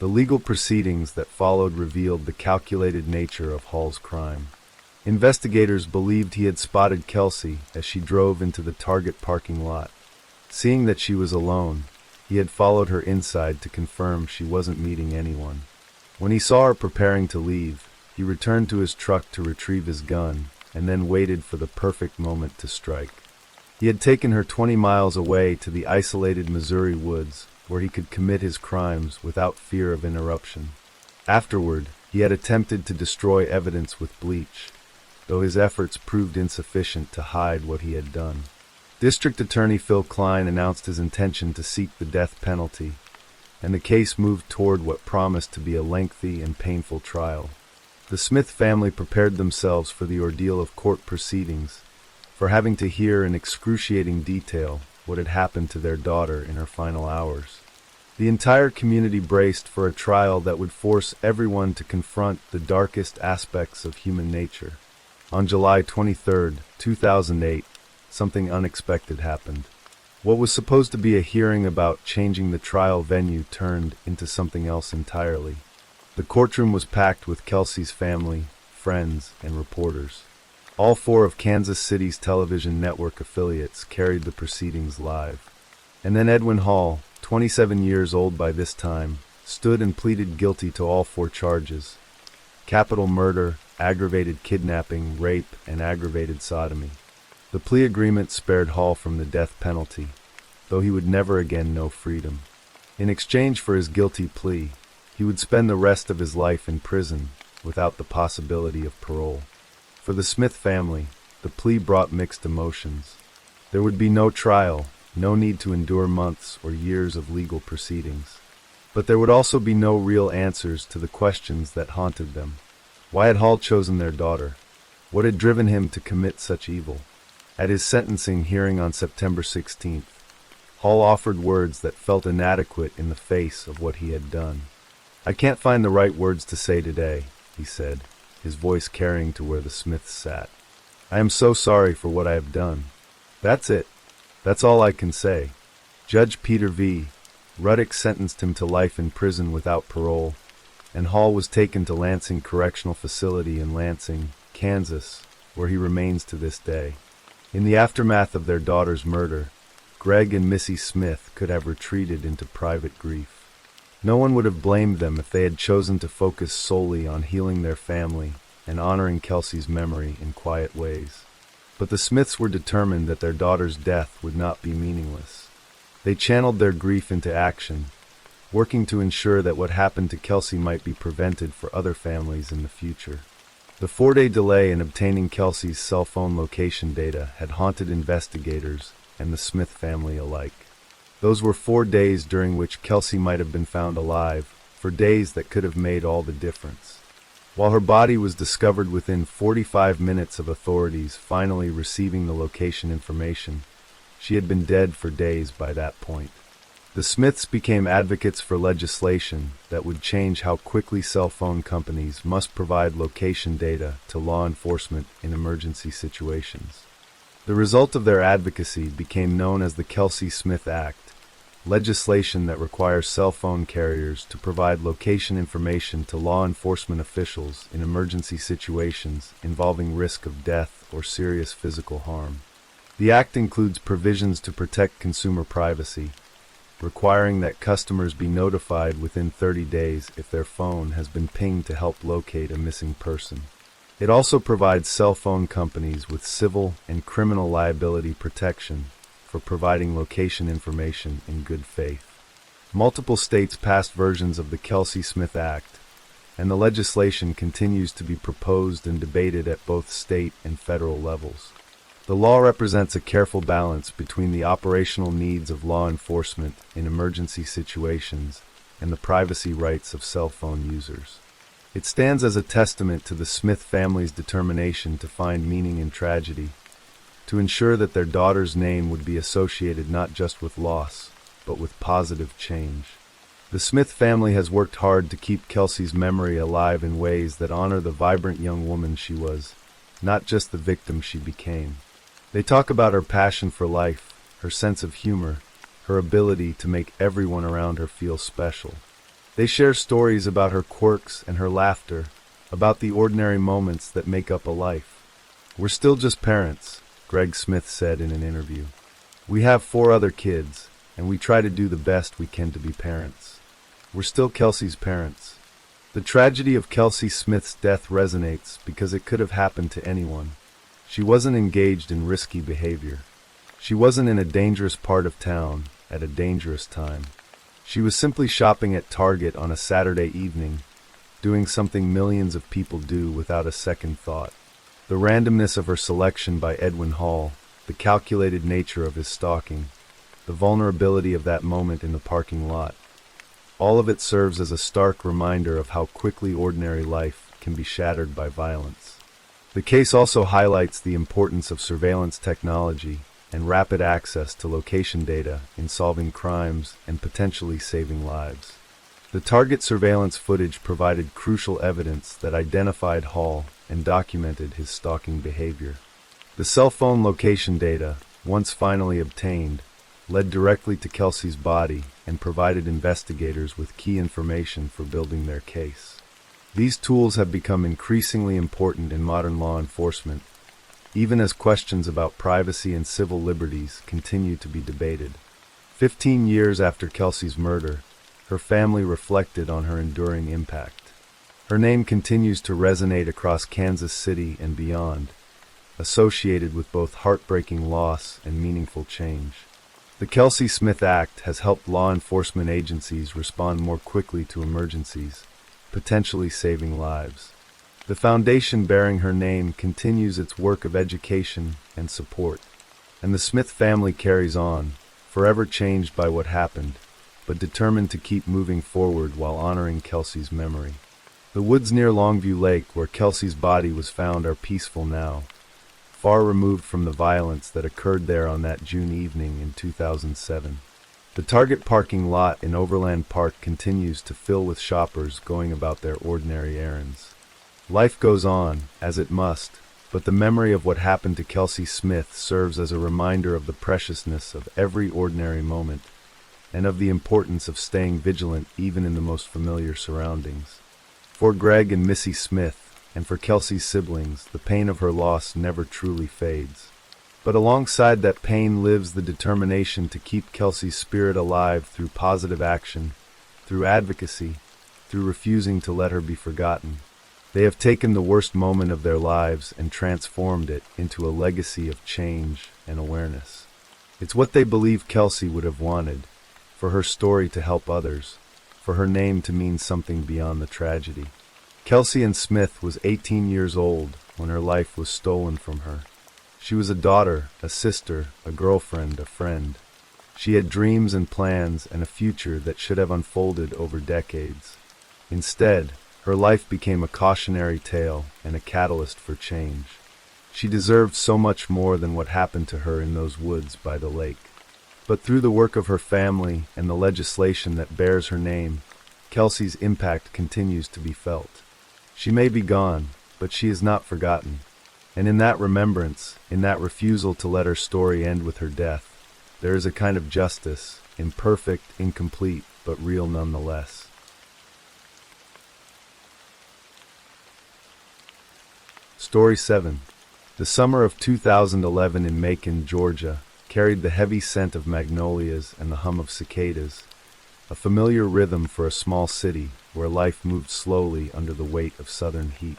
[SPEAKER 1] The legal proceedings that followed revealed the calculated nature of Hall's crime. Investigators believed he had spotted Kelsey as she drove into the Target parking lot. Seeing that she was alone, he had followed her inside to confirm she wasn't meeting anyone. When he saw her preparing to leave, he returned to his truck to retrieve his gun, and then waited for the perfect moment to strike. He had taken her 20 miles away to the isolated Missouri woods, where he could commit his crimes without fear of interruption. Afterward, he had attempted to destroy evidence with bleach, though his efforts proved insufficient to hide what he had done. District Attorney Phil Klein announced his intention to seek the death penalty, and the case moved toward what promised to be a lengthy and painful trial. The Smith family prepared themselves for the ordeal of court proceedings, for having to hear in excruciating detail what had happened to their daughter in her final hours. The entire community braced for a trial that would force everyone to confront the darkest aspects of human nature. On July 23, 2008, something unexpected happened. What was supposed to be a hearing about changing the trial venue turned into something else entirely. The courtroom was packed with Kelsey's family, friends, and reporters. All 4 of Kansas City's television network affiliates carried the proceedings live. And then Edwin Hall, 27 years old by this time, stood and pleaded guilty to all 4 charges: capital murder, aggravated kidnapping, rape, and aggravated sodomy. The plea agreement spared Hall from the death penalty, though he would never again know freedom. In exchange for his guilty plea, he would spend the rest of his life in prison without the possibility of parole. For the Smith family, the plea brought mixed emotions. There would be no trial, no need to endure months or years of legal proceedings. But there would also be no real answers to the questions that haunted them. Why had Hall chosen their daughter? What had driven him to commit such evil? At his sentencing hearing on September 16th, Hall offered words that felt inadequate in the face of what he had done. "I can't find the right words to say today," he said, his voice carrying to where the Smiths sat. "I am so sorry for what I have done. That's it. That's all I can say." Judge Peter V. Ruddick sentenced him to life in prison without parole, and Hall was taken to Lansing Correctional Facility in Lansing, Kansas, where he remains to this day. In the aftermath of their daughter's murder, Greg and Missy Smith could have retreated into private grief. No one would have blamed them if they had chosen to focus solely on healing their family and honoring Kelsey's memory in quiet ways. But the Smiths were determined that their daughter's death would not be meaningless. They channeled their grief into action, working to ensure that what happened to Kelsey might be prevented for other families in the future. The 4-day delay in obtaining Kelsey's cell phone location data had haunted investigators and the Smith family alike. Those were 4 days during which Kelsey might have been found alive, for days that could have made all the difference. While her body was discovered within 45 minutes of authorities finally receiving the location information, she had been dead for days by that point. The Smiths became advocates for legislation that would change how quickly cell phone companies must provide location data to law enforcement in emergency situations. The result of their advocacy became known as the Kelsey Smith Act, legislation that requires cell phone carriers to provide location information to law enforcement officials in emergency situations involving risk of death or serious physical harm. The act includes provisions to protect consumer privacy, requiring that customers be notified within 30 days if their phone has been pinged to help locate a missing person. It also provides cell phone companies with civil and criminal liability protection for providing location information in good faith. Multiple states passed versions of the Kelsey Smith Act, and the legislation continues to be proposed and debated at both state and federal levels. The law represents a careful balance between the operational needs of law enforcement in emergency situations and the privacy rights of cell phone users. It stands as a testament to the Smith family's determination to find meaning in tragedy, to ensure that their daughter's name would be associated not just with loss, but with positive change. The Smith family has worked hard to keep Kelsey's memory alive in ways that honor the vibrant young woman she was, not just the victim she became. They talk about her passion for life, her sense of humor, her ability to make everyone around her feel special. They share stories about her quirks and her laughter, about the ordinary moments that make up a life. "We're still just parents," Greg Smith said in an interview. "We have 4 other kids, and we try to do the best we can to be parents. We're still Kelsey's parents." The tragedy of Kelsey Smith's death resonates because it could have happened to anyone. She wasn't engaged in risky behavior. She wasn't in a dangerous part of town at a dangerous time. She was simply shopping at Target on a Saturday evening, doing something millions of people do without a second thought. The randomness of her selection by Edwin Hall, the calculated nature of his stalking, the vulnerability of that moment in the parking lot, all of it serves as a stark reminder of how quickly ordinary life can be shattered by violence. The case also highlights the importance of surveillance technology and rapid access to location data in solving crimes and potentially saving lives. The Target surveillance footage provided crucial evidence that identified Hall and documented his stalking behavior. The cell phone location data, once finally obtained, led directly to Kelsey's body and provided investigators with key information for building their case. These tools have become increasingly important in modern law enforcement, even as questions about privacy and civil liberties continue to be debated. 15 years after Kelsey's murder, her family reflected on her enduring impact. Her name continues to resonate across Kansas City and beyond, associated with both heartbreaking loss and meaningful change. The Kelsey Smith Act has helped law enforcement agencies respond more quickly to emergencies, potentially saving lives. The foundation bearing her name continues its work of education and support, and the Smith family carries on, forever changed by what happened, but determined to keep moving forward while honoring Kelsey's memory. The woods near Longview Lake, where Kelsey's body was found, are peaceful now, far removed from the violence that occurred there on that June evening in 2007. The Target parking lot in Overland Park continues to fill with shoppers going about their ordinary errands. Life goes on, as it must, but the memory of what happened to Kelsey Smith serves as a reminder of the preciousness of every ordinary moment, and of the importance of staying vigilant even in the most familiar surroundings. For Greg and Missy Smith, and for Kelsey's siblings, the pain of her loss never truly fades. But alongside that pain lives the determination to keep Kelsey's spirit alive through positive action, through advocacy, through refusing to let her be forgotten. They have taken the worst moment of their lives and transformed it into a legacy of change and awareness. It's what they believe Kelsey would have wanted, for her story to help others, for her name to mean something beyond the tragedy. Kelsey Ann Smith was 18 years old when her life was stolen from her. She was a daughter, a sister, a girlfriend, a friend. She had dreams and plans and a future that should have unfolded over decades. Instead, her life became a cautionary tale and a catalyst for change. She deserved so much more than what happened to her in those woods by the lake. But through the work of her family and the legislation that bears her name, Kelsey's impact continues to be felt. She may be gone, but she is not forgotten. And in that remembrance, in that refusal to let her story end with her death, there is a kind of justice, imperfect, incomplete, but real nonetheless. Story 7. The summer of 2011 in Macon, Georgia, carried the heavy scent of magnolias and the hum of cicadas, a familiar rhythm for a small city where life moved slowly under the weight of southern heat.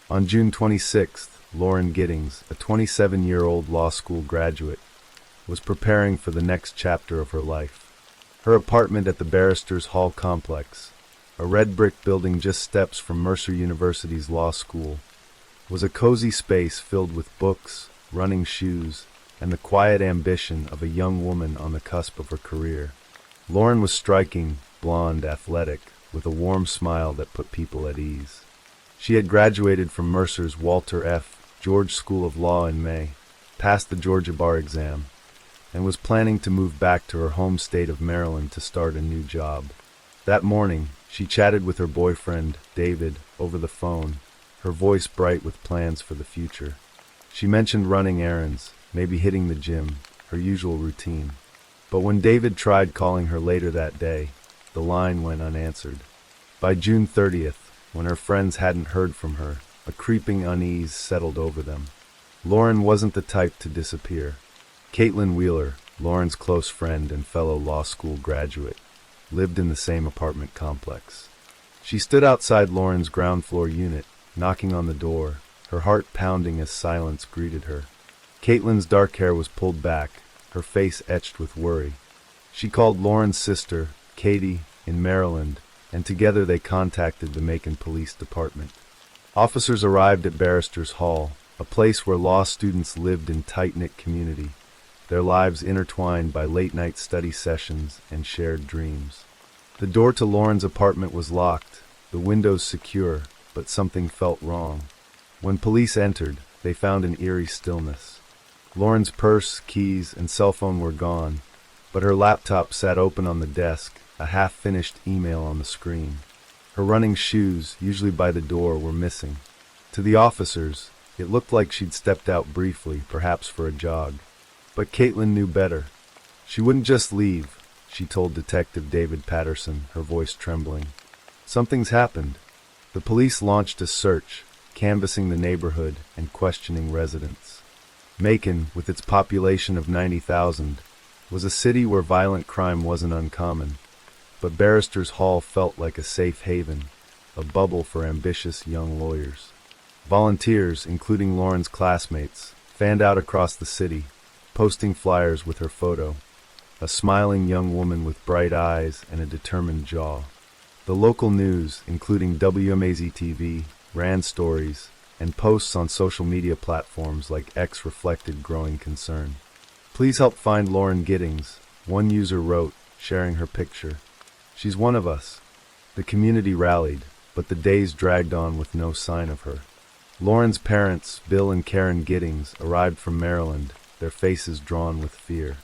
[SPEAKER 1] On June 26th, Lauren Giddings, a 27-year-old law school graduate, was preparing for the next chapter of her life. Her apartment at the Barristers Hall complex, a red brick building just steps from Mercer University's law school, was a cozy space filled with books, running shoes, and the quiet ambition of a young woman on the cusp of her career. Lauren was striking, blonde, athletic, with a warm smile that put people at ease. She had graduated from Mercer's Walter F. George School of Law in May, passed the Georgia bar exam, and was planning to move back to her home state of Maryland to start a new job. That morning, she chatted with her boyfriend, David, over the phone, her voice bright with plans for the future. She mentioned running errands, maybe hitting the gym, her usual routine. But when David tried calling her later that day, the line went unanswered. By June 30th, when her friends hadn't heard from her, a creeping unease settled over them. Lauren wasn't the type to disappear. Caitlin Wheeler, Lauren's close friend and fellow law school graduate, lived in the same apartment complex. She stood outside Lauren's ground floor unit, knocking on the door, her heart pounding as silence greeted her. Caitlin's dark hair was pulled back, her face etched with worry. She called Lauren's sister, Katie, in Maryland, and together they contacted the Macon Police Department. Officers arrived at Barristers Hall, a place where law students lived in tight-knit community, their lives intertwined by late-night study sessions and shared dreams. The door to Lauren's apartment was locked, the windows secure, but something felt wrong. When police entered, they found an eerie stillness. Lauren's purse, keys, and cell phone were gone, but her laptop sat open on the desk, a half-finished email on the screen. Her running shoes, usually by the door, were missing. To the officers, it looked like she'd stepped out briefly, perhaps for a jog. But Caitlin knew better. She wouldn't just leave, she told Detective David Patterson, her voice trembling. Something's happened. The police launched a search, canvassing the neighborhood and questioning residents. Macon, with its population of 90,000, was a city where violent crime wasn't uncommon, but Barristers Hall felt like a safe haven, a bubble for ambitious young lawyers. Volunteers, including Lauren's classmates, fanned out across the city, posting flyers with her photo, a smiling young woman with bright eyes and a determined jaw. The local news, including WMAZ-TV, ran stories, and posts on social media platforms like X reflected growing concern. "Please help find Lauren Giddings," one user wrote, sharing her picture. "She's one of us." The community rallied, but the days dragged on with no sign of her. Lauren's parents, Bill and Karen Giddings, arrived from Maryland, their faces drawn with fear.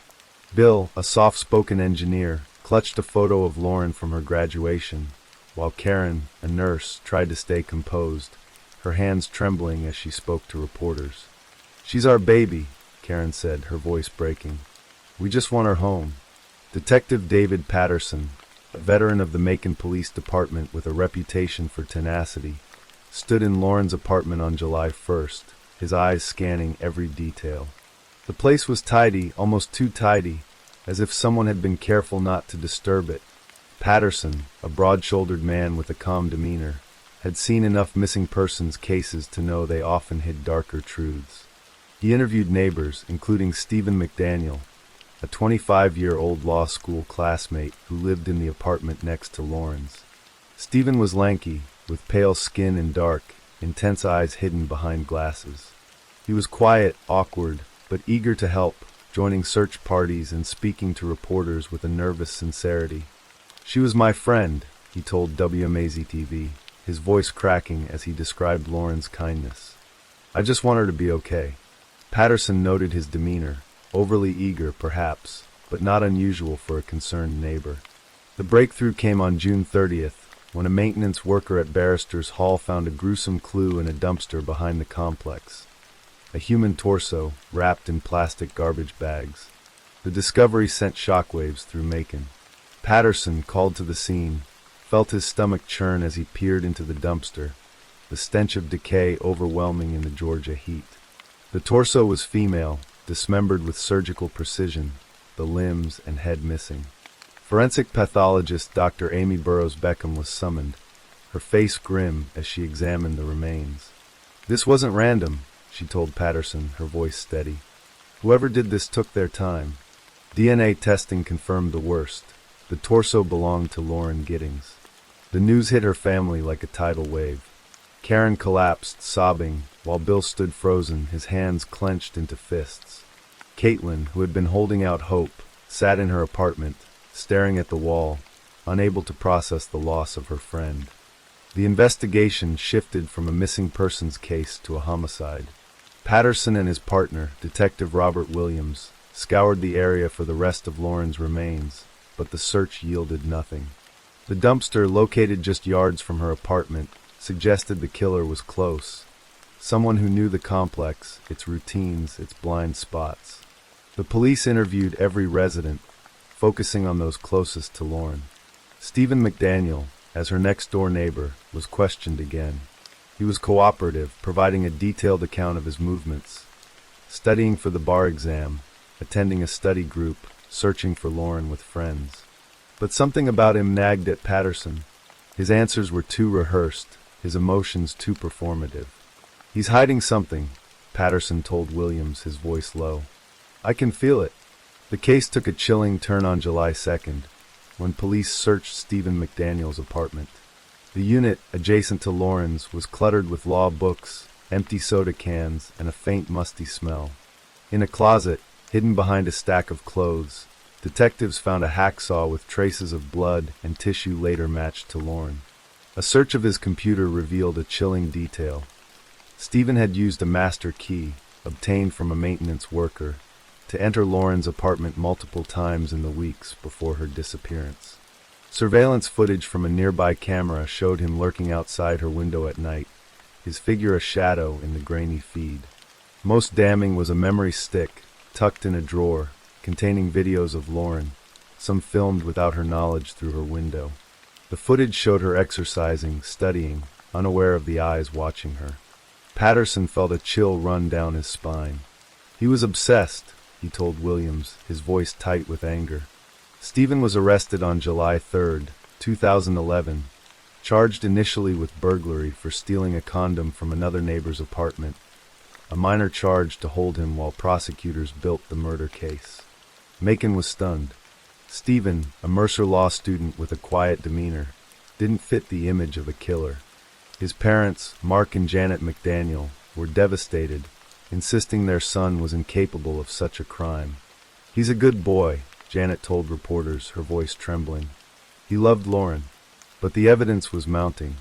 [SPEAKER 1] Bill, a soft-spoken engineer, clutched a photo of Lauren from her graduation, while Karen, a nurse, tried to stay composed, her hands trembling as she spoke to reporters. "She's our baby," Karen said, her voice breaking. "We just want her home." Detective David Patterson, a veteran of the Macon Police Department with a reputation for tenacity, stood in Lauren's apartment on July 1st, his eyes scanning every detail. The place was tidy, almost too tidy, as if someone had been careful not to disturb it. Patterson, a broad-shouldered man with a calm demeanor, had seen enough missing persons cases to know they often hid darker truths. He interviewed neighbors, including Stephen McDaniel, a 25-year-old law school classmate who lived in the apartment next to Lauren's. Stephen was lanky, with pale skin and dark, intense eyes hidden behind glasses. He was quiet, awkward, but eager to help, joining search parties and speaking to reporters with a nervous sincerity. "She was my friend," he told WMAZ-TV, his voice cracking as he described Lauren's kindness. "I just want her to be okay." Patterson noted his demeanor, overly eager perhaps, but not unusual for a concerned neighbor. The breakthrough came on June 30th, when a maintenance worker at Barristers Hall found a gruesome clue in a dumpster behind the complex. A human torso, wrapped in plastic garbage bags. The discovery sent shockwaves through Macon. Patterson, called to the scene, felt his stomach churn as he peered into the dumpster, the stench of decay overwhelming in the Georgia heat. The torso was female, dismembered with surgical precision, the limbs and head missing. Forensic pathologist Dr. Amy Burroughs Beckham was summoned, her face grim as she examined the remains. "This wasn't random," she told Patterson, her voice steady. "Whoever did this took their time." DNA testing confirmed the worst. The torso belonged to Lauren Giddings. The news hit her family like a tidal wave. Karen collapsed, sobbing, while Bill stood frozen, his hands clenched into fists. Caitlin, who had been holding out hope, sat in her apartment, staring at the wall, unable to process the loss of her friend. The investigation shifted from a missing persons case to a homicide. Patterson and his partner, Detective Robert Williams, scoured the area for the rest of Lauren's remains, but the search yielded nothing. The dumpster, located just yards from her apartment, suggested the killer was close, someone who knew the complex, its routines, its blind spots. The police interviewed every resident, focusing on those closest to Lauren. Stephen McDaniel, as her next-door neighbor, was questioned again. He was cooperative, providing a detailed account of his movements, studying for the bar exam, attending a study group, searching for Lauren with friends. But something about him nagged at Patterson. His answers were too rehearsed, his emotions too performative. "He's hiding something," Patterson told Williams, his voice low. "I can feel it." The case took a chilling turn on July 2nd, when police searched Stephen McDaniel's apartment. The unit, adjacent to Lauren's, was cluttered with law books, empty soda cans, and a faint musty smell. In a closet, hidden behind a stack of clothes, detectives found a hacksaw with traces of blood and tissue later matched to Lauren. A search of his computer revealed a chilling detail. Stephen had used a master key, obtained from a maintenance worker, to enter Lauren's apartment multiple times in the weeks before her disappearance. Surveillance footage from a nearby camera showed him lurking outside her window at night, his figure a shadow in the grainy feed. Most damning was a memory stick, tucked in a drawer, containing videos of Lauren, some filmed without her knowledge through her window. The footage showed her exercising, studying, unaware of the eyes watching her. Patterson felt a chill run down his spine. He was obsessed, he told Williams, his voice tight with anger. Stephen was arrested on July 3, 2011, charged initially with burglary for stealing a condom from another neighbor's apartment, a minor charge to hold him while prosecutors built the murder case. Macon was stunned. Stephen, a Mercer Law student with a quiet demeanor, didn't fit the image of a killer. His parents, Mark and Janet McDaniel, were devastated, insisting their son was incapable of such a crime. "He's a good boy," Janet told reporters, her voice trembling. "He loved Lauren." But the evidence was mounting.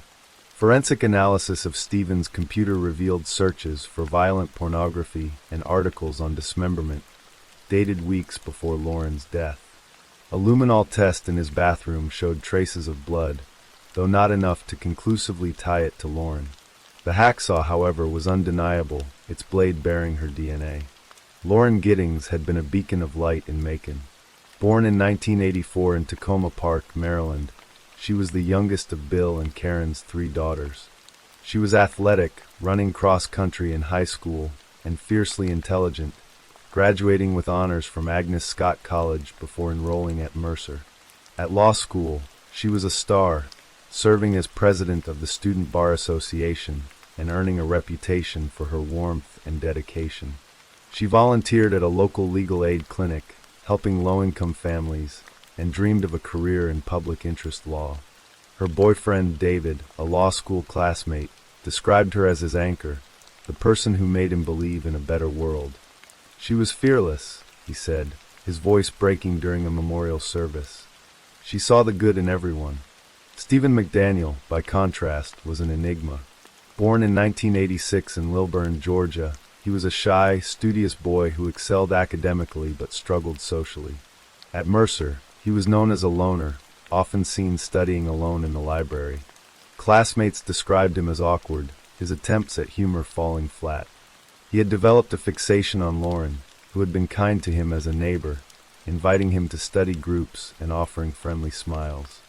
[SPEAKER 1] Forensic analysis of Stephen's computer revealed searches for violent pornography and articles on dismemberment, dated weeks before Lauren's death. A luminol test in his bathroom showed traces of blood, though not enough to conclusively tie it to Lauren. The hacksaw, however, was undeniable, its blade bearing her DNA. Lauren Giddings had been a beacon of light in Macon. Born in 1984 in Tacoma Park, Maryland, she was the youngest of Bill and Karen's 3 daughters. She was athletic, running cross-country in high school, and fiercely intelligent, graduating with honors from Agnes Scott College before enrolling at Mercer. At law school, she was a star, serving as president of the Student Bar Association and earning a reputation for her warmth and dedication. She volunteered at a local legal aid clinic, helping low-income families, and dreamed of a career in public interest law. Her boyfriend, David, a law school classmate, described her as his anchor, the person who made him believe in a better world. "She was fearless," he said, his voice breaking during a memorial service. "She saw the good in everyone." Stephen McDaniel, by contrast, was an enigma. Born in 1986 in Lilburn, Georgia, he was a shy, studious boy who excelled academically but struggled socially. At Mercer, he was known as a loner, often seen studying alone in the library. Classmates described him as awkward, his attempts at humor falling flat. He had developed a fixation on Lauren, who had been kind to him as a neighbor, inviting him to study groups and offering friendly smiles.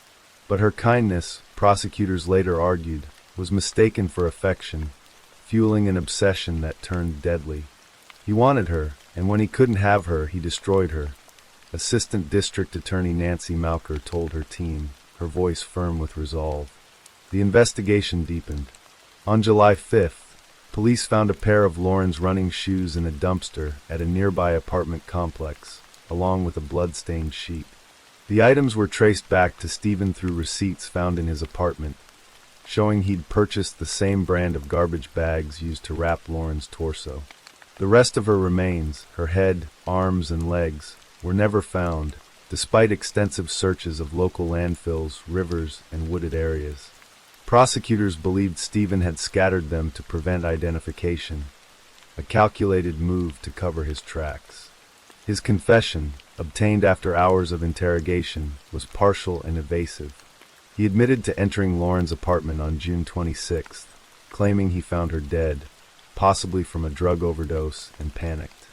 [SPEAKER 1] But her kindness, prosecutors later argued, was mistaken for affection, fueling an obsession that turned deadly. He wanted her, and when he couldn't have her, he destroyed her. Assistant District Attorney Nancy Malker told her team, her voice firm with resolve. The investigation deepened. On July 5th, police found a pair of Lauren's running shoes in a dumpster at a nearby apartment complex, along with a blood-stained sheet. The items were traced back to Stephen through receipts found in his apartment, showing he'd purchased the same brand of garbage bags used to wrap Lauren's torso. The rest of her remains, her head, arms, and legs, were never found, despite extensive searches of local landfills, rivers, and wooded areas. Prosecutors believed Stephen had scattered them to prevent identification, a calculated move to cover his tracks. His confession, obtained after hours of interrogation, was partial and evasive. He admitted to entering Lauren's apartment on June 26th, claiming he found her dead, possibly from a drug overdose, and panicked.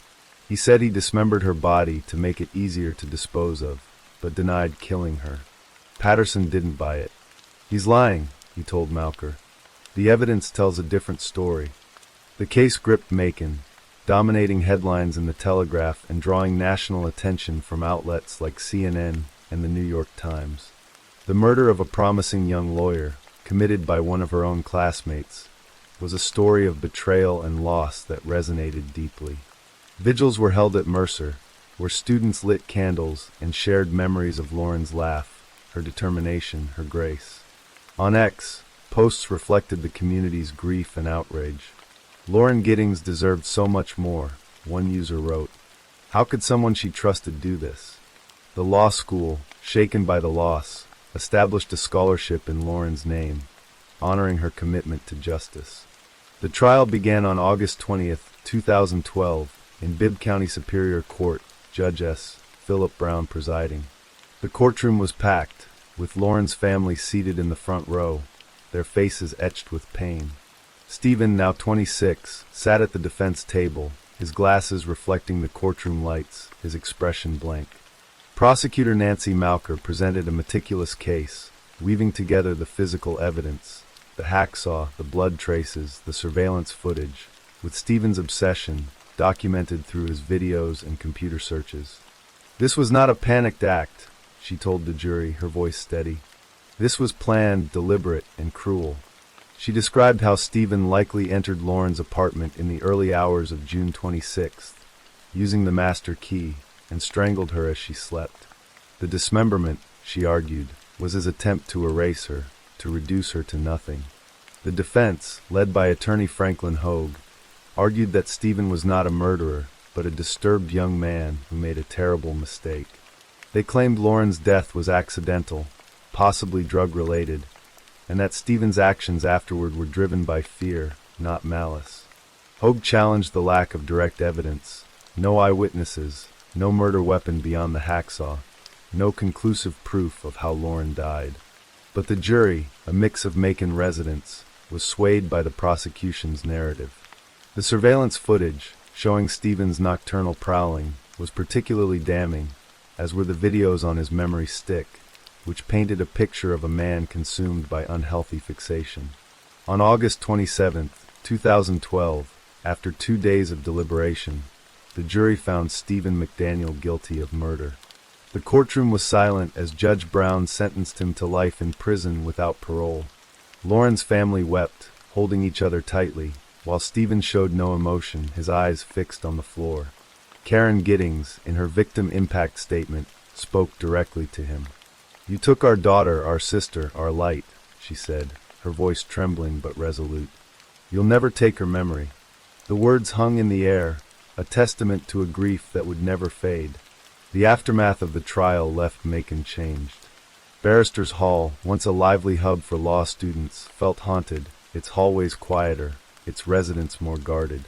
[SPEAKER 1] He said he dismembered her body to make it easier to dispose of, but denied killing her. Patterson didn't buy it. "He's lying," he told Malker. "The evidence tells a different story." The case gripped Macon, dominating headlines in the Telegraph and drawing national attention from outlets like CNN and the New York Times. The murder of a promising young lawyer, committed by one of her own classmates, was a story of betrayal and loss that resonated deeply. Vigils were held at Mercer, where students lit candles and shared memories of Lauren's laugh, her determination, her grace. On X, posts reflected the community's grief and outrage. "Lauren Giddings deserved so much more," one user wrote. "How could someone she trusted do this?" The law school, shaken by the loss, established a scholarship in Lauren's name, honoring her commitment to justice. The trial began on August 20th, 2012, in Bibb County Superior Court, Judge S. Philip Brown presiding. The courtroom was packed, with Lauren's family seated in the front row, their faces etched with pain. Stephen, now 26, sat at the defense table, his glasses reflecting the courtroom lights, his expression blank. Prosecutor Nancy Malker presented a meticulous case, weaving together the physical evidence, the hacksaw, the blood traces, the surveillance footage, with Stephen's obsession, documented through his videos and computer searches. "This was not a panicked act," she told the jury, her voice steady. "This was planned, deliberate, and cruel." She described how Stephen likely entered Lauren's apartment in the early hours of June 26th, using the master key, and strangled her as she slept. The dismemberment, she argued, was his attempt to erase her, to reduce her to nothing. The defense, led by attorney Franklin Hogue, argued that Stephen was not a murderer, but a disturbed young man who made a terrible mistake. They claimed Lauren's death was accidental, possibly drug-related, and that Stephen's actions afterward were driven by fear, not malice. Hogue challenged the lack of direct evidence: no eyewitnesses, no murder weapon beyond the hacksaw, no conclusive proof of how Lauren died. But the jury, a mix of Macon residents, was swayed by the prosecution's narrative. The surveillance footage, showing Stephen's nocturnal prowling, was particularly damning, as were the videos on his memory stick, which painted a picture of a man consumed by unhealthy fixation. On August 27, 2012, after 2 days of deliberation, the jury found Stephen McDaniel guilty of murder. The courtroom was silent as Judge Brown sentenced him to life in prison without parole. Lauren's family wept, holding each other tightly, while Stephen showed no emotion, his eyes fixed on the floor. Karen Giddings, in her victim impact statement, spoke directly to him. "You took our daughter, our sister, our light," she said, her voice trembling but resolute. "You'll never take her memory." The words hung in the air, a testament to a grief that would never fade. The aftermath of the trial left Macon changed. Barristers' Hall, once a lively hub for law students, felt haunted, its hallways quieter, its residents more guarded.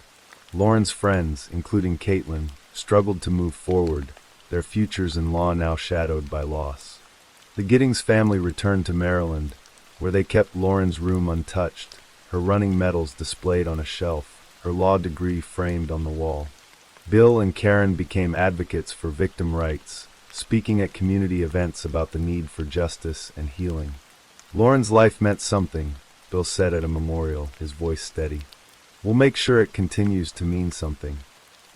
[SPEAKER 1] Lauren's friends, including Caitlin, struggled to move forward, their futures in law now shadowed by loss. The Giddings family returned to Maryland, where they kept Lauren's room untouched, her running medals displayed on a shelf, her law degree framed on the wall. Bill and Karen became advocates for victim rights, speaking at community events about the need for justice and healing. "Lauren's life meant something," Bill said at a memorial, his voice steady. "We'll make sure it continues to mean something."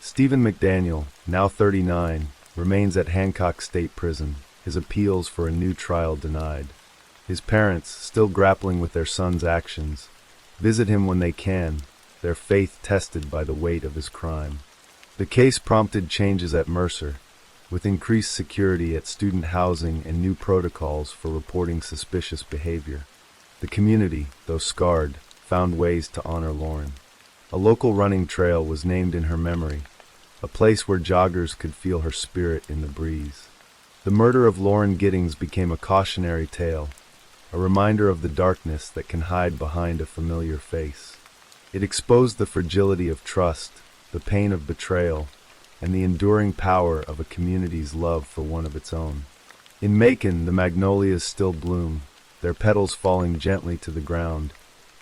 [SPEAKER 1] Stephen McDaniel, now 39, remains at Hancock State Prison, his appeals for a new trial denied. His parents, still grappling with their son's actions, visit him when they can, their faith tested by the weight of his crime. The case prompted changes at Mercer, with increased security at student housing and new protocols for reporting suspicious behavior. The community, though scarred, found ways to honor Lauren. A local running trail was named in her memory, a place where joggers could feel her spirit in the breeze. The murder of Lauren Giddings became a cautionary tale, a reminder of the darkness that can hide behind a familiar face. It exposed the fragility of trust, the pain of betrayal, and the enduring power of a community's love for one of its own. In Macon, the magnolias still bloom, their petals falling gently to the ground,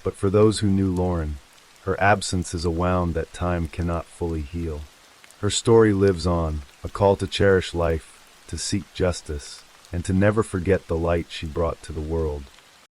[SPEAKER 1] but for those who knew Lauren, her absence is a wound that time cannot fully heal. Her story lives on, a call to cherish life, to seek justice, and to never forget the light she brought to the world.